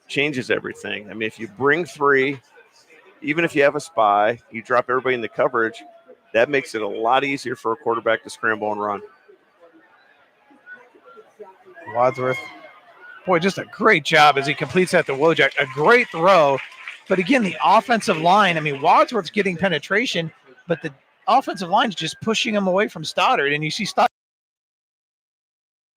[SPEAKER 2] changes everything. I mean, if you bring 3, even if you have a spy, you drop everybody in the coverage, that makes it a lot easier for a quarterback to scramble and run.
[SPEAKER 1] Wadsworth, boy, just a great job as he completes that to Wojak. A great throw. But again, the offensive line, I mean, Wadsworth's getting penetration, but the offensive line's just pushing him away from Stoddard. And you see Stoddard,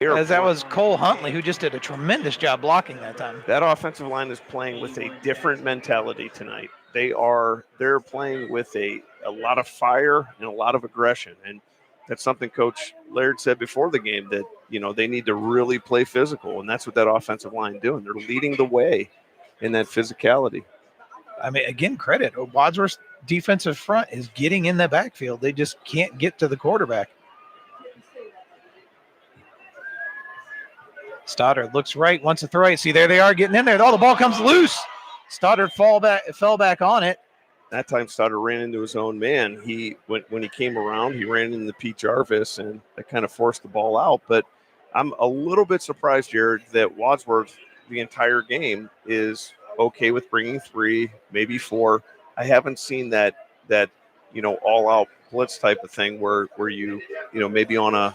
[SPEAKER 1] as that was Cole Huntley, who just did a tremendous job blocking that time.
[SPEAKER 2] That offensive line is playing with a different mentality tonight. They're playing with a lot of fire and a lot of aggression. And that's something Coach Laird said before the game, that, you know, they need to really play physical. And that's what that offensive line doing. They're leading the way in that physicality.
[SPEAKER 1] I mean, again, credit. Wadsworth's defensive front is getting in the backfield. They just can't get to the quarterback. Stoddard looks right, wants to throw it. See, there they are getting in there. Oh, the ball comes loose. Stoddard fell back on it.
[SPEAKER 2] That time Stoddard ran into his own man. When he came around, he ran into Pete Jarvis, and that kind of forced the ball out. But I'm a little bit surprised, Jared, that Wadsworth the entire game is okay with bringing 3, maybe 4. I haven't seen that all out blitz type of thing where you maybe on a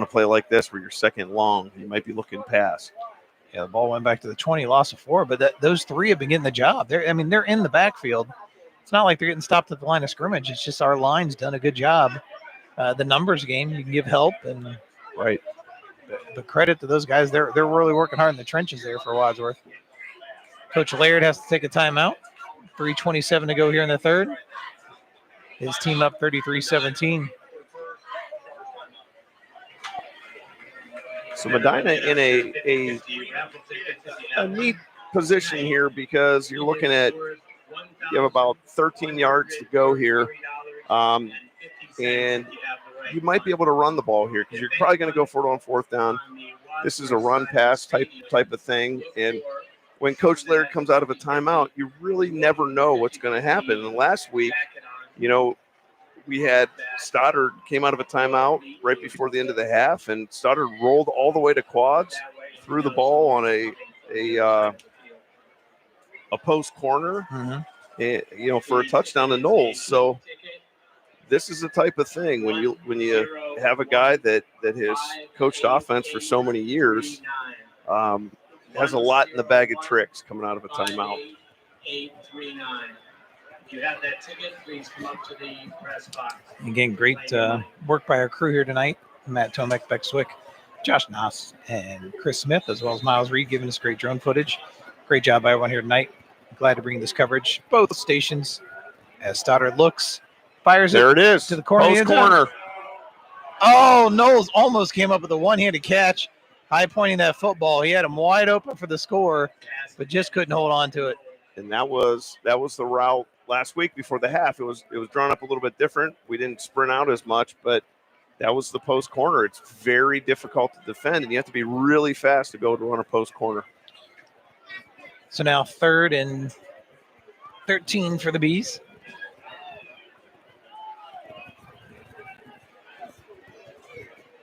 [SPEAKER 2] play like this where you're second long, you might be looking pass.
[SPEAKER 1] Yeah, the ball went back to the 20, loss of 4, but those 3 have been getting the job. They're in the backfield. It's not like they're getting stopped at the line of scrimmage. It's just our line's done a good job. The numbers game, you can give help, and
[SPEAKER 2] right.
[SPEAKER 1] But credit to those guys. They're really working hard in the trenches there for Wadsworth. Coach Laird has to take a timeout. 3:27 to go here in the third. His team up 33-17.
[SPEAKER 2] So Medina in a neat position here, because you're looking at, you have about 13 yards to go here, and you might be able to run the ball here because you're probably going to go for it on 4th down. This is a run pass type of thing, and when Coach Laird comes out of a timeout, you really never know what's going to happen. And last week, we had Stoddard came out of a timeout right before the end of the half, and Stoddard rolled all the way to quads, threw the ball on a post corner, for a touchdown to Knowles. So this is the type of thing when you have a guy that has coached offense for so many years, has a lot in the bag of tricks coming out of a timeout.
[SPEAKER 3] 839. If you have that ticket, please come up to the press box.
[SPEAKER 1] Again, great work by our crew here tonight. Matt Tomek, Beck Swick, Josh Noss, and Chris Smith, as well as Miles Reed, giving us great drone footage. Great job by everyone here tonight. Glad to bring this coverage, both stations, as Stoddard looks, fires
[SPEAKER 2] there it is
[SPEAKER 1] to the corner.
[SPEAKER 2] Post corner.
[SPEAKER 1] Oh, Knowles almost came up with a one-handed catch, high pointing that football. He had him wide open for the score, but just couldn't hold on to it.
[SPEAKER 2] And that was the route last week before the half. It was drawn up a little bit different. We didn't sprint out as much, but that was the post corner. It's very difficult to defend, and you have to be really fast to be able to run a post corner.
[SPEAKER 1] So now 3rd and 13 for the Bees.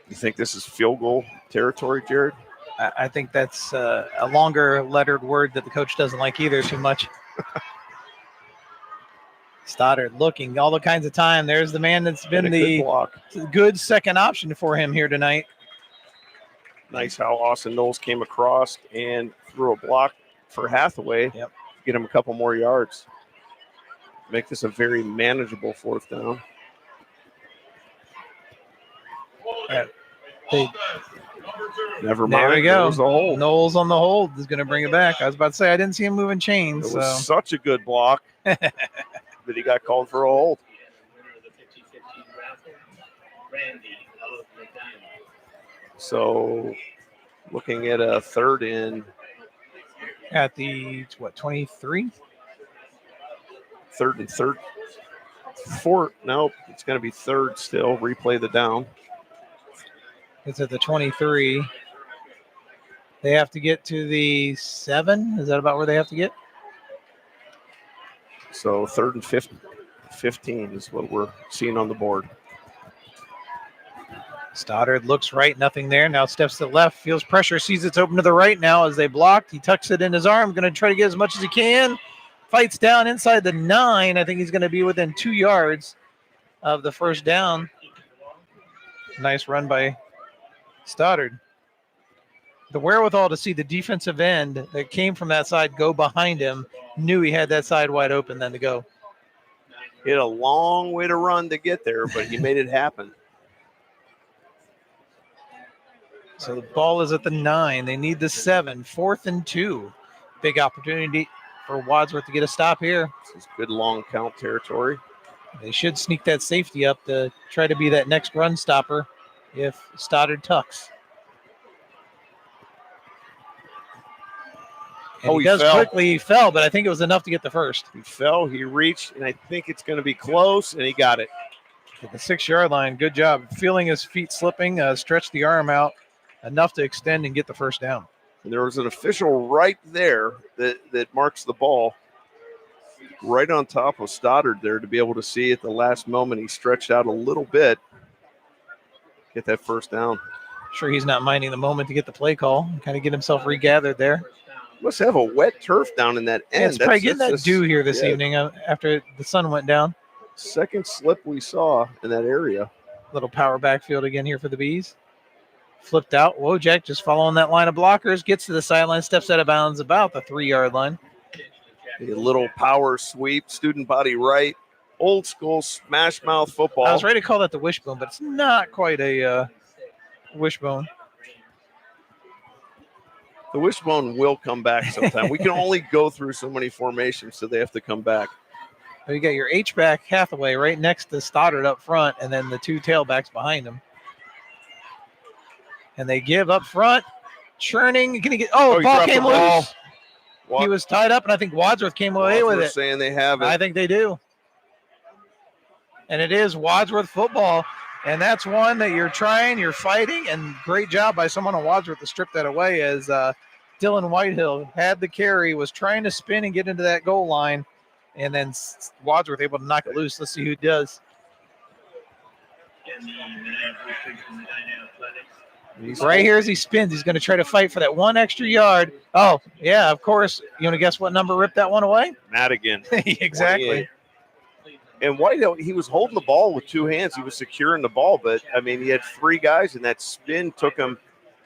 [SPEAKER 2] You think this is field goal territory, Jared?
[SPEAKER 1] I think that's a longer lettered word that the coach doesn't like either too much. Stoddard looking all the kinds of time. There's the man that's been the good second option for him here tonight.
[SPEAKER 2] Nice how Austin Knowles came across and threw a block for Hathaway.
[SPEAKER 1] Yep.
[SPEAKER 2] Get him a couple more yards. Make this a very manageable 4th down. Never mind.
[SPEAKER 1] There we go.
[SPEAKER 2] There's a hold.
[SPEAKER 1] Knowles on the hold is going to bring it back. I was about to say I didn't see him moving chains.
[SPEAKER 2] It was such a good block that he got called for a hold. So looking at a 3rd and
[SPEAKER 1] at the 23?
[SPEAKER 2] 3rd and 4th. Nope, it's going to be 3rd still. Replay the down.
[SPEAKER 1] It's at the 23. They have to get to the 7. Is that about where they have to get?
[SPEAKER 2] So 3rd and 15 is what we're seeing on the board.
[SPEAKER 1] Stoddard looks right, nothing there. Now steps to the left, feels pressure, sees it's open to the right now as they blocked. He tucks it in his arm, going to try to get as much as he can. Fights down inside the 9. I think he's going to be within 2 yards of the first down. Nice run by Stoddard. The wherewithal to see the defensive end that came from that side go behind him, knew he had that side wide open then to go.
[SPEAKER 2] He had a long way to run to get there, but he made it happen.
[SPEAKER 1] So the ball is at the 9. They need the 7. 4th and 2. Big opportunity for Wadsworth to get a stop here.
[SPEAKER 2] This is good long count territory.
[SPEAKER 1] They should sneak that safety up to try to be that next run stopper if Stoddard tucks. And he does
[SPEAKER 2] fell.
[SPEAKER 1] quickly. He fell, but I think it was enough to get the first.
[SPEAKER 2] He fell, he reached, and I think it's going to be close, and he got it.
[SPEAKER 1] At the 6-yard line, good job. Feeling his feet slipping, stretched the arm out enough to extend and get the first down.
[SPEAKER 2] And there was an official right there that marks the ball right on top of Stoddard there to be able to see at the last moment he stretched out a little bit, get that first down.
[SPEAKER 1] Sure, he's not minding the moment to get the play call, kind of get himself regathered there.
[SPEAKER 2] Must have a wet turf down in that end.
[SPEAKER 1] Yeah, it's probably getting that dew here this evening after the sun went down.
[SPEAKER 2] Second slip we saw in that area.
[SPEAKER 1] Little power backfield again here for the Bees. Flipped out. Wojak just following that line of blockers. Gets to the sideline, steps out of bounds about the 3-yard line.
[SPEAKER 2] A little power sweep, student body right. Old school smash mouth football.
[SPEAKER 1] I was ready to call that the wishbone, but it's not quite a wishbone.
[SPEAKER 2] The wishbone will come back sometime. We can only go through so many formations, so they have to come back.
[SPEAKER 1] So you got your H-back Hathaway right next to Stoddard up front, and then the 2 tailbacks behind him. And they give up front. Churning. Can he get? Oh, the ball came loose. He was tied up, and I think Wadsworth came away with it.
[SPEAKER 2] Saying they have it.
[SPEAKER 1] I think they do. And it is Wadsworth football. And that's one that you're trying, you're fighting, and great job by someone on Wadsworth to strip that away as Dylan Whitehill had the carry, was trying to spin and get into that goal line, and then Wadsworth able to knock it loose. Let's see who does. Right here as he spins, he's going to try to fight for that 1 extra yard. Oh, yeah, of course. You want to guess what number ripped that one away?
[SPEAKER 2] Madigan.
[SPEAKER 1] Exactly.
[SPEAKER 2] 28. And Whitehill, he was holding the ball with 2 hands. He was securing the ball, but, I mean, he had 3 guys, and that spin took him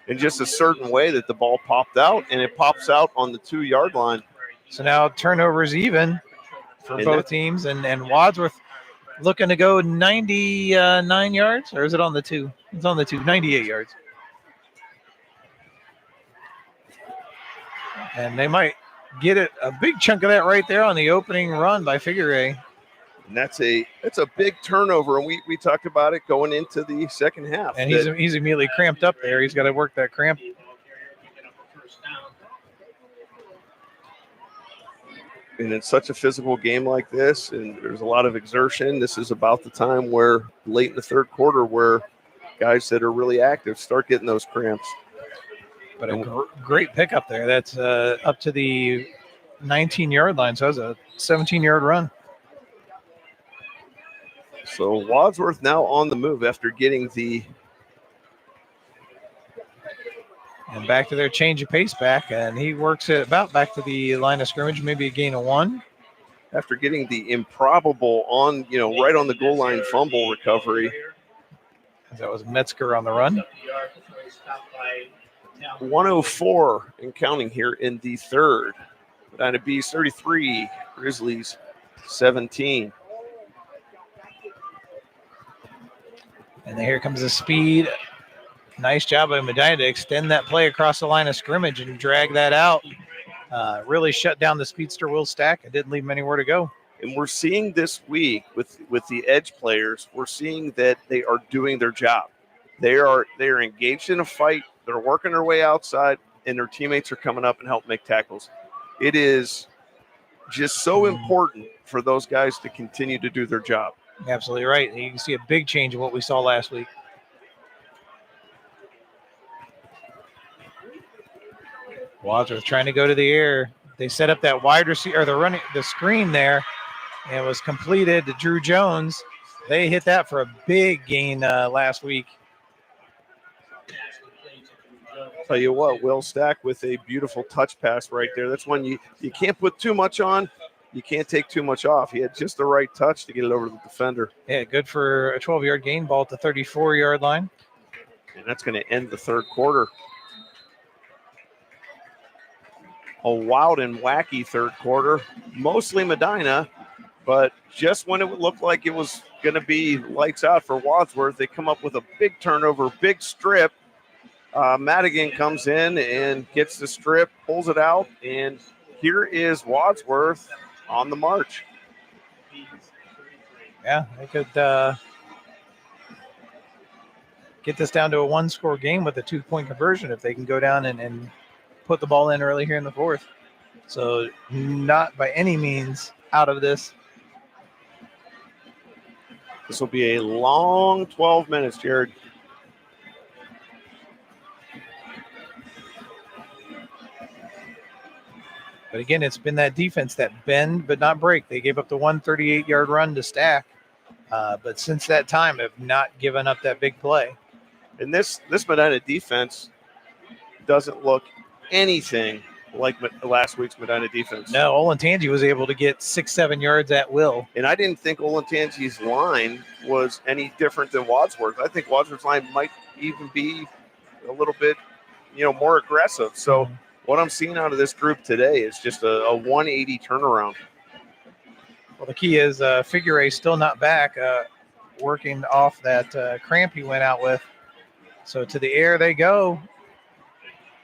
[SPEAKER 2] in just a certain way that the ball popped out, and it pops out on the 2-yard line.
[SPEAKER 1] So now turnovers even for both teams, and Wadsworth looking to go 99 yards, or is it on the 2? It's on the 2, 98 yards. And they might get it, a big chunk of that right there on the opening run by Figueroa.
[SPEAKER 2] And that's a big turnover, and we talked about it going into the second half.
[SPEAKER 1] And he's immediately cramped up there. He's got to work that cramp.
[SPEAKER 2] And it's such a physical game like this, and there's a lot of exertion. This is about the time where late in the third quarter where guys that are really active start getting those cramps.
[SPEAKER 1] But a great pickup there. That's up to the 19-yard line, so that was a 17-yard run.
[SPEAKER 2] So Wadsworth now on the move after getting the
[SPEAKER 1] and back to their change of pace back, and he works it about back to the line of scrimmage, maybe a gain of 1.
[SPEAKER 2] After getting the improbable on, right on the goal line fumble recovery.
[SPEAKER 1] That was Metzger on the run.
[SPEAKER 2] 104 and counting here in the third. Medina Bees 33, Grizzlies 17.
[SPEAKER 1] And here comes the speed. Nice job by Medina to extend that play across the line of scrimmage and drag that out. Really shut down the speedster Will Stack. It didn't leave him anywhere to go.
[SPEAKER 2] And we're seeing this week with the edge players, we're seeing that they are doing their job. They are engaged in a fight. They're working their way outside, and their teammates are coming up and help make tackles. It is just so important for those guys to continue to do their job.
[SPEAKER 1] Absolutely right. You can see a big change in what we saw last week. Wadsworth trying to go to the air. They set up that wide receiver, or the screen there, and it was completed to Drew Jones. They hit that for a big gain last week.
[SPEAKER 2] Tell you what, Will Stack with a beautiful touch pass right there. That's one you can't put too much on. You can't take too much off. He had just the right touch to get it over the defender.
[SPEAKER 1] Yeah, good for a 12-yard gain, ball at the 34-yard line.
[SPEAKER 2] And that's going to end the third quarter. A wild and wacky third quarter, mostly Medina, but just when it looked like it was going to be lights out for Wadsworth, they come up with a big turnover, big strip. Madigan comes in and gets the strip, pulls it out, and here is Wadsworth on the march.
[SPEAKER 1] Yeah, they could get this down to a one-score game with a 2-point conversion if they can go down and put the ball in early here in the fourth. So not by any means out of this.
[SPEAKER 2] This will be a long 12 minutes, Jared.
[SPEAKER 1] But again, it's been that defense that bend but not break. They gave up the 138-yard run to Stack, but since that time have not given up that big play.
[SPEAKER 2] And this Medina defense doesn't look anything like last week's Medina defense.
[SPEAKER 1] No, Olentangy was able to get 6-7 yards at will.
[SPEAKER 2] And I didn't think Olentangy's line was any different than Wadsworth. I think Wadsworth's line might even be a little bit, more aggressive. So what I'm seeing out of this group today is just a 180 turnaround.
[SPEAKER 1] Well, the key is Figure still not back, working off that cramp he went out with. So to the air they go.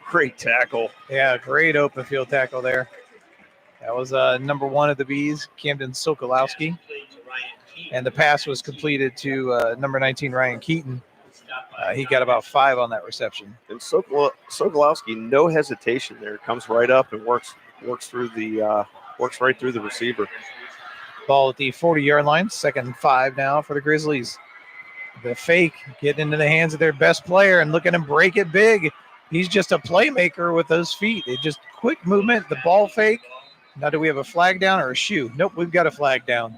[SPEAKER 2] Great tackle.
[SPEAKER 1] Yeah, great open field tackle there. That was number 1 of the Bees, Camden Sokolowski. And the pass was completed to number 19, Ryan Keaton. He got about 5 on that reception.
[SPEAKER 2] And Sokolowski, no hesitation there. Comes right up and works right through the receiver.
[SPEAKER 1] Ball at the 40-yard line, 2nd and 5 now for the Grizzlies. The fake getting into the hands of their best player and look at him break it big. He's just a playmaker with those feet. It just quick movement, the ball fake. Now, do we have a flag down or a shoe? Nope, we've got a flag down.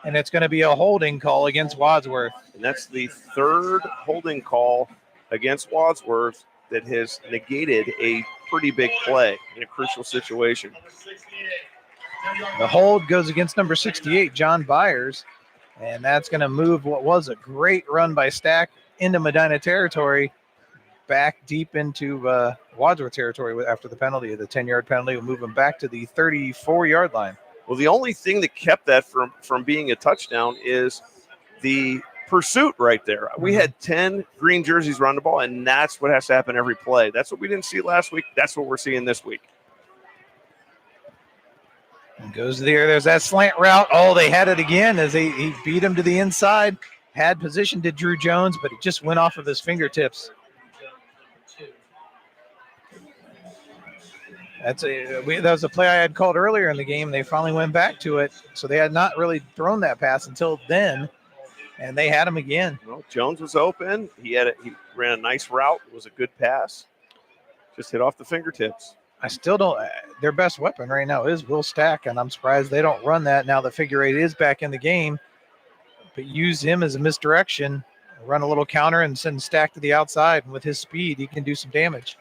[SPEAKER 1] And it's going to be a holding call against Wadsworth.
[SPEAKER 2] And that's the third holding call against Wadsworth that has negated a pretty big play in a crucial situation.
[SPEAKER 1] The hold goes against number 68, John Byers. And that's going to move what was a great run by Stack into Medina territory, back deep into Wadsworth territory after the penalty. The 10-yard penalty will move him back to the 34-yard line.
[SPEAKER 2] Well, the only thing that kept that from being a touchdown is the pursuit right there. We had 10 green jerseys run the ball, and that's what has to happen every play. That's what we didn't see last week. That's what we're seeing this week.
[SPEAKER 1] And goes to the air. There's that slant route. Oh, they had it again as he beat him to the inside. Had position to Drew Jones, but it just went off of his fingertips. That was a play I had called earlier in the game. They finally went back to it, so they had not really thrown that pass until then, and they had him again.
[SPEAKER 2] Well, Jones was open. He ran a nice route. It was a good pass. Just hit off the fingertips.
[SPEAKER 1] I still don't. Their best weapon right now is Will Stack, and I'm surprised they don't run that now that figure eight is back in the game. But use him as a misdirection, run a little counter, and send Stack to the outside. And with his speed, he can do some damage.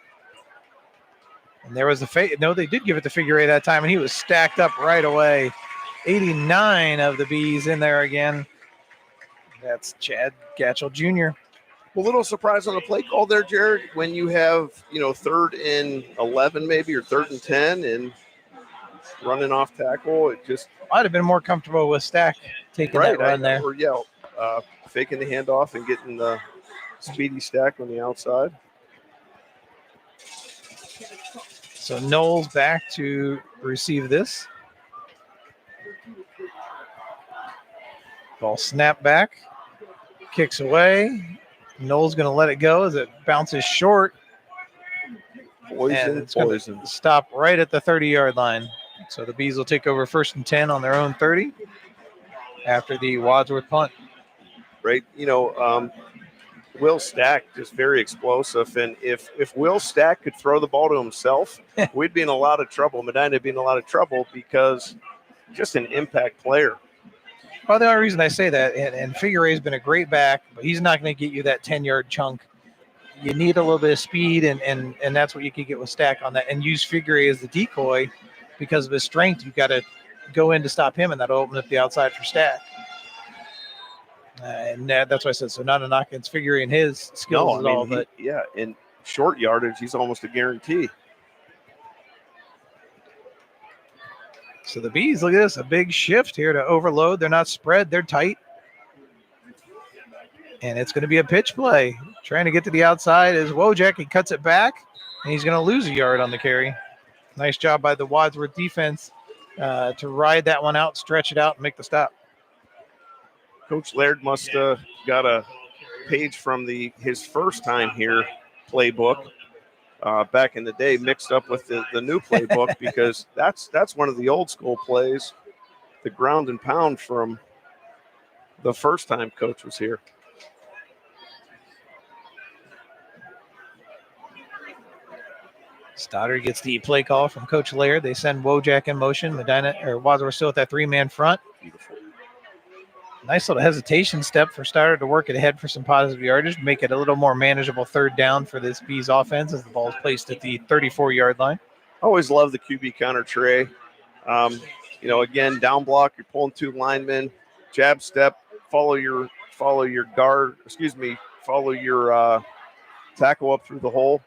[SPEAKER 1] And there was no, they did give it to figure eight that time, and he was stacked up right away. 89 of the Bees in there again. That's Chad Gatchell Jr.
[SPEAKER 2] A little surprise on the play call there, Jared, when you have, 3rd and 11 maybe, or 3rd and 10 and running off tackle. It just
[SPEAKER 1] I'd have been more comfortable with Stack taking that run there.
[SPEAKER 2] Or, faking the handoff and getting the speedy Stack on the outside.
[SPEAKER 1] So Knowles back to receive this. Ball snap back, kicks away. Knowles going to let it go as it bounces short. And it's going to stop right at the 30-yard line. So the Bees will take over 1st and 10 on their own 30 after the Wadsworth punt.
[SPEAKER 2] Right, Will Stack just very explosive, and if Will Stack could throw the ball to himself, we'd be in a lot of trouble. Medina would be in a lot of trouble because just an impact player.
[SPEAKER 1] Well, the only reason I say that, and Figure Eight's been a great back, but he's not going to get you that 10-yard chunk. You need a little bit of speed, and that's what you can get with Stack on that. And use Figure Eight as the decoy because of his strength. You've got to go in to stop him, and that'll open up the outside for Stack. And that's why I said, so not a knock against Figure Eight and his skills at all. But
[SPEAKER 2] in short yardage, he's almost a guarantee.
[SPEAKER 1] So the Bees, look at this, a big shift here to overload. They're not spread, they're tight. And it's going to be a pitch play. Trying to get to the outside is Wojak. He cuts it back, and he's going to lose a yard on the carry. Nice job by the Wadsworth defense to ride that one out, stretch it out, and make the stop.
[SPEAKER 2] Coach Laird must have got a page from his first time here playbook back in the day mixed up with the new playbook because that's one of the old school plays, the ground and pound from the first time Coach was here.
[SPEAKER 1] Stoddard gets the play call from Coach Laird. They send Wojak in motion. Wadsworth still at that 3-man front.
[SPEAKER 2] Beautiful.
[SPEAKER 1] Nice little hesitation step for Stoddard to work it ahead for some positive yardage, make it a little more manageable 3rd down for this Bees offense as the ball is placed at the 34-yard line.
[SPEAKER 2] Always love the QB counter tray. Again, down block, you're pulling 2 linemen, jab step, follow your tackle up through the hole.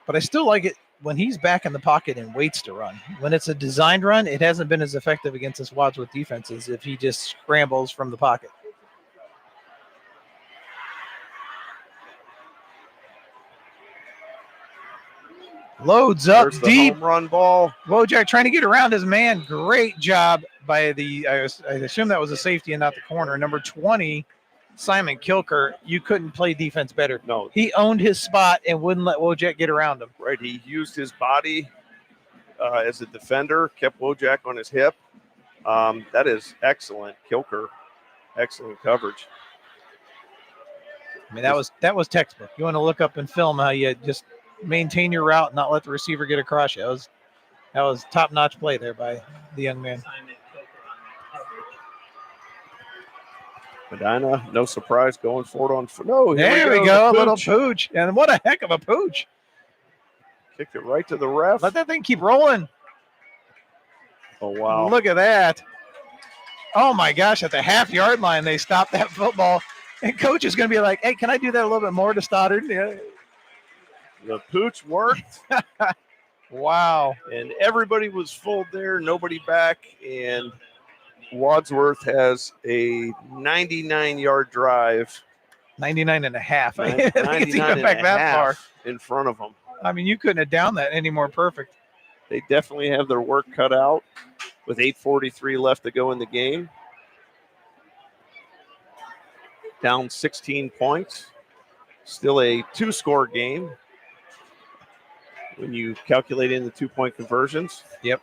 [SPEAKER 1] But I still like it when he's back in the pocket and waits to run. When it's a designed run, it hasn't been as effective against this Wadsworth defense as if he just scrambles from the pocket. Loads up
[SPEAKER 2] There's the
[SPEAKER 1] deep.
[SPEAKER 2] home run ball.
[SPEAKER 1] Wojak trying to get around his man. Great job by I assume that was a safety and not the corner. Number 20, Simon Kilker. You couldn't play defense better.
[SPEAKER 2] No.
[SPEAKER 1] He owned his spot and wouldn't let Wojak get around him.
[SPEAKER 2] Right, he used his body as a defender, kept Wojak on his hip. That is excellent, Kilker. Excellent coverage.
[SPEAKER 1] I mean, that was textbook. You want to look up and film how you just maintain your route and not let the receiver get across you. That was top-notch play there by the young man.
[SPEAKER 2] Medina, no surprise, going forward on. No,
[SPEAKER 1] there we go. A little pooch. And what a heck of a pooch.
[SPEAKER 2] Kicked it right to the ref.
[SPEAKER 1] Let that thing keep rolling.
[SPEAKER 2] Oh, wow.
[SPEAKER 1] Look at that. Oh, my gosh. At the half-yard line, they stopped that football. And coach is going to be like, hey, can I do that a little bit more to Stoddard? Yeah.
[SPEAKER 2] The pooch worked.
[SPEAKER 1] Wow.
[SPEAKER 2] And everybody was full there, nobody back. And Wadsworth has a 99-yard drive.
[SPEAKER 1] 99 and a half. I
[SPEAKER 2] 99
[SPEAKER 1] think it's even back that far
[SPEAKER 2] in front of them.
[SPEAKER 1] I mean, you couldn't have downed that any more perfect.
[SPEAKER 2] They definitely have their work cut out with 8:43 left to go in the game. Down 16 points. Still a 2-score game. when you calculate in the 2-point conversions.
[SPEAKER 1] Yep.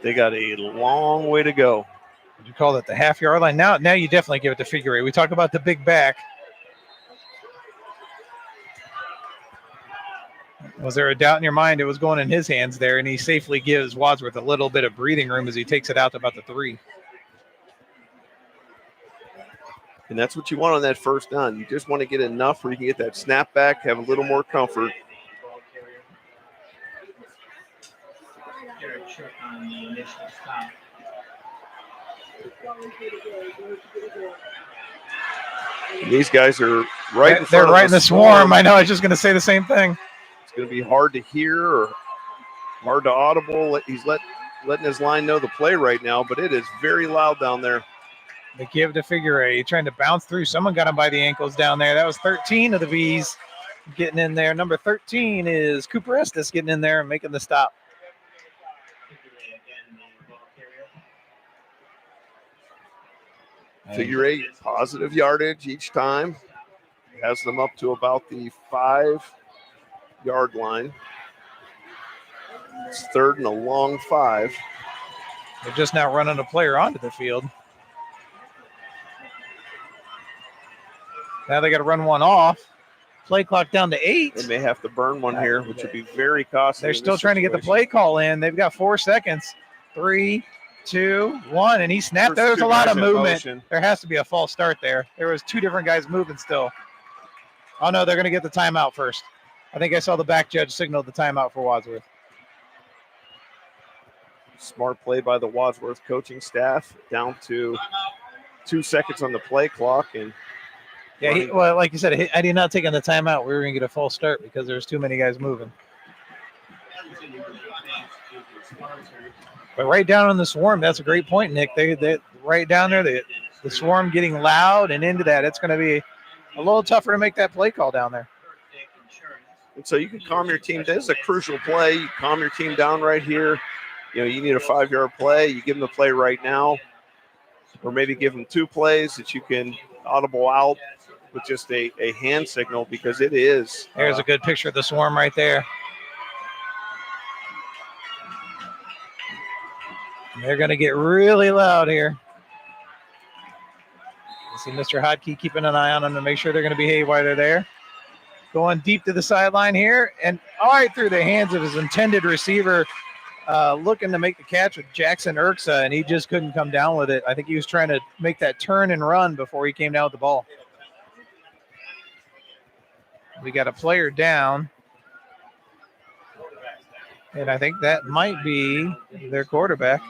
[SPEAKER 2] They got a long way to go.
[SPEAKER 1] Would you call that the half-yard line? Now you definitely give it to figure eight. We talk about the big back. Was there a doubt in your mind it was going in his hands there, and he safely gives Wadsworth a little bit of breathing room as he takes it out to about the 3.
[SPEAKER 2] And that's what you want on that first down. You just want to get enough where you can get that snap back, have a little more comfort.
[SPEAKER 3] On the initial stop.
[SPEAKER 2] These guys are right in front
[SPEAKER 1] They're
[SPEAKER 2] of
[SPEAKER 1] right in the swarm. I know. I was just going to say the same thing.
[SPEAKER 2] It's going to be hard to hear or hard to audible. He's letting his line know the play right now, but it is very loud down there.
[SPEAKER 1] They give to figure eight, trying to bounce through. Someone got him by the ankles down there. That was 13 of the V's getting in there. Number 13 is Cooper Estes getting in there and making the stop.
[SPEAKER 2] Figure eight, positive yardage each time. Has them up to about the 5-yard line. It's 3rd and a long 5.
[SPEAKER 1] They're just now running a player onto the field. Now they got to run one off. Play clock down to 8.
[SPEAKER 2] They may have to burn one here, which would be very costly.
[SPEAKER 1] They're still trying to get the play call in. They've got 4 seconds. 3, 2, 1, and he snapped. There's a lot of movement. There has to be a false start there. There was 2 different guys moving still. Oh, no, they're going to get the timeout first. I think I saw the back judge signal the timeout for Wadsworth.
[SPEAKER 2] Smart play by the Wadsworth coaching staff. Down to 2 seconds on the play clock. And
[SPEAKER 1] yeah, well, like you said, had he not taken the timeout, we were going to get a false start because there's too many guys moving. But right down on the swarm, that's a great point, Nick. They right down there, the swarm getting loud and into that. It's going to be a little tougher to make that play call down there.
[SPEAKER 2] And so you can calm your team. This is a crucial play. You calm your team down right here. You know, you need a 5-yard play. You give them the play right now, or maybe give them 2 plays that you can audible out with just a hand signal, because it is.
[SPEAKER 1] There's a good picture of the swarm right there. They're going to get really loud here. You see Mr. Hodke keeping an eye on them to make sure they're going to behave while they're there. Going deep to the sideline here, and all right through the hands of his intended receiver, looking to make the catch with Jackson Urksa, and he just couldn't come down with it. I think he was trying to make that turn and run before he came down with the ball. We got a player down, and I think that might be their quarterback.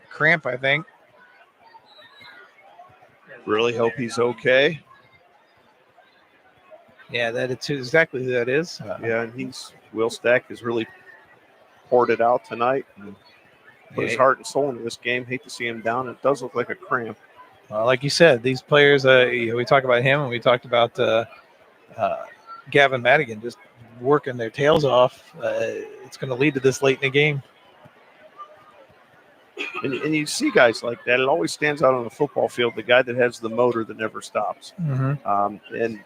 [SPEAKER 1] Cramp, I think.
[SPEAKER 2] Really hope he's okay.
[SPEAKER 1] Yeah, that's exactly who that is.
[SPEAKER 2] Yeah, and Will Stack has really poured it out tonight and put his heart and soul into this game. Hate to see him down. It does look like a cramp.
[SPEAKER 1] Well, like you said, these players, we talked about him and we talked about Gavin Madigan just working their tails off. It's going to lead to this late in the game.
[SPEAKER 2] And you see guys like that. It always stands out on the football field, the guy that has the motor that never stops.
[SPEAKER 1] Mm-hmm.
[SPEAKER 2] And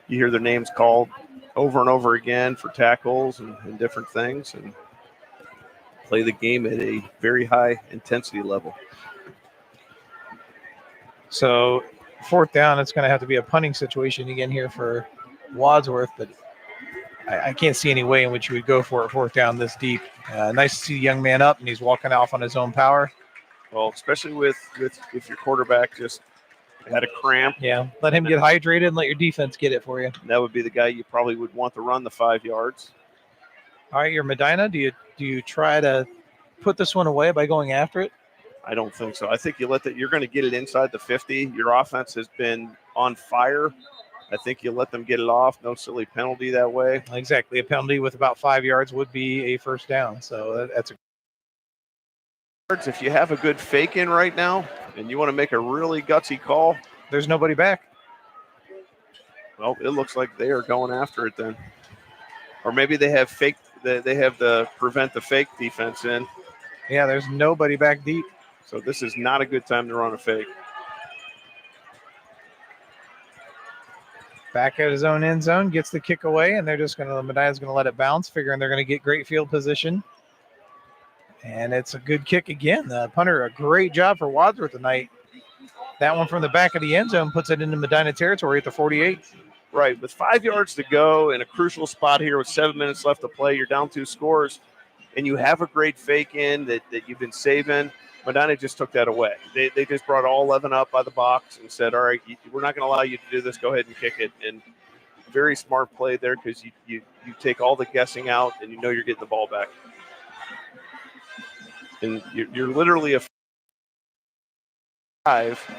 [SPEAKER 2] you hear their names called over and over again for tackles and different things, and play the game at a very high intensity level.
[SPEAKER 1] So 4th down, it's going to have to be a punting situation again here for Wadsworth, but I can't see any way in which you would go for it 4th down this deep. Nice to see the young man up, and he's walking off on his own power.
[SPEAKER 2] Well, especially with if your quarterback just had a cramp.
[SPEAKER 1] Yeah, let him get hydrated and let your defense get it for you.
[SPEAKER 2] That would be the guy you probably would want to run the 5 yards.
[SPEAKER 1] All right, you're Medina. Do you try to put this one away by going after it?
[SPEAKER 2] I don't think so. I think you're going to get it inside the 50. Your offense has been on fire. I think you let them get it off. No silly penalty that way.
[SPEAKER 1] Exactly. A penalty with about 5 yards would be a first down. So that's a.
[SPEAKER 2] If you have a good fake in right now and you want to make a really gutsy call,
[SPEAKER 1] there's nobody back.
[SPEAKER 2] Well, it looks like they are going after it then. Or maybe they have they have the prevent the fake defense in.
[SPEAKER 1] Yeah, there's nobody back deep.
[SPEAKER 2] So this is not a good time to run a fake.
[SPEAKER 1] Back at his own end zone, gets the kick away, and Medina's going to let it bounce, figuring they're going to get great field position. And it's a good kick again. The punter, a great job for Wadsworth tonight. That one from the back of the end zone puts it into Medina territory at the 48.
[SPEAKER 2] Right, with 5 yards to go in a crucial spot here with 7 minutes left to play, you're down 2 scores, and you have a great fake in that you've been saving. Medina just took that away. They just brought all 11 up by the box and said, all right, we're not going to allow you to do this. Go ahead and kick it. And very smart play there because you take all the guessing out and you know you're getting the ball back. And you're literally a 5,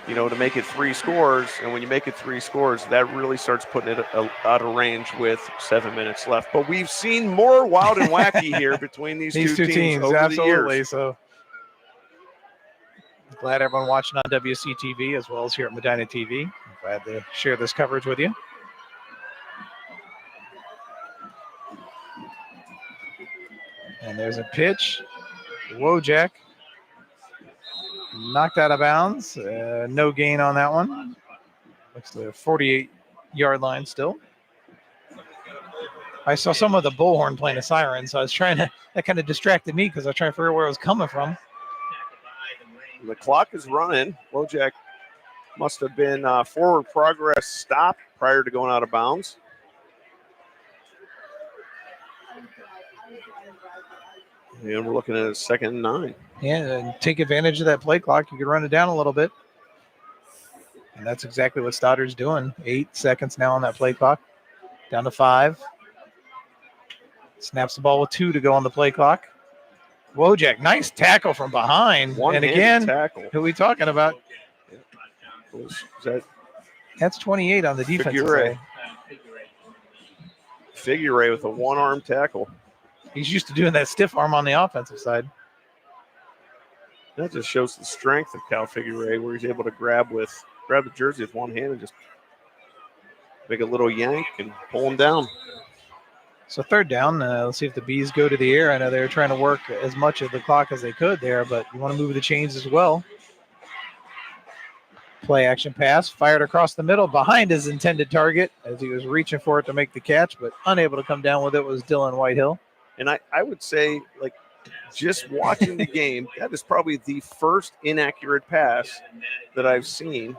[SPEAKER 2] to make it 3 scores. And when you make it 3 scores, that really starts putting it out of range with 7 minutes left. But we've seen more wild and wacky here between these two teams over
[SPEAKER 1] absolutely.
[SPEAKER 2] the years.
[SPEAKER 1] So glad everyone watching on WCTV as well as here at Medina TV. Glad to share this coverage with you. And there's a pitch. Wojak knocked out of bounds. No gain on that one. Looks to the 48-yard line still. I saw some of the bullhorn playing a siren, so I was trying to, that kind of distracted me because I was trying to figure out where it was coming from.
[SPEAKER 2] The clock is running. Wojak must have been forward progress stop prior to going out of bounds. And we're looking at a 2nd and 9.
[SPEAKER 1] Yeah, and take advantage of that play clock. You can run it down a little bit. And that's exactly what Stoddard's doing. 8 seconds now on that play clock. Down to 5. Snaps the ball with 2 to go on the play clock. Wojak, nice tackle from behind. And again,
[SPEAKER 2] tackle.
[SPEAKER 1] Who are we talking about?
[SPEAKER 2] Is
[SPEAKER 1] That's 28 on the defensive side.
[SPEAKER 2] Figure with a one-arm tackle.
[SPEAKER 1] He's used to doing that stiff arm on the offensive side.
[SPEAKER 2] That just shows the strength of Cal Figure, where he's able to grab the jersey with one hand and just make a little yank and pull him down.
[SPEAKER 1] So 3rd down. Let's see if the Bees go to the air. I know they're trying to work as much of the clock as they could there, but you want to move the chains as well. Play action pass fired across the middle behind his intended target as he was reaching for it to make the catch, but unable to come down with it was Dylan Whitehill.
[SPEAKER 2] And I would say, just watching the game, that is probably the first inaccurate pass that I've seen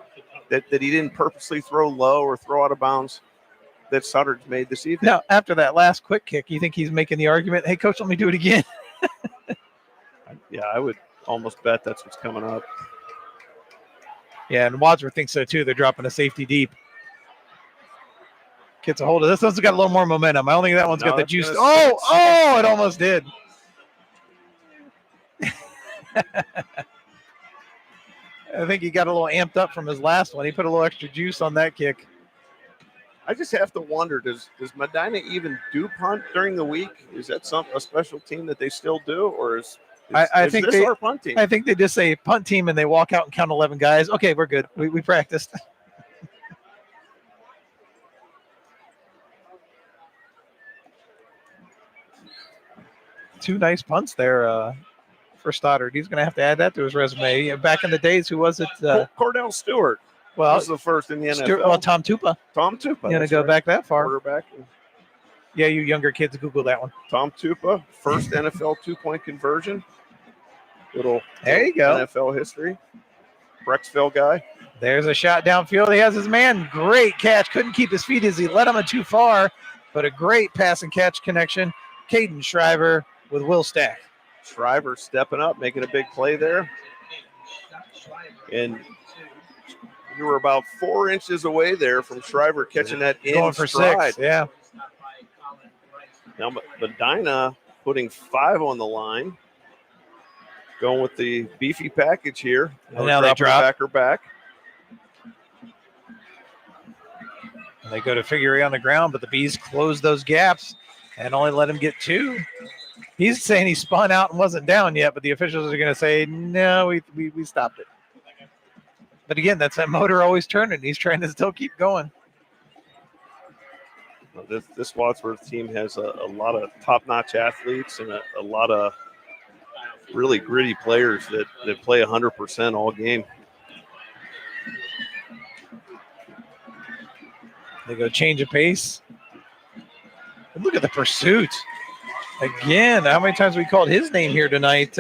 [SPEAKER 2] that he didn't purposely throw low or throw out of bounds that Stoddard's made this evening.
[SPEAKER 1] Now, after that last quick kick, you think he's making the argument, hey, coach, let me do it again?
[SPEAKER 2] Yeah, I would almost bet that's what's coming up.
[SPEAKER 1] Yeah, and Wadsworth thinks so too. They're dropping a safety deep. Gets a hold of this. One's got a little more momentum. I don't think that one's got the juice. Oh, it almost did. I think he got a little amped up from his last one. He put a little extra juice on that kick.
[SPEAKER 2] I just have to wonder, does Medina even do punt during the week? Is that a special team that they still do, or is this our punt team?
[SPEAKER 1] I think they just say punt team and they walk out and count 11 guys. Okay, we're good. We practiced. Two nice punts there for Stoddard. He's going to have to add that to his resume. Back in the days, who was it?
[SPEAKER 2] Cordell Stewart.
[SPEAKER 1] Well,
[SPEAKER 2] was the first in the NFL.
[SPEAKER 1] Tom Tupa.
[SPEAKER 2] Tom Tupa.
[SPEAKER 1] You going to go back that far?
[SPEAKER 2] Quarterback.
[SPEAKER 1] Yeah, you younger kids, Google that one.
[SPEAKER 2] Tom Tupa, first NFL 2-point conversion.
[SPEAKER 1] There you go.
[SPEAKER 2] NFL history. Brecksville guy.
[SPEAKER 1] There's a shot downfield. He has his man. Great catch. Couldn't keep his feet as he let him too far, but a great pass and catch connection. Caden Shriver with Will Stack.
[SPEAKER 2] Shriver stepping up, making a big play there. And you were about 4 inches away there from Shriver catching that in
[SPEAKER 1] going for
[SPEAKER 2] stride.
[SPEAKER 1] 6, yeah.
[SPEAKER 2] Now Medina putting 5 on the line. Going with the beefy package here.
[SPEAKER 1] And now they drop.
[SPEAKER 2] Backer back.
[SPEAKER 1] And they go to Figure on the ground, but the Bees close those gaps and only let him get 2. He's saying he spun out and wasn't down yet, but the officials are going to say, no, we stopped it. But again, that's that motor always turning. He's trying to still keep going.
[SPEAKER 2] This Wadsworth team has a lot of top-notch athletes and a lot of really gritty players that play 100% all game.
[SPEAKER 1] They go change of pace. And look at the pursuit. Again, how many times we called his name here tonight?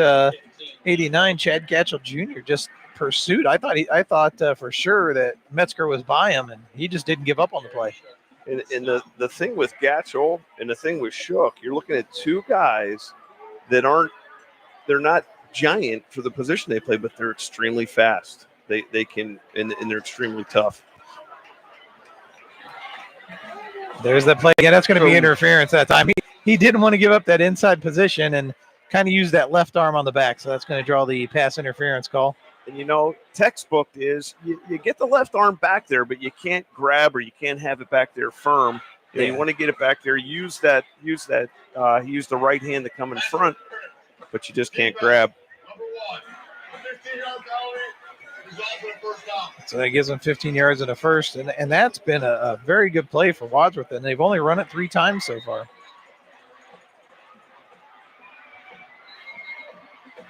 [SPEAKER 1] 89, Chad Gatchell Jr. Just pursuit. I thought for sure that Metzger was by him, and he just didn't give up on the play.
[SPEAKER 2] And the thing with Gatchell and the thing with Shook, you're looking at two guys that they're not giant for the position they play, but they're extremely fast. They can, and they're extremely tough.
[SPEAKER 1] There's that play again. That's going to be interference that time. He didn't want to give up that inside position and kind of use that left arm on the back, so that's going to draw the pass interference call.
[SPEAKER 2] And, textbook is you get the left arm back there, but you can't grab or you can't have it back there firm. You want to get it back there. Use that. He used the right hand to come in front, but you just can't grab.
[SPEAKER 4] Number 1, 15-yard penalty, result in a first down.
[SPEAKER 1] So that gives them 15 yards in a first, and that's been a very good play for Wadsworth, and they've only run it 3 times so far.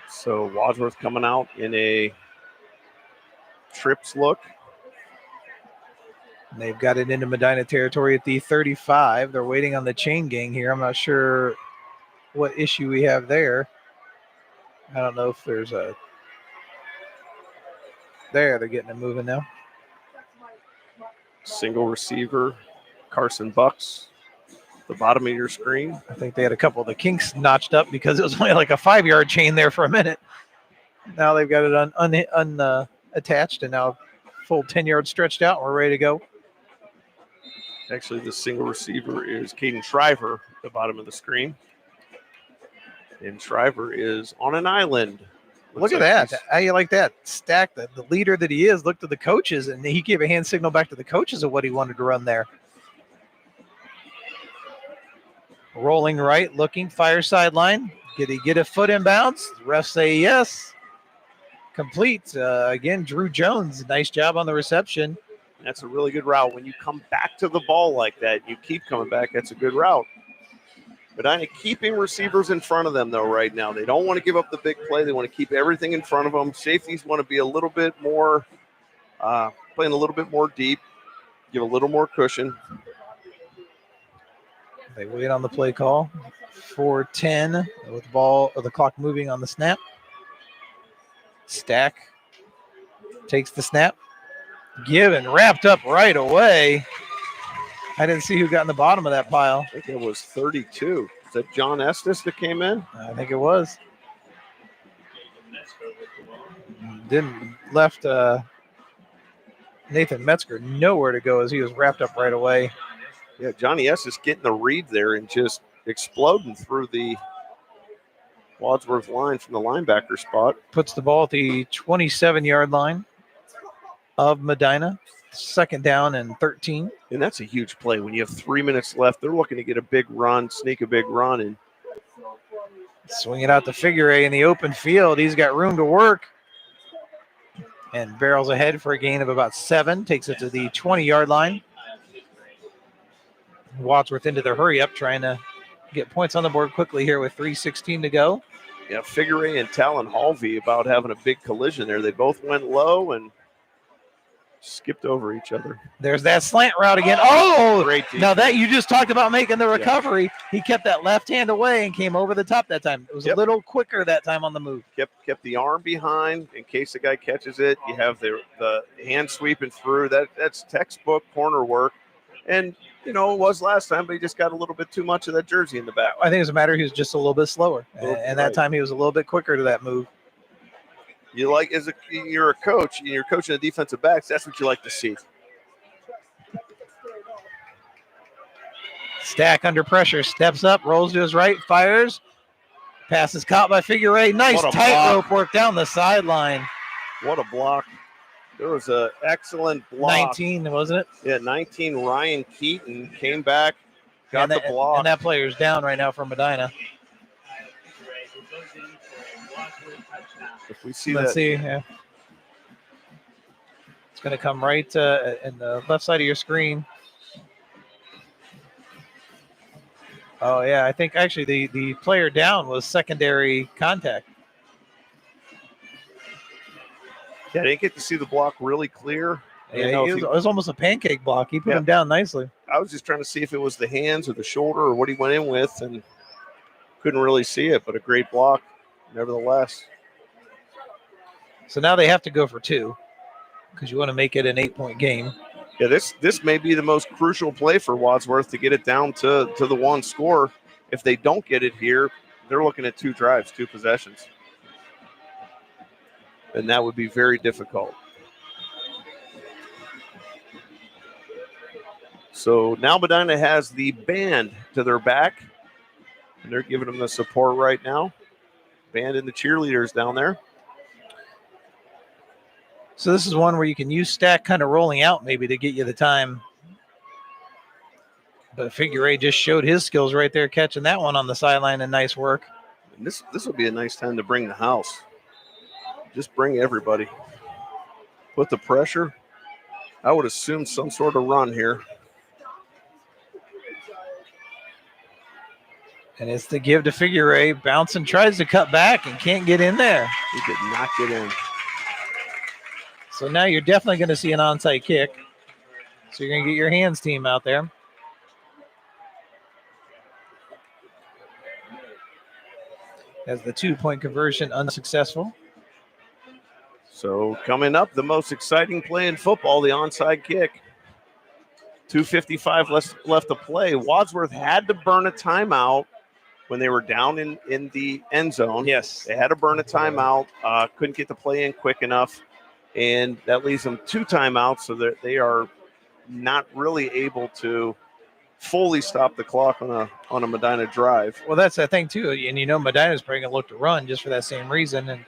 [SPEAKER 2] So Wadsworth coming out in a trips look.
[SPEAKER 1] And they've got it into Medina territory at the 35. They're waiting on the chain gang here. I'm not sure what issue we have there. I don't know if there's a... There, they're getting it moving now.
[SPEAKER 2] Single receiver, Carson Bucks, the bottom of your screen.
[SPEAKER 1] I think they had a couple of the kinks notched up because it was only like a 5-yard chain there for a minute. Now they've got it unattached and now full 10 yards stretched out. We're ready to go.
[SPEAKER 2] Actually, the single receiver is Caden Shriver, the bottom of the screen. And Shriver is on an island.
[SPEAKER 1] Look at that. How you like that? Stack, the leader that he is, looked at the coaches, and he gave a hand signal back to the coaches of what he wanted to run there. Rolling right, looking, fire sideline. Did he get a foot in bounds? The refs say yes. Complete. Again, Drew Jones, nice job on the reception.
[SPEAKER 2] That's a really good route. When you come back to the ball like that, you keep coming back, that's a good route. But I'm keeping receivers in front of them, though, right now. They don't want to give up the big play. They want to keep everything in front of them. Safeties want to be a little bit more, playing a little bit more deep, give a little more cushion.
[SPEAKER 1] They wait on the play call. 4-10 with the ball or the clock moving on the snap. Stack takes the snap. Given, wrapped up right away. I didn't see who got in the bottom of that pile.
[SPEAKER 2] I think it was 32. Is that John Estes that came in?
[SPEAKER 1] I think it was. Left Nathan Metzger nowhere to go as he was wrapped up right away.
[SPEAKER 2] Yeah, Johnny Estes getting the read there and just exploding through the Wadsworth line from the linebacker spot.
[SPEAKER 1] Puts the ball at the 27-yard line of Medina. 2nd down and 13.
[SPEAKER 2] And that's a huge play. When you have 3 minutes left, they're looking to get a big run, sneak a big run. And
[SPEAKER 1] swing it out to Figure in the open field. He's got room to work. And barrels ahead for a gain of about 7. Takes it to the 20-yard line. Wadsworth into their hurry up, trying to get points on the board quickly here with 3:16 to go.
[SPEAKER 2] Yeah, Figure and Talon Halvey about having a big collision there. They both went low and skipped over each other.
[SPEAKER 1] There's that slant route again. Oh,
[SPEAKER 2] great defense.
[SPEAKER 1] Now that you just talked about making the recovery, yeah. He kept that left hand away and came over the top that time. It was a little quicker that time on the move.
[SPEAKER 2] Kept the arm behind in case the guy catches it. You have the hand sweeping through. That's textbook corner work. And, it was last time, but he just got a little bit too much of that jersey in the back.
[SPEAKER 1] I think it's a matter he was just a little bit slower. And that time he was a little bit quicker to that move.
[SPEAKER 2] You like, you're a coach and you're coaching the defensive backs, that's what you like to see.
[SPEAKER 1] Stack under pressure, steps up, rolls to his right, fires. Pass is caught by Figure Eight. Nice tightrope work down the sideline.
[SPEAKER 2] What a block. There was an excellent block.
[SPEAKER 1] 19, wasn't it?
[SPEAKER 2] Yeah, 19, Ryan Keaton came back, got the block.
[SPEAKER 1] And that player's down right now for Medina.
[SPEAKER 2] If we see
[SPEAKER 1] Let's
[SPEAKER 2] that.
[SPEAKER 1] see. Yeah. It's going to come right in the left side of your screen. Oh, yeah. I think actually the player down was secondary contact.
[SPEAKER 2] Yeah, I didn't get to see the block really clear. didn't
[SPEAKER 1] Yeah,
[SPEAKER 2] know
[SPEAKER 1] it
[SPEAKER 2] if
[SPEAKER 1] was,
[SPEAKER 2] he-
[SPEAKER 1] it was almost a pancake block. He put
[SPEAKER 2] Yeah.
[SPEAKER 1] him down nicely.
[SPEAKER 2] I was just trying to see if it was the hands or the shoulder or what he went in with, and couldn't really see it, but a great block nevertheless.
[SPEAKER 1] So now they have to go for 2 because you want to make it an 8-point game.
[SPEAKER 2] Yeah, this may be the most crucial play for Wadsworth to get it down to the 1 score. If they don't get it here, they're looking at 2 drives, 2 possessions. And that would be very difficult. So now Medina has the band to their back, and they're giving them the support right now. Band and the cheerleaders down there.
[SPEAKER 1] So this is one where you can use stack kind of rolling out maybe to get you the time. But Figure Eight just showed his skills right there, catching that one on the sideline, and nice work.
[SPEAKER 2] And this would be a nice time to bring the house. Just bring everybody. Put the pressure. I would assume some sort of run here.
[SPEAKER 1] And it's the give to Figure Eight. Bouncing, tries to cut back and can't get in there.
[SPEAKER 2] He did not get in.
[SPEAKER 1] So now you're definitely going to see an onside kick. So you're going to get your hands team out there. As the 2-point conversion unsuccessful.
[SPEAKER 2] So coming up, the most exciting play in football, the onside kick. 2:55 left to play. Wadsworth had to burn a timeout when they were down in the end zone.
[SPEAKER 1] Yes.
[SPEAKER 2] They had to burn a timeout. Couldn't get the play in quick enough. And that leaves them 2 timeouts, so that they are not really able to fully stop the clock on a Medina drive.
[SPEAKER 1] Well, that's the thing, too. And Medina's probably going to look to run just for that same reason. And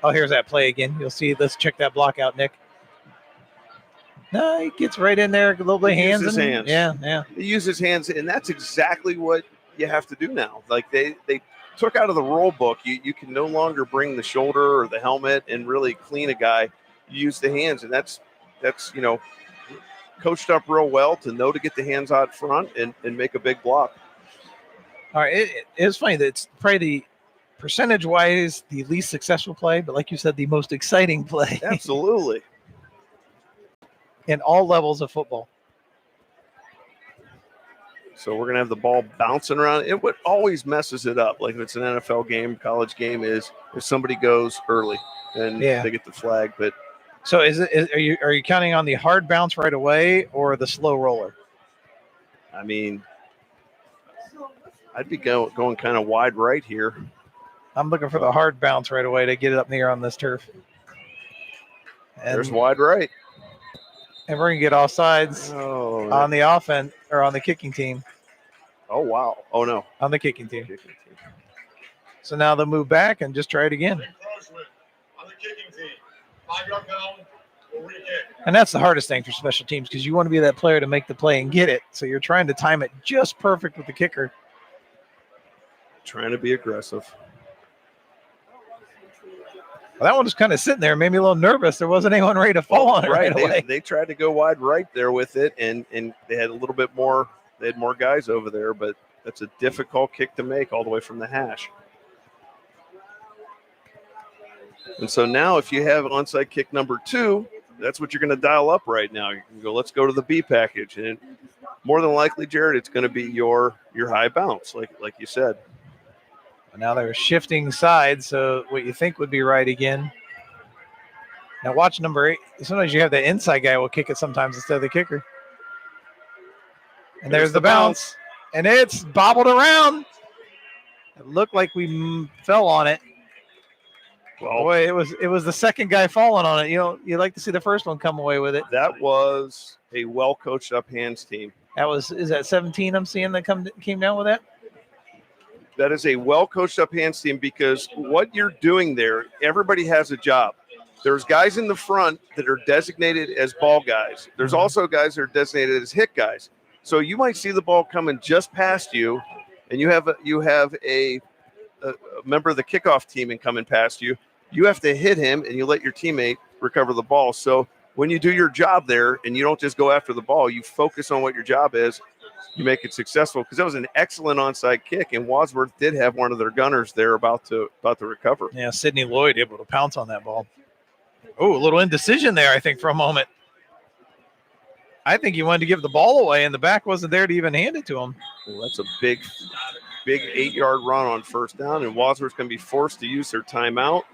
[SPEAKER 1] here's that play again. You'll see. Let's check that block out, Nick. No, he gets right in there, a little bit of hands.
[SPEAKER 2] Uses hands.
[SPEAKER 1] Yeah.
[SPEAKER 2] He uses hands, and that's exactly what you have to do now. Like they took out of the rule book, you can no longer bring the shoulder or the helmet and really clean a guy. You use the hands, and that's coached up real well to know to get the hands out front and make a big block.
[SPEAKER 1] All right, it's funny that it's probably the percentage-wise the least successful play, but like you said, the most exciting play.
[SPEAKER 2] Absolutely.
[SPEAKER 1] In all levels of football.
[SPEAKER 2] So we're going to have the ball bouncing around. It what always messes it up, like if it's an NFL game, college game, is if somebody goes early and they get the flag. But
[SPEAKER 1] so are you counting on the hard bounce right away or the slow roller?
[SPEAKER 2] I mean, I'd be going kind of wide right here.
[SPEAKER 1] I'm looking for the hard bounce right away to get it up in the air on this turf. And
[SPEAKER 2] there's wide right.
[SPEAKER 1] And we're going to get all sides on the offense or on the kicking team.
[SPEAKER 2] Oh, wow. Oh, no.
[SPEAKER 1] On the kicking team. So now they'll move back and just try it again.
[SPEAKER 4] On the kicking team. 5-yard penalty. We'll re-kick.
[SPEAKER 1] And that's the hardest thing for special teams because you want to be that player to make the play and get it. So you're trying to time it just perfect with the kicker.
[SPEAKER 2] Trying to be aggressive.
[SPEAKER 1] Well, that one was kind of sitting there, made me a little nervous. There wasn't anyone ready to fall on it right away.
[SPEAKER 2] They tried to go wide right there with it, and they had a little bit more. They had more guys over there, but that's a difficult kick to make all the way from the hash. And so now if you have onside kick number 2, that's what you're going to dial up right now. You can go, let's go to the B package. And more than likely, Jared, it's going to be your high bounce, like you said.
[SPEAKER 1] Now they're shifting sides, so what you think would be right again. Now watch number 8. Sometimes you have the inside guy will kick it sometimes instead of the kicker. And there's the bounce. And it's bobbled around. It looked like we fell on it. Well, boy, it was the second guy falling on it. You like to see the first one come away with it.
[SPEAKER 2] That was a well-coached up hands team.
[SPEAKER 1] Is that 17 I'm seeing that came down with that?
[SPEAKER 2] That is a well-coached up hands team because what you're doing there, everybody has a job. There's guys in the front that are designated as ball guys. There's also guys that are designated as hit guys. So you might see the ball coming just past you, and you have a member of the kickoff team and coming past you. You have to hit him, and you let your teammate recover the ball. So when you do your job there and you don't just go after the ball, you focus on what your job is. You make it successful because that was an excellent onside kick, and Wadsworth did have one of their gunners there about to recover.
[SPEAKER 1] Yeah, Sidney Lloyd able to pounce on that ball. Oh, a little indecision there, I think, for a moment. I think he wanted to give the ball away, and the back wasn't there to even hand it to him.
[SPEAKER 2] Well, that's a big 8-yard run on first down, and Wadsworth's going to be forced to use their timeout.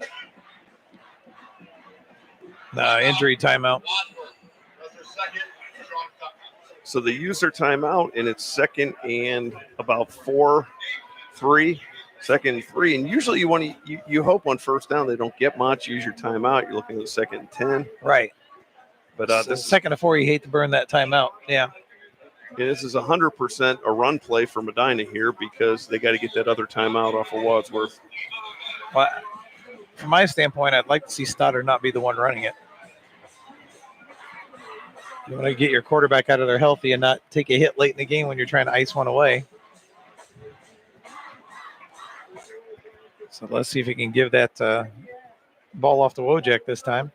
[SPEAKER 1] Injury timeout.
[SPEAKER 4] That's their second strong timeout.
[SPEAKER 2] So they use their timeout, and it's second and about 4-3. Second and 3, and usually you hope on first down they don't get much. Use your timeout. You're looking at second and 10.
[SPEAKER 1] Right.
[SPEAKER 2] But
[SPEAKER 1] So
[SPEAKER 2] this
[SPEAKER 1] second to 4, you hate to burn that timeout. Yeah.
[SPEAKER 2] this is 100% a run play for Medina here because they got to get that other timeout off of Wadsworth.
[SPEAKER 1] Well, from my standpoint, I'd like to see Stoddard not be the one running it. You want to get your quarterback out of there healthy and not take a hit late in the game when you're trying to ice one away. So let's see if he can give that ball off to Wojak this time.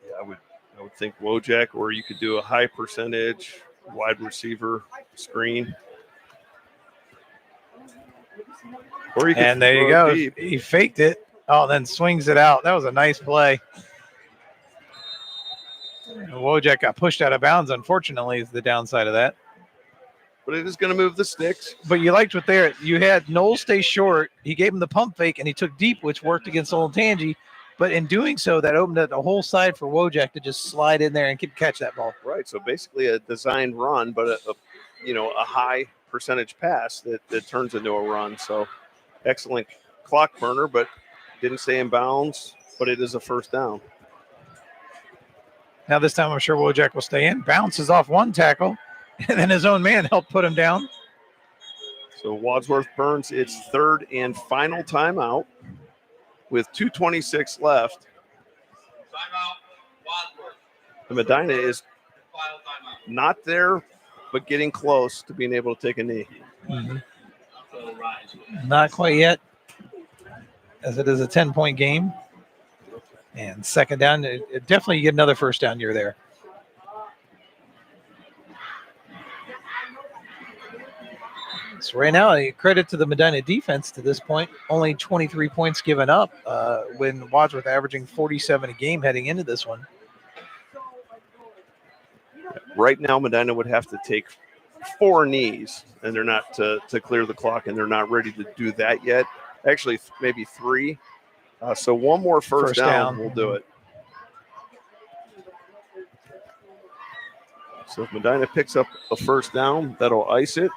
[SPEAKER 2] Yeah, I would think Wojak, or you could do a high percentage wide receiver screen. Or you could
[SPEAKER 1] And there you
[SPEAKER 2] throw
[SPEAKER 1] go.
[SPEAKER 2] it deep.
[SPEAKER 1] He faked it. Oh, then swings it out. That was a nice play. And Wojak got pushed out of bounds, unfortunately, is the downside of that.
[SPEAKER 2] But it is going to move the sticks.
[SPEAKER 1] But you liked what there. You had Knowles stay short. He gave him the pump fake, and he took deep, which worked against Old Tangi. But in doing so, that opened up the whole side for Wojak to just slide in there and catch that ball.
[SPEAKER 2] Right. So basically a designed run, but a high percentage pass that turns into a run. So excellent clock burner, but didn't stay in bounds, but it is a first down.
[SPEAKER 1] Now this time I'm sure Wojak will stay in. Bounces off one tackle, and then his own man helped put him down.
[SPEAKER 2] So Wadsworth burns its third and final timeout with 2:26 left.
[SPEAKER 4] Timeout, Wadsworth.
[SPEAKER 2] And Medina is
[SPEAKER 4] Final timeout.
[SPEAKER 2] not there, but getting close to being able to take a knee.
[SPEAKER 1] Not quite yet, as it is a 10-point game. And second down, it definitely get another first down. You're there. So right now, credit to the Medina defense to this point. Only 23 points given up when Wadsworth averaging 47 a game heading into this one.
[SPEAKER 2] Right now, Medina would have to take 4 knees, and they're not to clear the clock, and they're not ready to do that yet. Actually, maybe 3. So one more first down will do it. So if Medina picks up a first down, that'll ice it.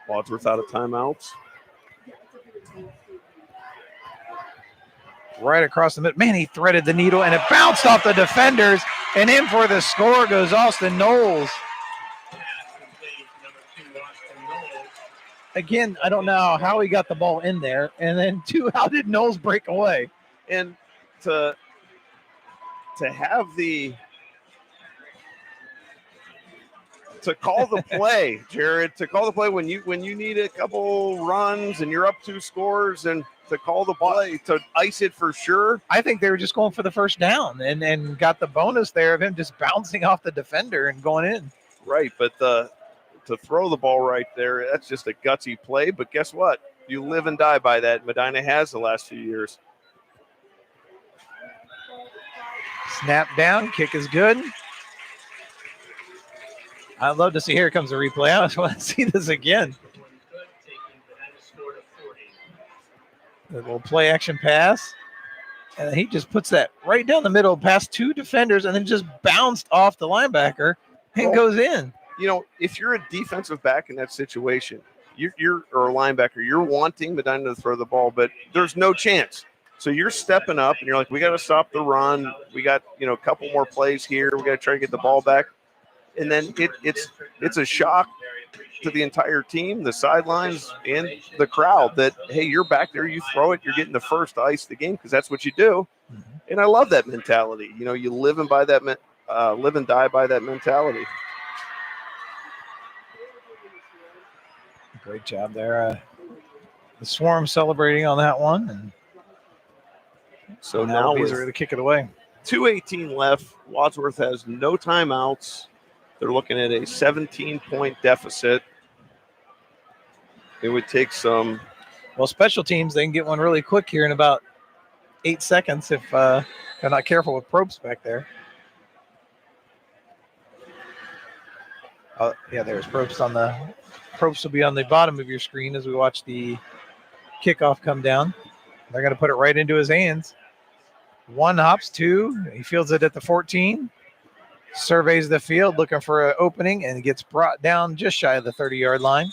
[SPEAKER 2] Wadsworth out of timeouts.
[SPEAKER 1] Right across the middle. Man, he threaded the needle, and it bounced off the defenders. And in for the score goes Austin Knowles. Again, I don't know how he got the ball in there. And then, 2, how did Knowles break away?
[SPEAKER 2] And to have to call the play, Jared, to call the play when you need a couple runs and you're up 2 scores, and to call the play, to ice it for sure.
[SPEAKER 1] I think they were just going for the first down and got the bonus there of him just bouncing off the defender and going in.
[SPEAKER 2] Right, but to throw the ball right there, that's just a gutsy play. But guess what? You live and die by that. Medina has the last few years.
[SPEAKER 1] Snap down, kick is good. I'd love to see, here comes the replay. I just want to see this again. A little play action pass. And he just puts that right down the middle past 2 defenders and then just bounced off the linebacker and goes in.
[SPEAKER 2] You know, if you're a defensive back in that situation, you're or a linebacker, you're wanting Medina to throw the ball, but there's no chance. So you're stepping up and you're like, we got to stop the run. We got, a couple more plays here. We got to try to get the ball back. And then it's a shock to the entire team, the sidelines, and the crowd that, hey, you're back there, you throw it, you're getting the first to ice the game because that's what you do. Mm-hmm. And I love that mentality. You live and live and die by that mentality.
[SPEAKER 1] Great job there. The Swarm celebrating on that one. And
[SPEAKER 2] so now
[SPEAKER 1] he's ready to kick it away.
[SPEAKER 2] 2:18 left. Wadsworth has no timeouts. They're looking at a 17-point deficit. It would take some.
[SPEAKER 1] Well, special teams, they can get one really quick here in about 8 seconds if they're not careful with Probst back there. Yeah, there's Probst on the. Probst will be on the bottom of your screen as we watch the kickoff come down. They're going to put it right into his hands. 1 hops, 2. He fields it at the 14. Surveys the field looking for an opening and gets brought down just shy of the 30-yard line.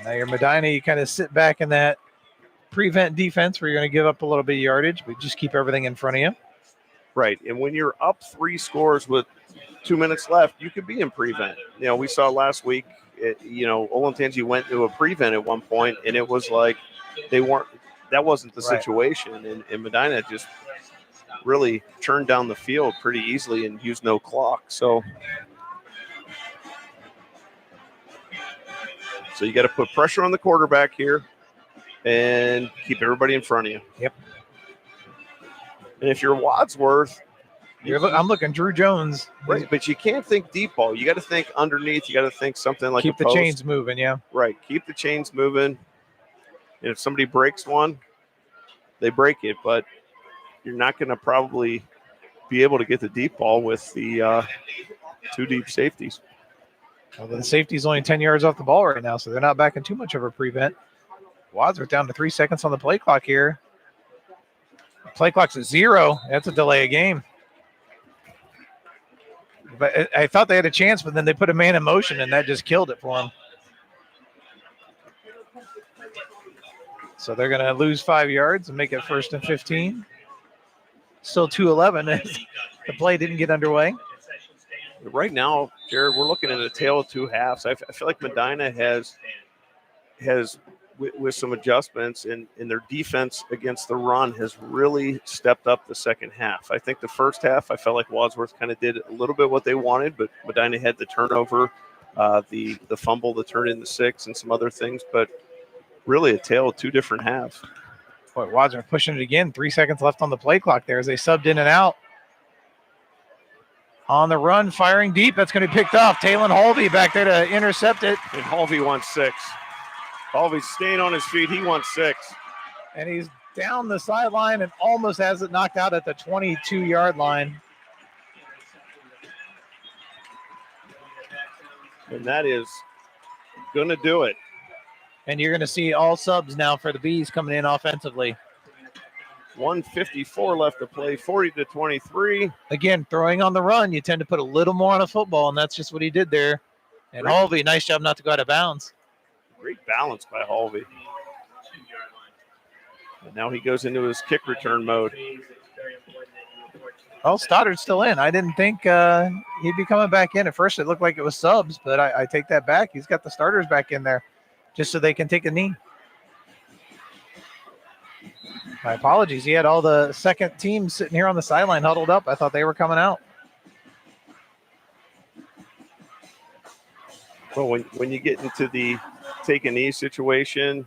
[SPEAKER 1] Now your Medina, you kind of sit back in that prevent defense where you're going to give up a little bit of yardage, but just keep everything in front of you.
[SPEAKER 2] Right. And when you're up 3 scores with 2 minutes left, you could be in prevent. You know, we saw last week, Olentangy went to a prevent at one point, and it was like that wasn't the situation. And Medina just really turned down the field pretty easily and used no clock. So you got to put pressure on the quarterback here and keep everybody in front of you.
[SPEAKER 1] Yep.
[SPEAKER 2] And if you're Wadsworth,
[SPEAKER 1] I'm looking Drew Jones.
[SPEAKER 2] Right, but you can't think deep ball. You got to think underneath. You got to think something like
[SPEAKER 1] keep the
[SPEAKER 2] post.
[SPEAKER 1] Chains moving, yeah.
[SPEAKER 2] Right, keep the chains moving. And if somebody breaks one, they break it. But you're not going to probably be able to get the deep ball with the 2 deep safeties.
[SPEAKER 1] Well, the safety's only 10 yards off the ball right now, so they're not backing too much of a prevent. Wadsworth down to 3 seconds on the play clock here. Play clock's at 0. That's a delay of game. But I thought they had a chance, but then they put a man in motion, and that just killed it for them. So they're going to lose 5 yards and make it 1st and 15. Still 2:11 as the play didn't get underway.
[SPEAKER 2] Right now, Jared, we're looking at a tale of 2 halves. I feel like Medina has with some adjustments and their defense against the run has really stepped up the second half. I think the first half, I felt like Wadsworth kind of did a little bit what they wanted, but Medina had the turnover, the fumble that turned into 6 and some other things, but really a tale of 2 different halves.
[SPEAKER 1] Boy, Wadsworth pushing it again. 3 seconds left on the play clock there as they subbed in and out. On the run, firing deep. That's going to be picked off. Talon Holvey back there to intercept it.
[SPEAKER 2] And Holvey wants 6. Holvey's staying on his feet. He wants 6.
[SPEAKER 1] And he's down the sideline and almost has it knocked out at the 22-yard line.
[SPEAKER 2] And that is going to do it.
[SPEAKER 1] And you're going to see all subs now for the Bees coming in offensively.
[SPEAKER 2] 1:54 left to play, 40-23.
[SPEAKER 1] Again, throwing on the run, you tend to put a little more on a football, and that's just what he did there. And Holvey, nice job not to go out of bounds.
[SPEAKER 2] Great balance by Holvey. And now he goes into his kick return mode.
[SPEAKER 1] Oh, Stoddard's still in. I didn't think he'd be coming back in. At first, it looked like it was subs, but I take that back. He's got the starters back in there just so they can take a knee. My apologies. He had all the second team sitting here on the sideline huddled up. I thought they were coming out.
[SPEAKER 2] Well, when you get into the take a knee situation,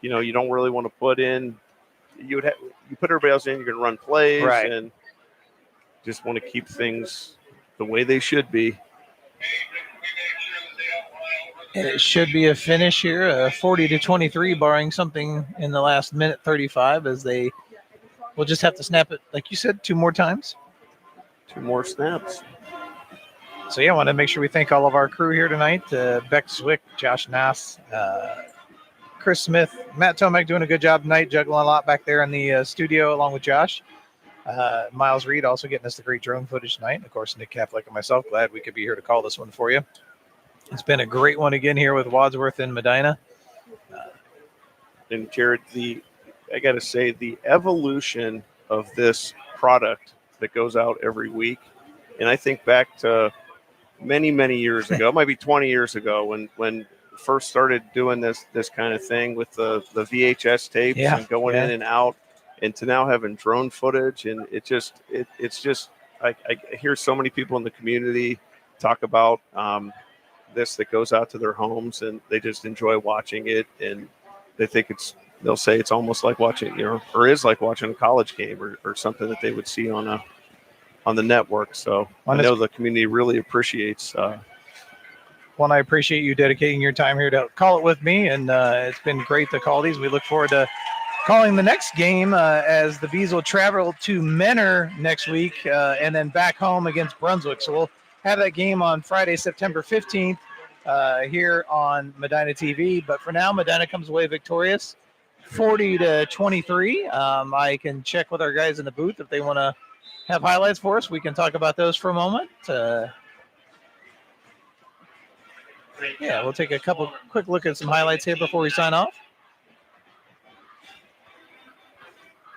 [SPEAKER 2] you don't really want to put in. You put everybody else in. You're going to run plays,
[SPEAKER 1] right,
[SPEAKER 2] and just want to keep things the way they should be.
[SPEAKER 1] It should be a finish here, 40-23, barring something in the last minute 35, as they will just have to snap it, like you said, 2 more times.
[SPEAKER 2] 2 more snaps.
[SPEAKER 1] So, yeah, I want to make sure we thank all of our crew here tonight. Beck Zwick, Josh Nass, Chris Smith, Matt Tomek doing a good job tonight, juggling a lot back there in the studio along with Josh. Miles Reed also getting us the great drone footage tonight. And, of course, Nick Kaplik and myself, glad we could be here to call this one for you. It's been a great one again here with Wadsworth and Medina.
[SPEAKER 2] And Jared, I got to say, the evolution of this product that goes out every week, and I think back to many, many years ago, it might be 20 years ago when first started doing this kind of thing with the VHS tapes and going in and out, and to now having drone footage, and it's just I hear so many people in the community talk about this that goes out to their homes, and they just enjoy watching it, and they think they'll say it's almost like watching, or is like watching a college game or something that they would see on the network. So I know the community really appreciates.
[SPEAKER 1] One, I appreciate you dedicating your time here to call it with me, and it's been great to call these. We look forward to calling the next game as the Bees will travel to Menor next week and then back home against Brunswick. So we'll have that game on Friday, September 15th here on Medina TV. But for now, Medina comes away victorious, 40-23. I can check with our guys in the booth if they want to have highlights for us. We can talk about those for a moment. Yeah, we'll take a quick look at some highlights here before we sign off.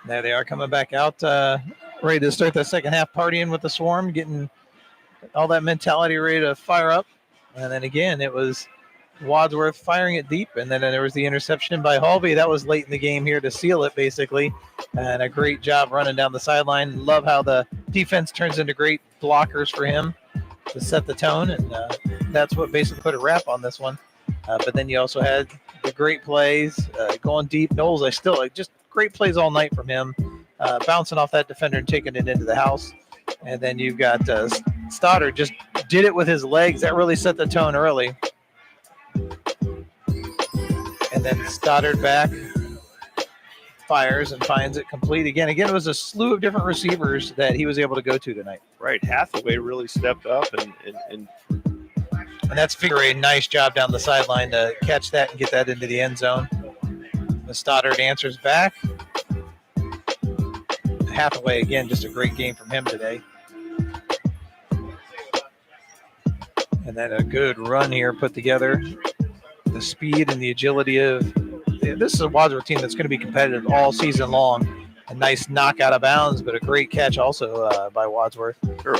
[SPEAKER 1] There they are coming back out, ready to start the second half partying with the Swarm, getting all that mentality ready to fire up. And then again, it was Wadsworth firing it deep, and then there was the interception by Halvey. That was late in the game here to seal it, basically. And a great job running down the sideline. Love how the defense turns into great blockers for him to set the tone, and that's what basically put a wrap on this one. But then you also had the great plays going deep. Knowles, just great plays all night from him, bouncing off that defender and taking it into the house. And then you've got Stoddard just did it with his legs. That really set the tone early. And then Stoddard back, fires and finds it complete again. Again, it was a slew of different receivers that he was able to go to tonight.
[SPEAKER 2] Right, Hathaway really stepped up
[SPEAKER 1] and that's figure a nice job down the sideline to catch that and get that into the end zone. The Stoddard answers back. Hathaway, again, just a great game from him today. And then a good run here put together. The speed and the agility of this is a Wadsworth team that's going to be competitive all season long. A nice knock out of bounds, but a great catch also by Wadsworth.
[SPEAKER 2] Sure.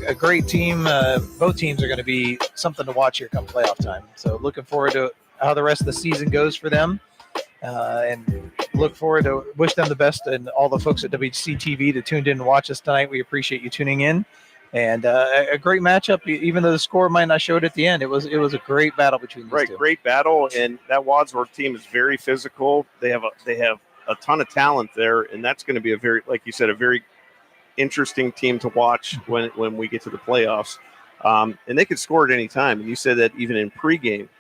[SPEAKER 1] A great team. Both teams are going to be something to watch here come playoff time. So looking forward to how the rest of the season goes for them. And look forward to wish them the best, and all the folks at WCTV that tuned in and watch us tonight. We appreciate you tuning in, and a great matchup. Even though the score might not show it at the end, it was a great battle between these two.
[SPEAKER 2] Great battle, and that Wadsworth team is very physical. They have a ton of talent there, and that's going to be a very, like you said, a very interesting team to watch when we get to the playoffs. And they could score at any time. And you said that even in pregame.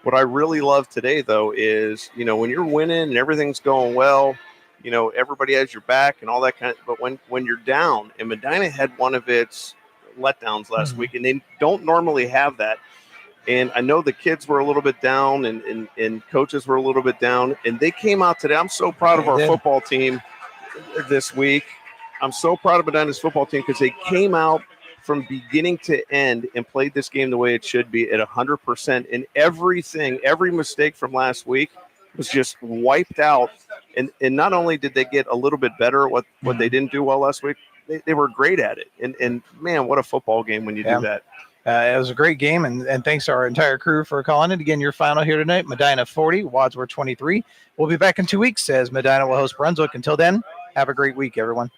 [SPEAKER 2] What I really love today, though, is, when you're winning and everything's going well, everybody has your back and all that kind of, but when you're down, and Medina had one of its letdowns last week, and they don't normally have that. And I know the kids were a little bit down and coaches were a little bit down, and they came out today. I'm so proud of our football team this week. I'm so proud of Medina's football team because they came out from beginning to end and played this game the way it should be at 100%. And every mistake from last week was just wiped out. And not only did they get a little bit better at what they didn't do well last week, they were great at it. And man, what a football game when you do that.
[SPEAKER 1] It was a great game, and thanks to our entire crew for calling it. Again, your final here tonight, Medina 40, Wadsworth 23. We'll be back in 2 weeks as Medina will host Brunswick. Until then, have a great week, everyone.